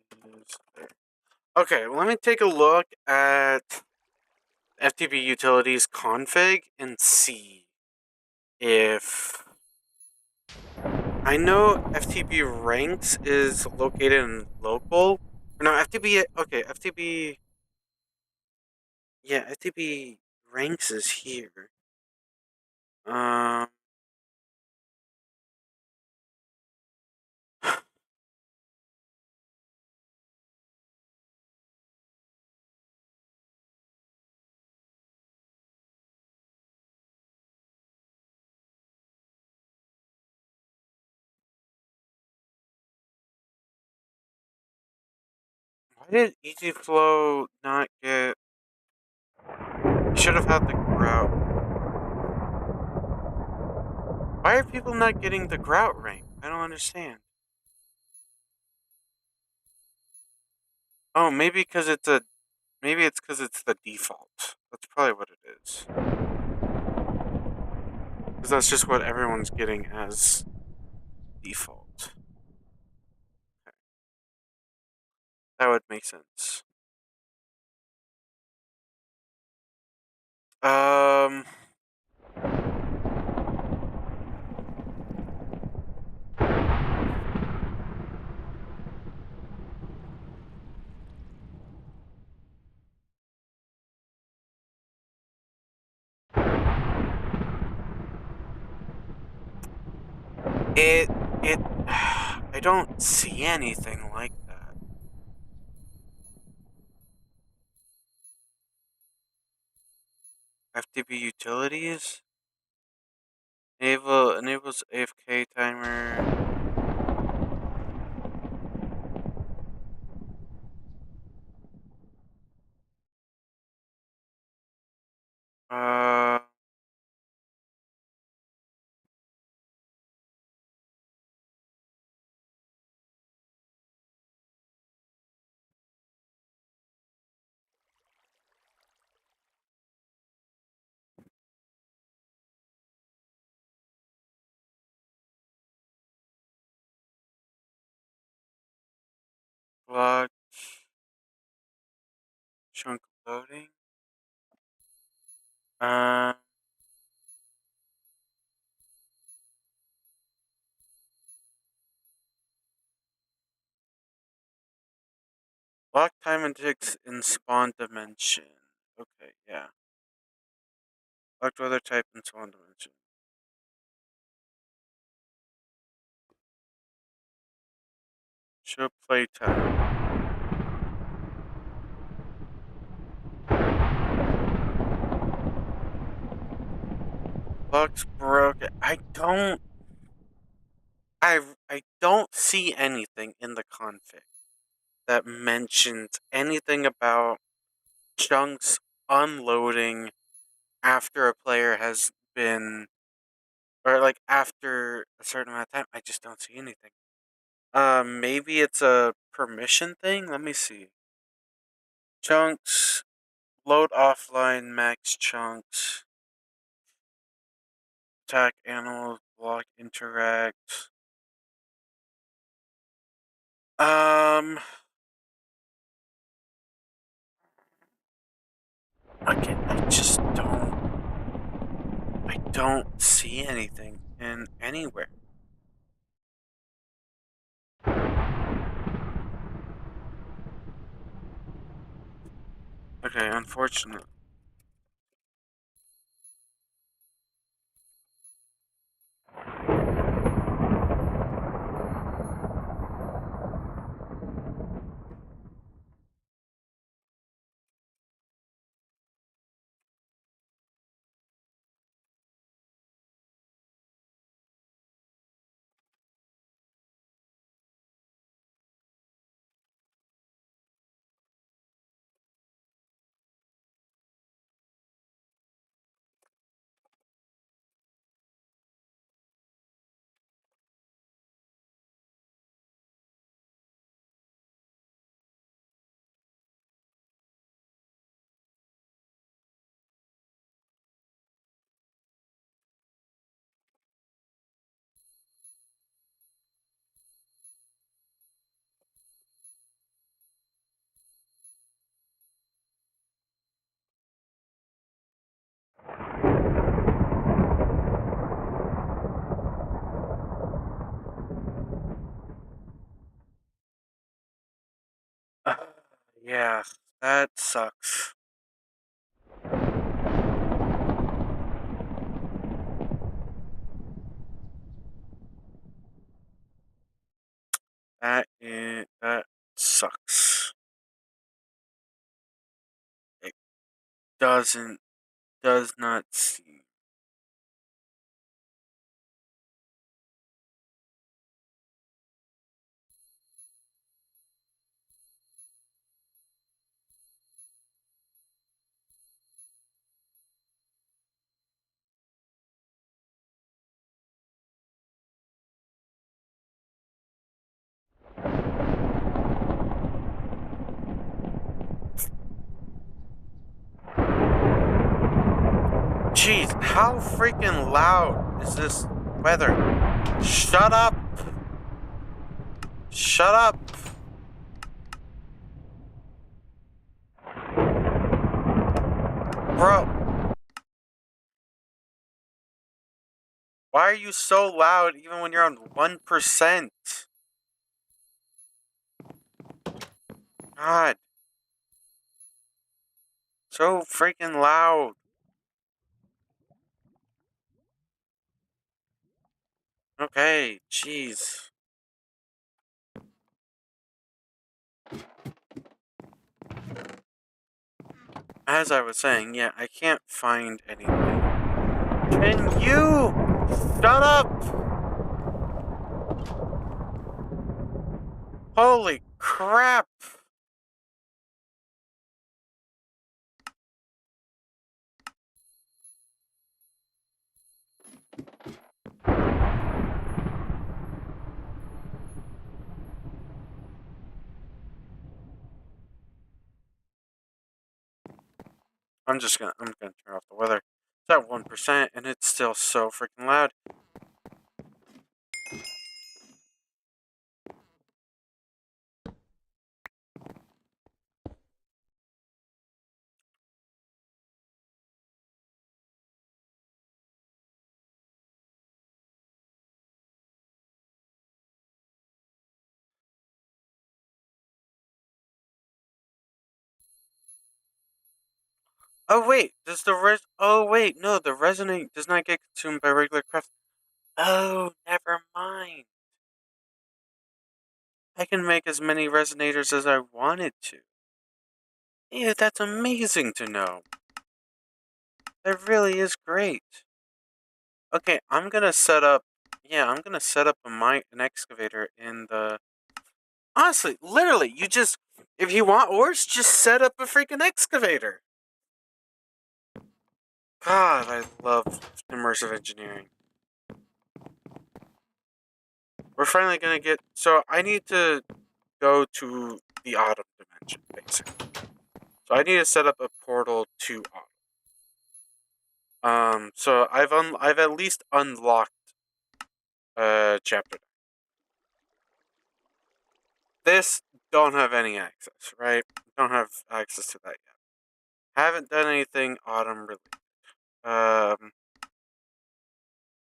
there. Okay, let me take a look at FTP utilities config and see if I know FTP ranks is located in local. No, FTP. Okay, FTP. Yeah, FTP ranks is here. Um. Why did Easy Flow not get? He should have had the grout. Why are people not getting the grout rank? I don't understand. Oh, maybe because it's a. Maybe it's because it's the default. That's probably what it is. Because that's just what everyone's getting as default. That would make sense. Um. It. It. I don't see anything like that. FTP utilities? Enables AFK timer. Uh. Block. Chunk loading. Uh. Block time and ticks in spawn dimension. Okay, yeah. Locked weather type in spawn dimension. Show playtime. Looks broken. I don't see anything in the config that mentions anything about chunks unloading after a player has been, or like after a certain amount of time. I just don't see anything. Maybe it's a permission thing. Let me see. Chunks load offline max chunks. Attack animals block interact. Um, again, I don't see anything in anywhere. Okay, unfortunate. Uh, yeah, that sucks. That sucks. It does not seem. Jeez, how freaking loud is this weather? Shut up! Shut up! Bro! Why are you so loud even when you're on 1%? God. So freaking loud. Okay, jeez. As I was saying, yeah, I can't find anything. Can you shut up? Holy crap! I'm gonna turn off the weather. It's at 1% and it's still so freaking loud. Oh wait, oh wait, no, the resonate does not get consumed by regular craft. Oh, never mind. I can make as many resonators as I wanted to. Yeah, that's amazing to know. That really is great. Okay, I'm gonna set up an excavator in the... Honestly, literally, if you want ores, just set up a freaking excavator. God, I love immersive engineering. We're finally gonna get... So, I need to go to the Autumn dimension, basically. So, I need to set up a portal to Autumn. So, I've at least unlocked chapter. This, don't have any access, right? Don't have access to that yet. Haven't done anything Autumn related.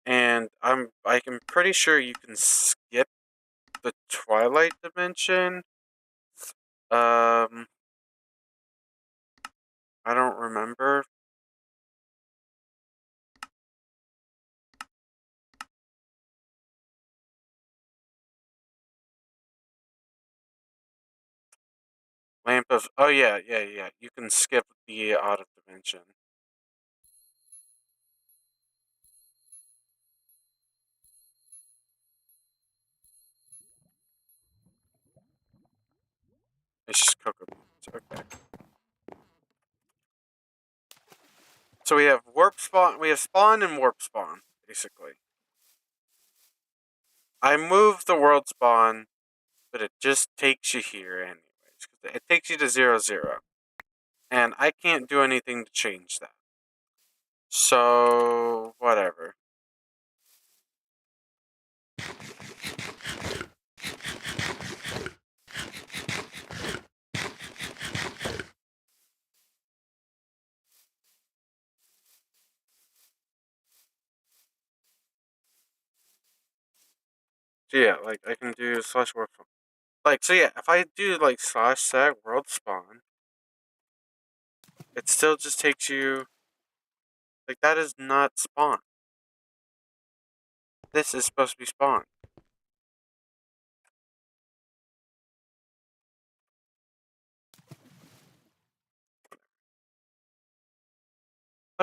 And I'm pretty sure you can skip the Twilight dimension. I don't remember. Lamp of... Oh, yeah. You can skip the Autumn dimension. It's just cocoa beans. Okay. So we have warp spawn. We have spawn and warp spawn, basically. I moved the world spawn, but it just takes you here anyways. It takes you to 0, 0. And I can't do anything to change that. So, whatever. So yeah, like I can do slash warp spawn. Like, so yeah, if I do like slash set world spawn, it still just takes you... Like, that is not spawn. This is supposed to be spawn.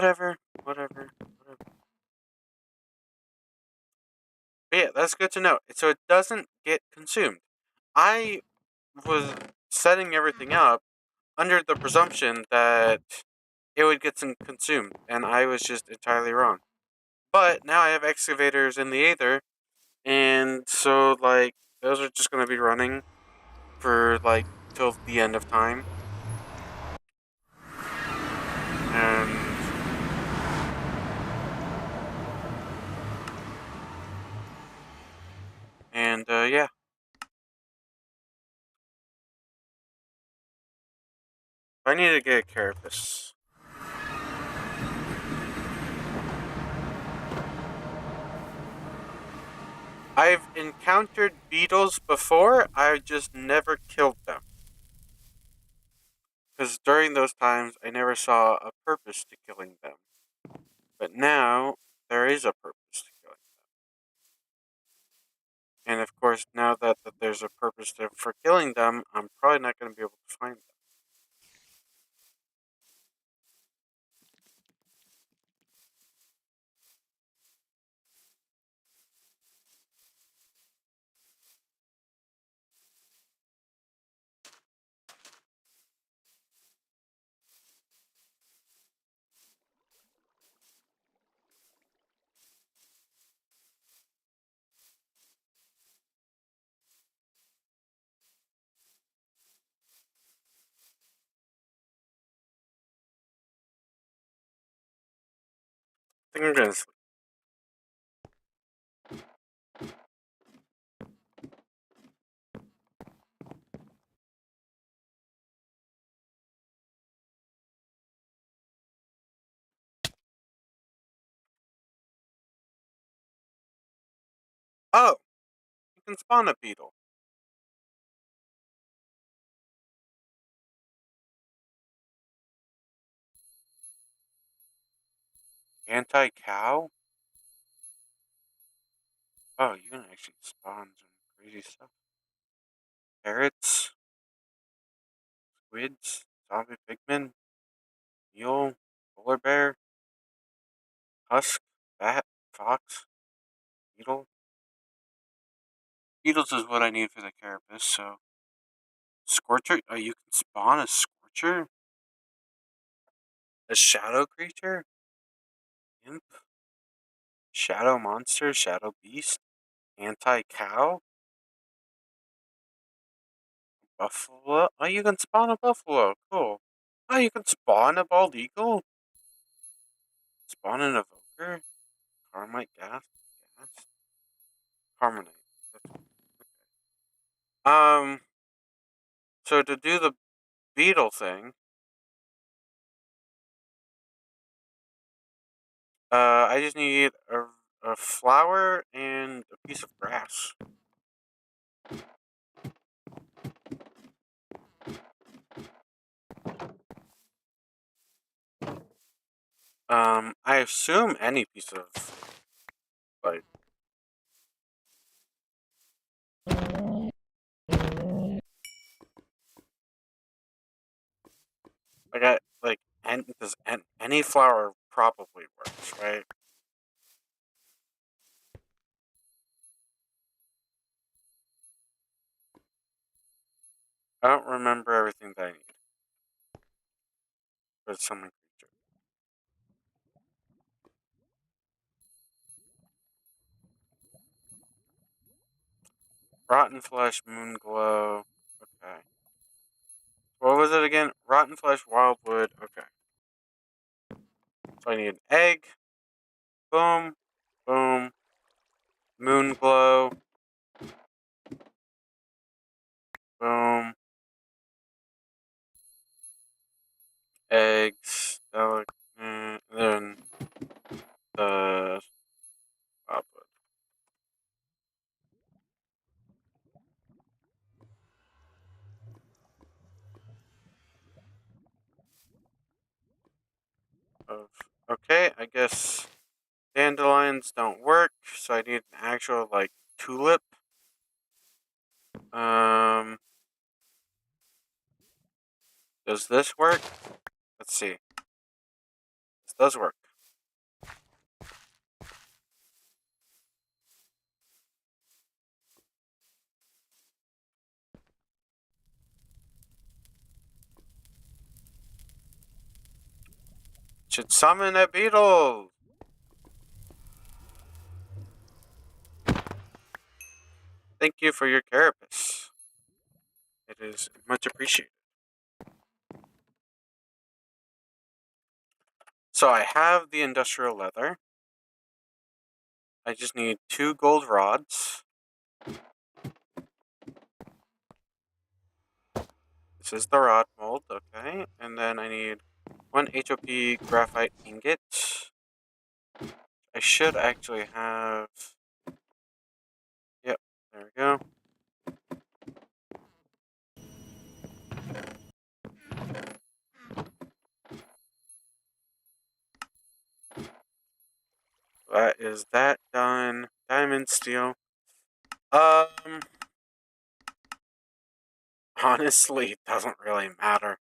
Whatever, whatever, whatever. But yeah, that's good to know. So it doesn't get consumed. I was setting everything up under the presumption that it would get consumed, and I was just entirely wrong. But now I have excavators in the Aether, and so like those are just gonna be running for like till the end of time, and yeah, I need to get a carapace. I've encountered beetles before. I just never killed them. Because during those times, I never saw a purpose to killing them. But now, there is a purpose to killing them. And of course, now that there's a purpose for killing them, I'm probably not going to be able to find them. I think I'm going to sleep. Oh, you can spawn a beetle. Anti-cow? Oh, you can actually spawn some crazy stuff. Parrots, squids, zombie pigmen, mule, polar bear, husk, bat, fox, beetle. Beetles is what I need for the carapace, so. Scorcher? Oh, you can spawn a Scorcher? A shadow creature? Imp? Shadow monster? Shadow beast? Anti-cow? Buffalo? Oh, you can spawn a buffalo. Cool. Oh, you can spawn a bald eagle? Spawn an evoker? Carmite gas? Gas? Carmonite. Okay. So to do the beetle thing, I just need a flower and a piece of grass. I assume any piece of, like, and does any flower probably works, right? I don't remember everything that I need for the summon creature. Rotten flesh, moon glow. Okay. What was it again? Rotten flesh, wildwood. Okay. So I need an egg. Boom. Boom. Moon glow. Boom. Eggs. Then the wildwood. Okay, I guess dandelions don't work, so I need an actual, like, tulip. Um, does this work? Let's see. Does does work. Should summon a beetle. Thank you for your carapace. It is much appreciated. So I have the industrial leather. I just need 2 gold rods. This is the rod mold, okay. And then I need 1 HOP graphite ingot. I should actually have... Yep, there we go. That is that done. Diamond, steel. Honestly, it doesn't really matter.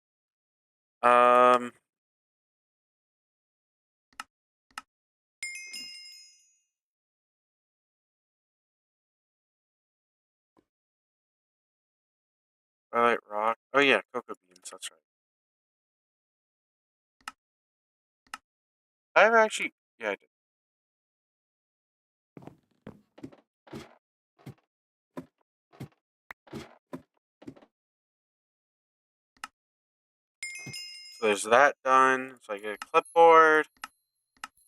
Twilight rock. Oh yeah, cocoa beans, that's right. I ever actually... Yeah, I did. So there's that done. So I get a clipboard.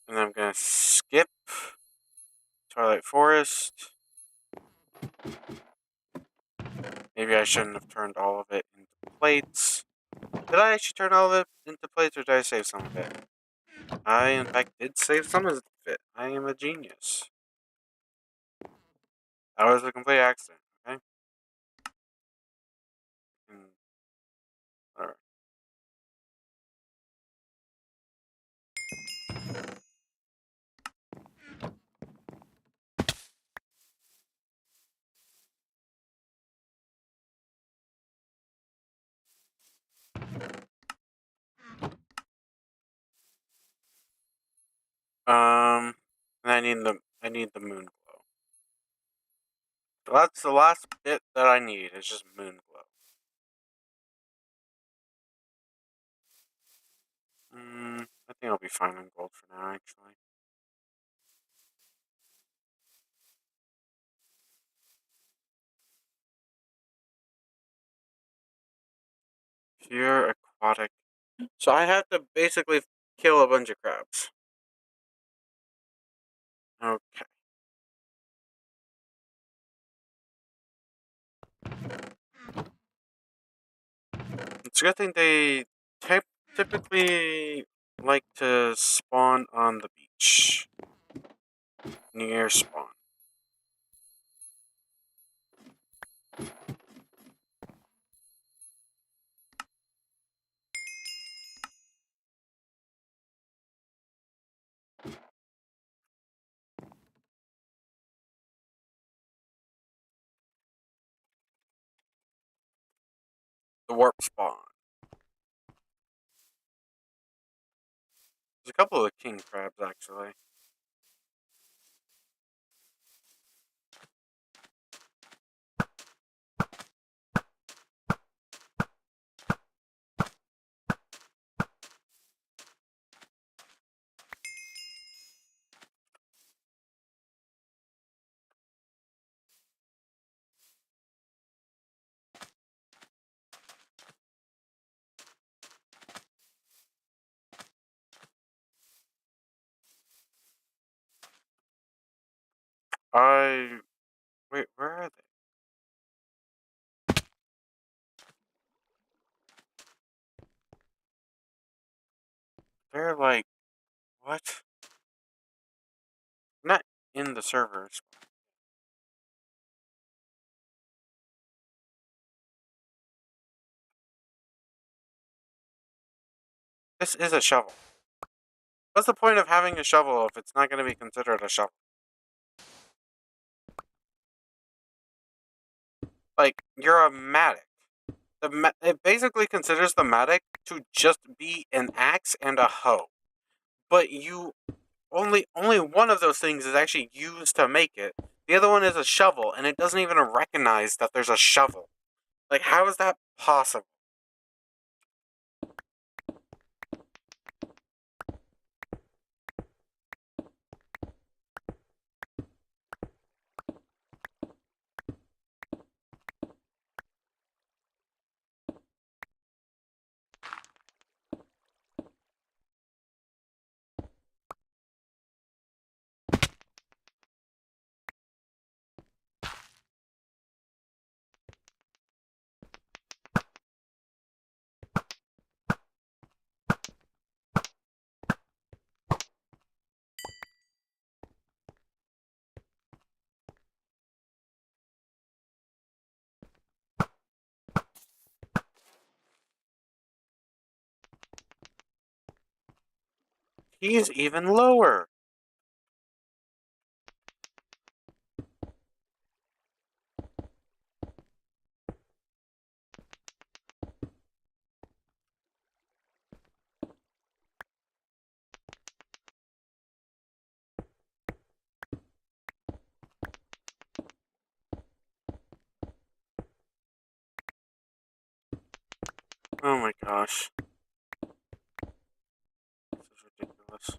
And then I'm gonna skip Twilight Forest. Maybe I shouldn't have turned all of it into plates. Did I actually turn all of it into plates, or did I save some of it? I, in fact, did save some of it. I am a genius. That was a complete accident, okay? Alright. And I need the moon glow. So that's the last bit that I need, is just moon glow. I think I'll be fine on gold for now, actually. Pure aquatic. So I have to basically kill a bunch of crabs. Okay. It's a good thing they typically like to spawn on the beach. Near spawn. The warp spawn. There's a couple of king crabs, actually. Wait, where are they? They're like... What? Not in the servers. This is a shovel. What's the point of having a shovel if it's not going to be considered a shovel? Like, you're a matic. It basically considers the matic to just be an axe and a hoe. but you only one of those things is actually used to make it. The other one is a shovel, and it doesn't even recognize that there's a shovel. Like, how is that possible? He's even lower. Oh my gosh. This is ridiculous.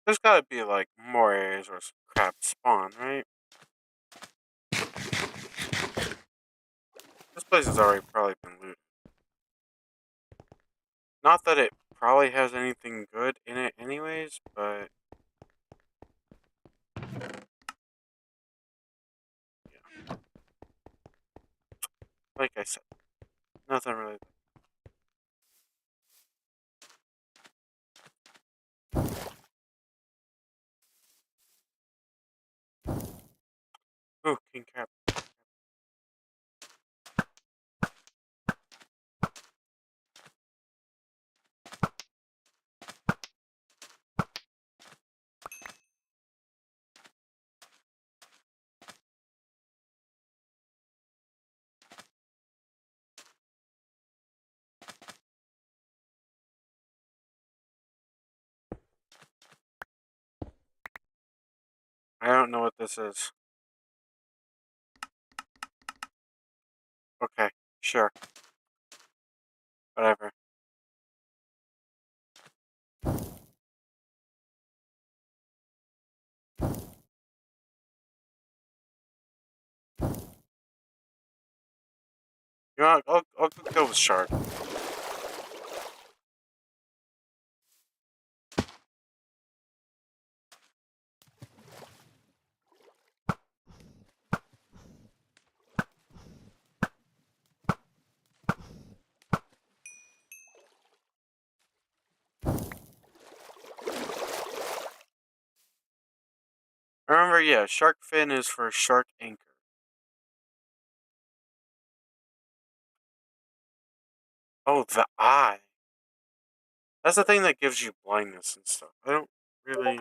There's gotta be, like, more areas where crab spawn, right? This place has already probably been looted. Not that it probably has anything good in it anyways, but yeah. Like I said, nothing really. Ooh, king crab. I don't know what this is. Okay, sure. Whatever. You know what? I'll go kill the shark. Remember, yeah, shark fin is for shark anchor. Oh, the eye. That's the thing that gives you blindness and stuff. I don't really.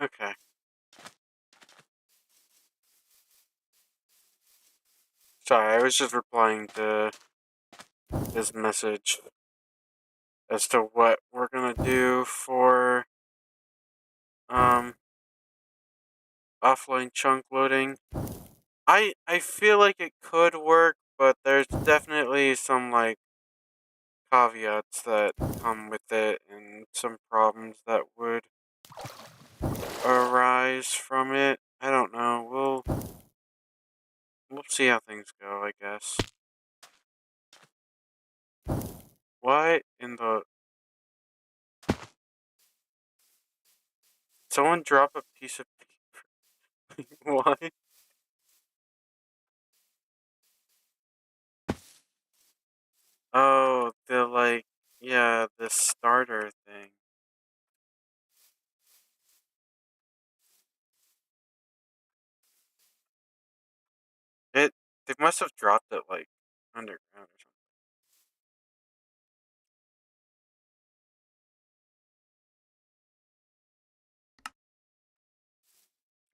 Okay. Sorry, I was just replying to his message as to what we're gonna do for um offline chunk loading. I feel like it could work, but there's definitely some like caveats that come with it and some problems that would arise from it. I don't know. We'll see how things go, I guess. What in the someone drop a piece of paper? Why? Oh, the like yeah, the starter thing. It they must have dropped it like underground or something.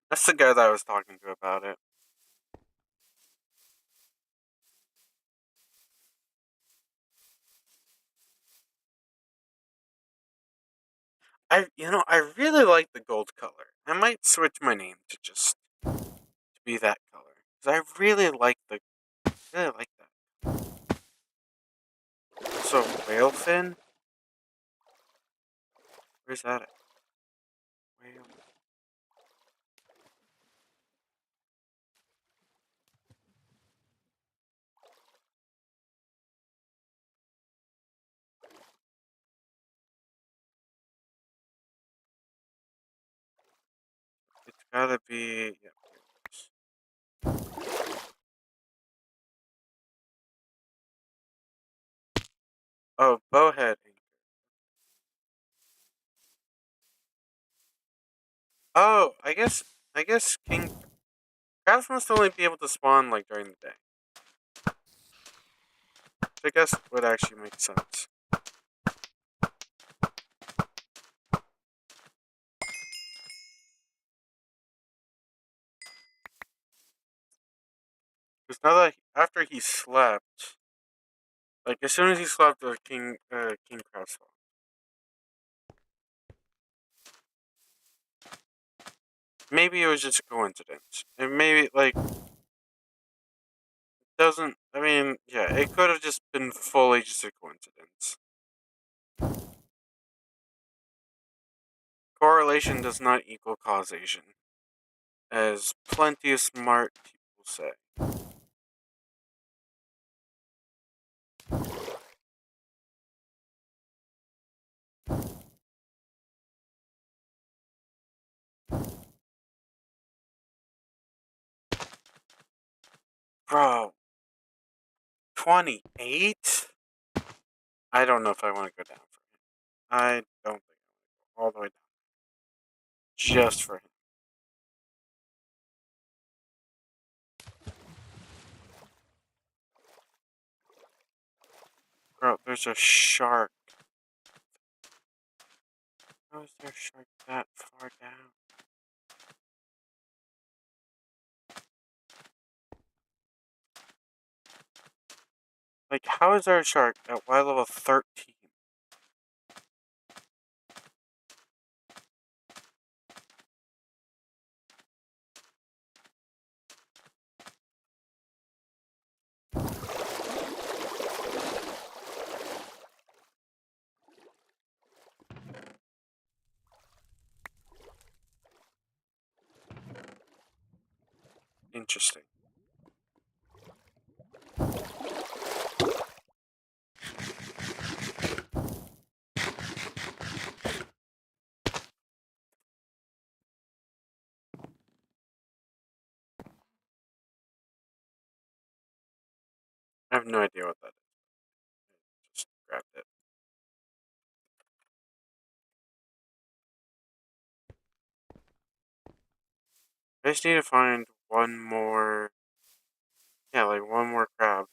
That's the guy that I was talking to about it. I really like the gold color. I might switch my name to just to be that color because I really like that. So whale fin, where's that at? Whale. It's gotta be yeah. Here it is. Oh, bowhead. Oh, I guess king crabs must only be able to spawn like during the day. Which I guess would actually make sense. Because now that after he slept, like as soon as he slept, the king crab spawned. Maybe it was just a coincidence, and maybe like doesn't. I mean, yeah, it could have just been fully just a coincidence. Correlation does not equal causation, as plenty of smart people say. Bro, 28? I don't know if I want to go down for him. I don't think I want to go all the way down just for him. Bro, there's a shark. How is there a shark that far down? Like, how is there a shark at Y level 13? Interesting. I have no idea what that is. Just grabbed it. I just need to find one more. Yeah, like one more crab.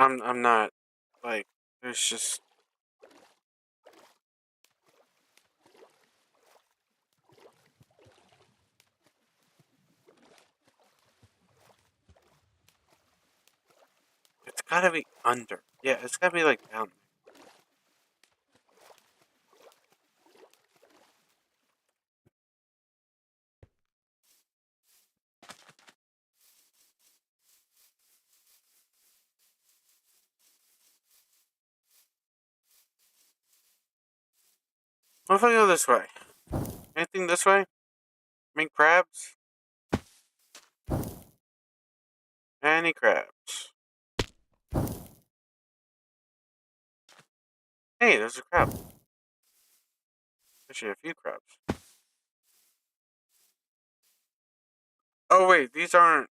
I'm not, like, there's just... It's gotta be under. Yeah, it's gotta be, like, down. What if I go this way? Anything this way? I mean, crabs? Any crabs? Hey, there's a crab. Actually, a few crabs. Oh, wait, these aren't...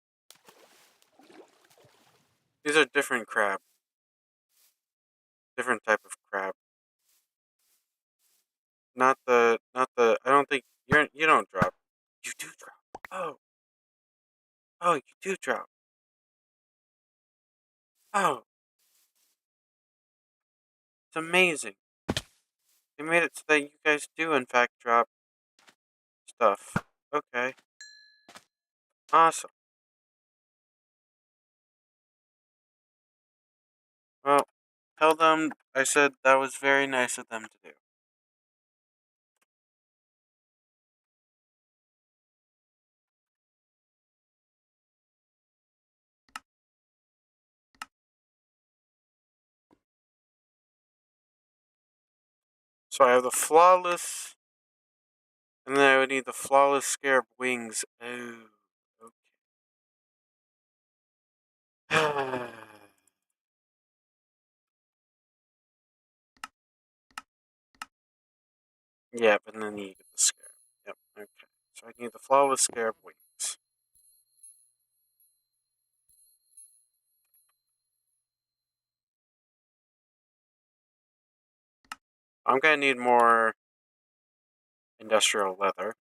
These are different crab. Different type of crab. Not the, I don't think, you don't drop. You do drop. Oh. Oh, you do drop. Oh, it's amazing. They made it so that you guys do, in fact, drop stuff. Okay. Awesome. Well, tell them I said that was very nice of them to do. So I have the flawless, and then I would need the flawless scarab wings. Oh, okay. Yep, and then you get the scarab. Yep, okay. So I need the flawless scarab wings. I'm gonna need more industrial leather.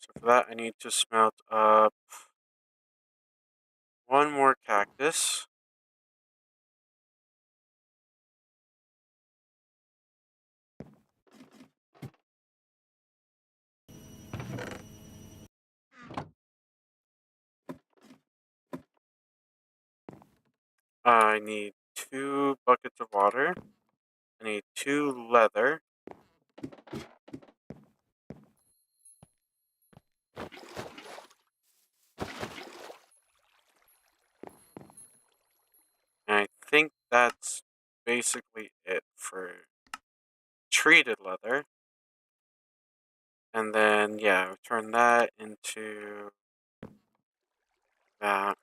So for that, I need to smelt up one more cactus. I need 2 buckets of water. I need 2 leather. And I think that's basically it for treated leather. And then, yeah, turn that into that.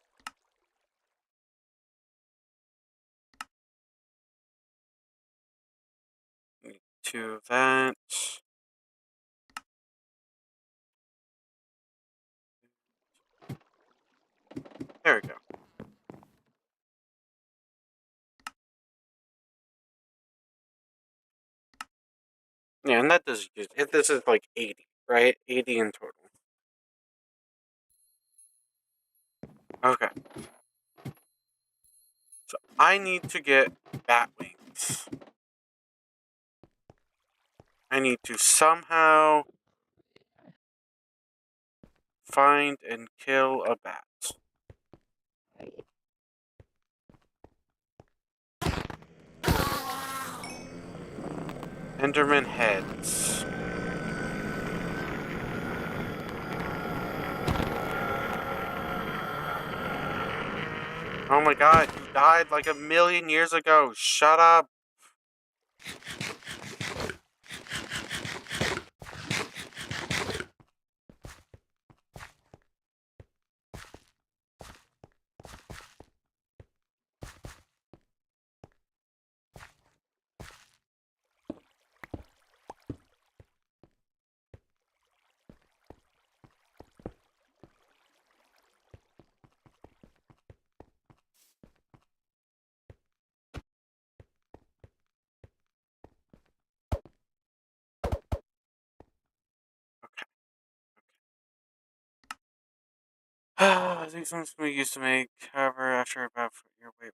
Need 2 of that. There we go. Yeah, and that does it. This is like 80, right? 80 in total. Okay. So I need to get bat wings. I need to somehow find and kill a bat. Enderman heads. Oh my god, you died like a million years ago. Shut up. These ones we used to make, however, after about your weight.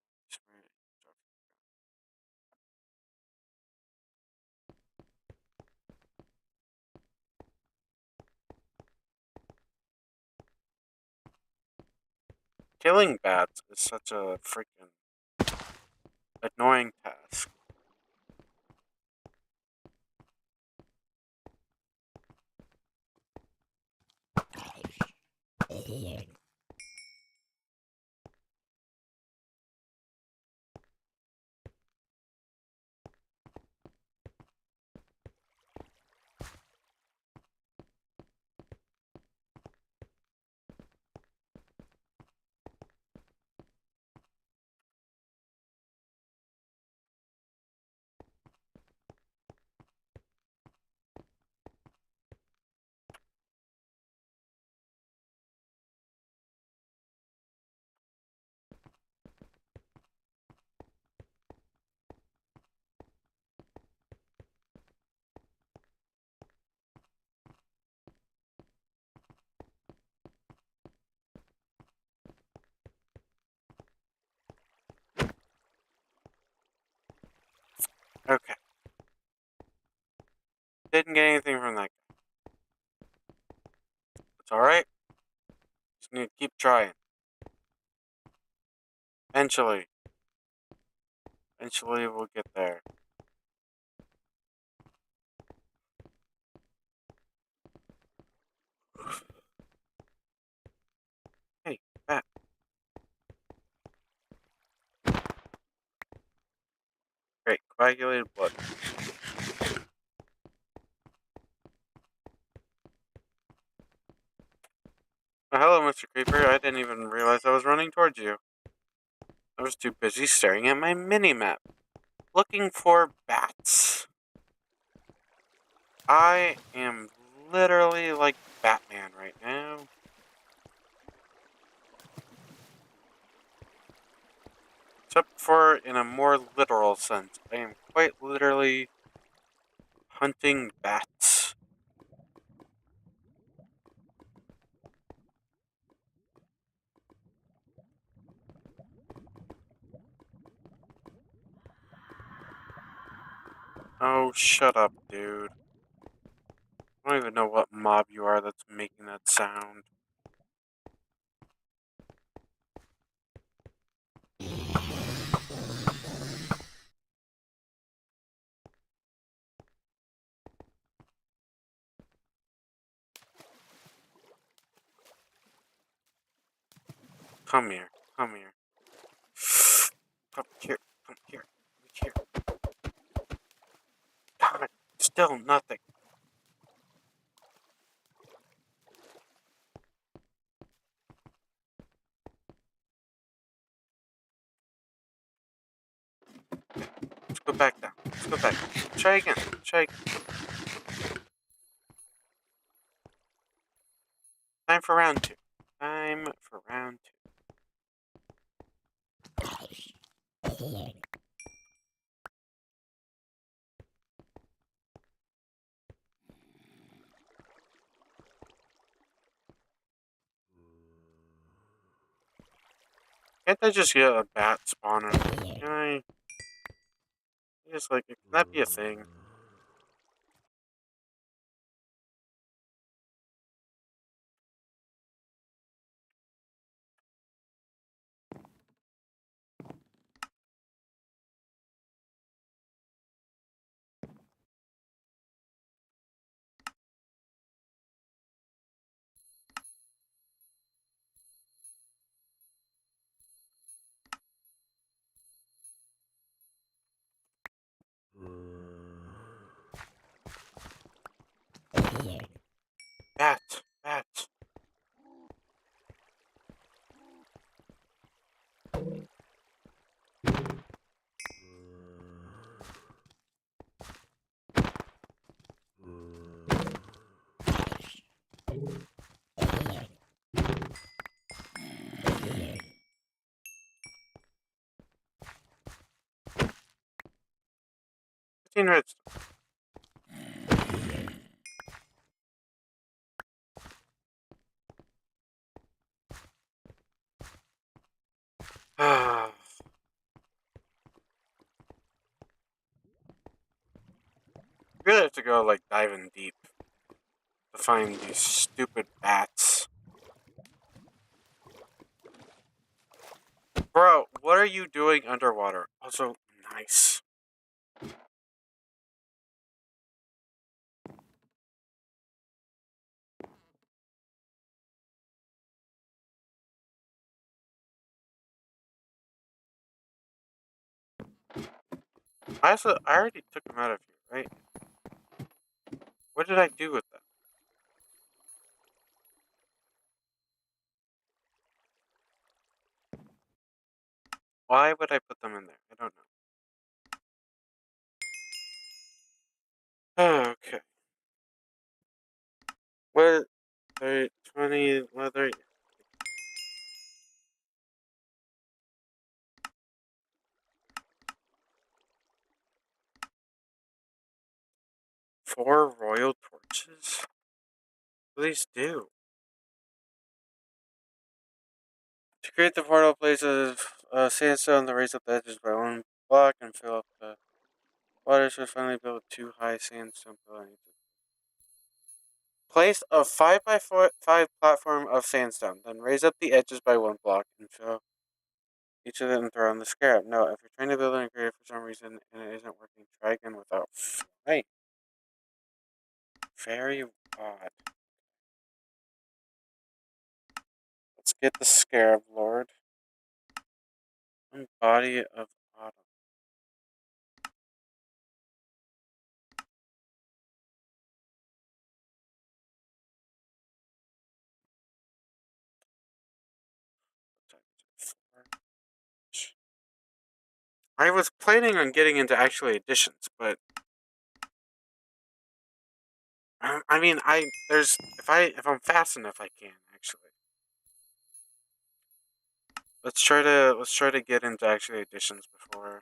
Killing bats is such a freaking annoying task. Okay. Didn't get anything from that guy. It's alright. Just need to keep trying. Eventually. Eventually we'll get there. Hey, bat. Great. Coagulated blood. Oh, hello, Mr. Creeper. I didn't even realize I was running towards you. I was too busy staring at my mini-map. Looking for bats. I am literally like Batman right now. Except for in a more literal sense. I am quite literally hunting bats. Oh, shut up, dude. I don't even know what mob you are that's making that sound. Come here. Come here. Come here. Come here. Come here. God, still nothing. Let's go back down. Let's go back. Try again. Try again. Time for round two. Time for round two. Can't I just get a bat spawner? Can I? Just like, can that be a thing? Bat. Bat. 15 hits. go, like, diving deep to find these stupid bats. Bro, what are you doing underwater? Also, nice. I already took them out of here, right? What did I do with them? Why would I put them in there? I don't know. Okay. What? 20 leather. 4 royal torches? What do these do? To create the portal, place of sandstone that raise up the edges by 1 block and fill up the water. So finally build 2 high sandstone pillars. Place a 5x5 platform of sandstone, then raise up the edges by 1 block and fill each of them and throw on the scarab. No, if you're trying to build an ingredient for some reason and it isn't working, try again without flame. Very odd. Let's get the scarab, Lord. One body of autumn. I was planning on getting into actually additions, but I mean, if I'm fast enough, I can actually. Let's try to get into actually additions before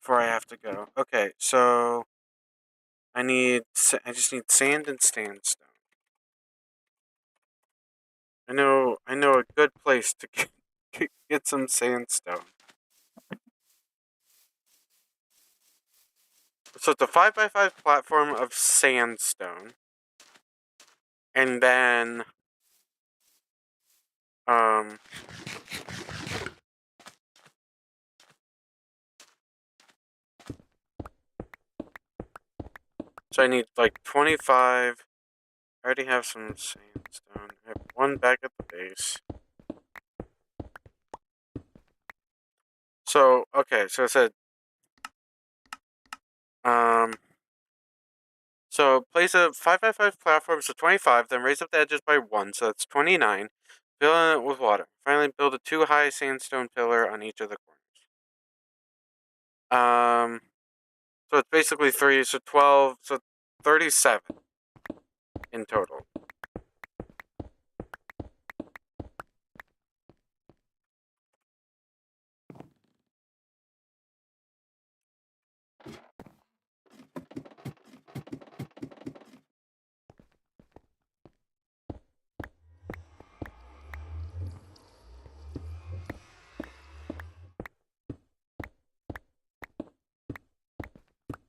I have to go. Okay, so I just need sand and sandstone. I know a good place to get some sandstone. So it's a 5x5 platform of sandstone, and then so I need like 25. I already have some sandstone. I have 1 back at the base. So okay, so I said so place a 5x5 platform, so 25, then raise up the edges by 1, so that's 29. Fill it with water. Finally, build a 2 high sandstone pillar on each of the corners. So it's basically 3, so 12, so 37 in total.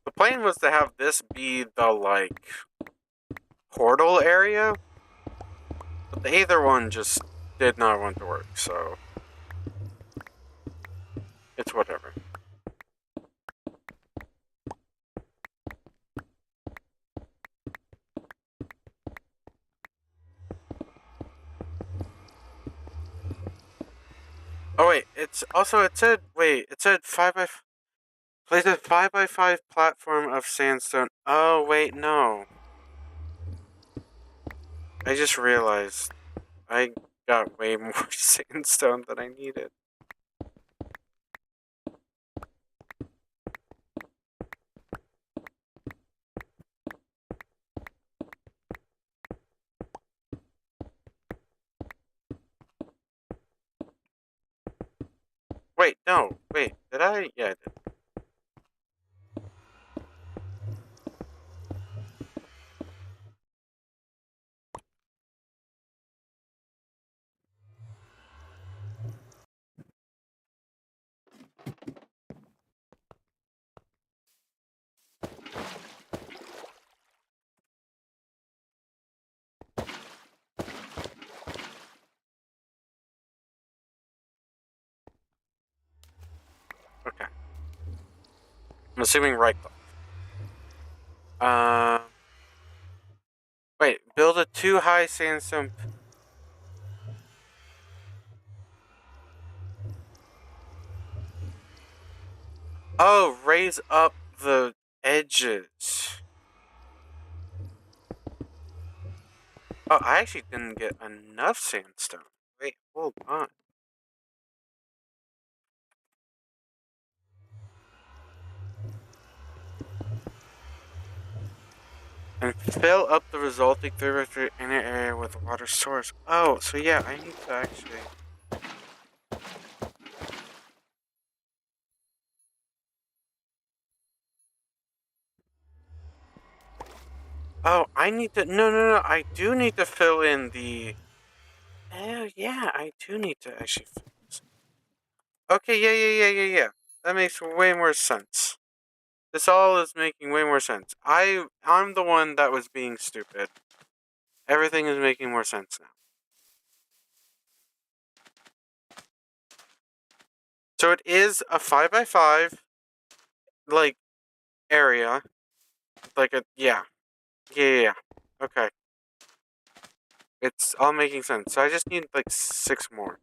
The plan was to have this be the, like, portal area, but the Aether one just did not want to work, so it's whatever. Oh wait, it said 5x. Place a 5x5 platform of sandstone. Oh wait, no. I just realized I got way more sandstone than I needed. Wait, no. Wait, did I? Yeah, I did. Okay. I'm assuming right click. Wait, build a 2 high sandstone. Oh, raise up the edges. Oh, I actually didn't get enough sandstone. Wait, hold on. And fill up the resulting 3x3 inner area with a water source. Oh, so yeah, I need to actually. Oh, I need to. No. I do need to fill in the. Oh, yeah, I do need to actually fill this. Okay, yeah. That makes way more sense. This all is making way more sense. I'm the one that was being stupid. Everything is making more sense now. So it is a 5x5 like area. Like a yeah. Okay. It's all making sense. So I just need like 6 more.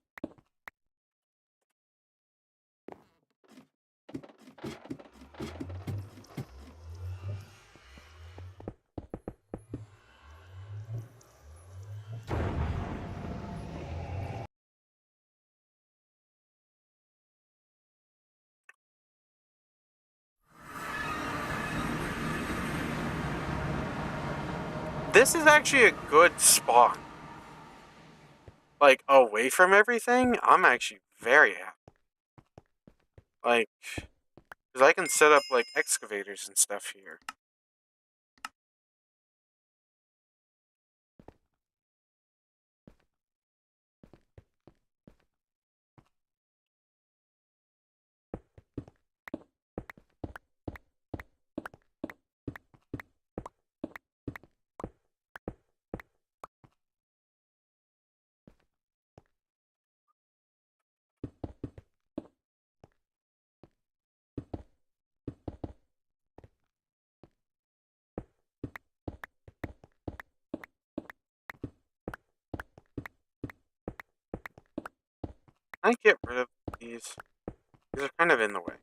This is actually a good spot. Like away from everything, I'm actually very happy. Like, because I can set up like excavators and stuff here. Can I get rid of these? These are kind of in the way.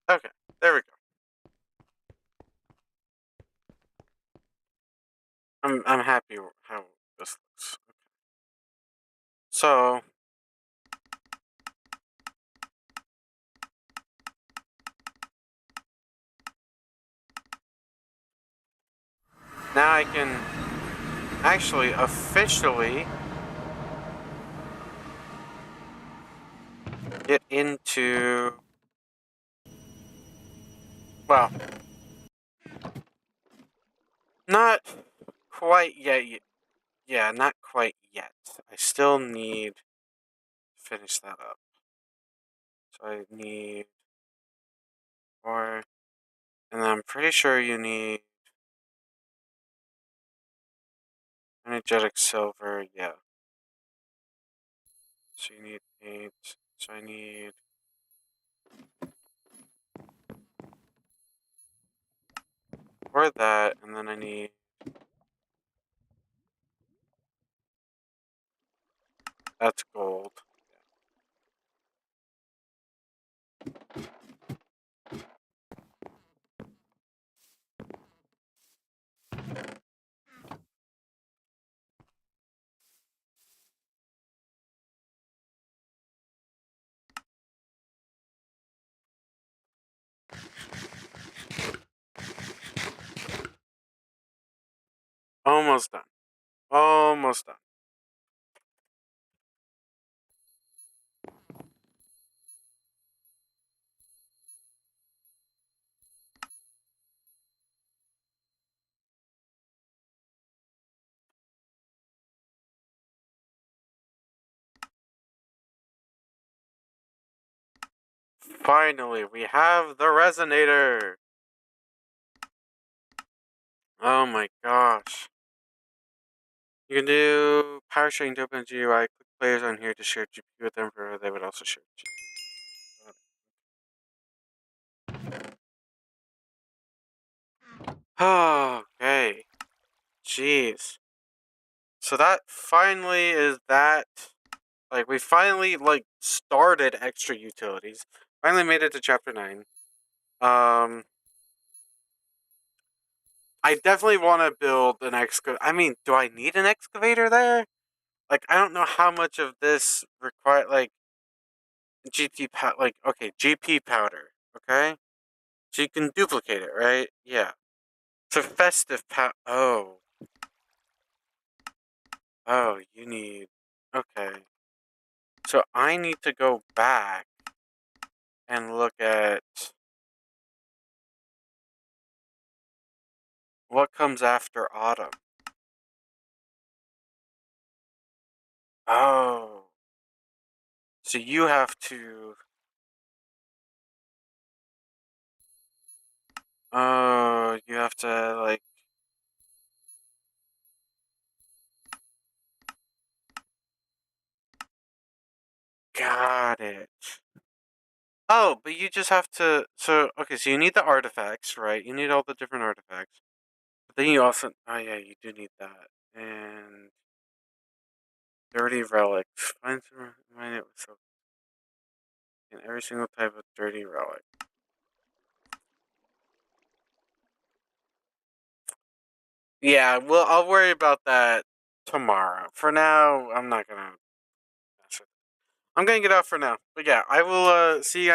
Okay, there we go. I'm happy how this looks. Okay. So now I can actually officially get into, well, not quite yet. Yeah, not quite yet. I still need to finish that up. So I need 4, and then I'm pretty sure you need energetic silver. Yeah. So you need 8. So I need. For that, and then I need. That's gold. Almost done. Almost done. Finally, we have the resonator. Oh my gosh. You can do power sharing to open a GUI. Click players on here to share GPU with them, for they would also share GPU. Okay. Jeez. So that finally is that. Like, we finally, like, started extra utilities. Finally made it to chapter 9. I definitely want to build an excavator. I mean, do I need an excavator there? Like, I don't know how much of this require, like, GP powder, okay? So you can duplicate it, right? Yeah. So festive powder. Oh, you need. Okay. So I need to go back and look at what comes after autumn. Oh. So you have to. Oh, you have to, like. Got it. Oh, but you just have to. So, okay, so you need the artifacts, right? You need all the different artifacts. But then you also. Oh, yeah, you do need that. And. Dirty relics. Find some. Mine it with in every single type of dirty relic. Yeah, well, I'll worry about that tomorrow. For now, I'm not gonna. I'm gonna get off for now. But yeah, I will see you guys.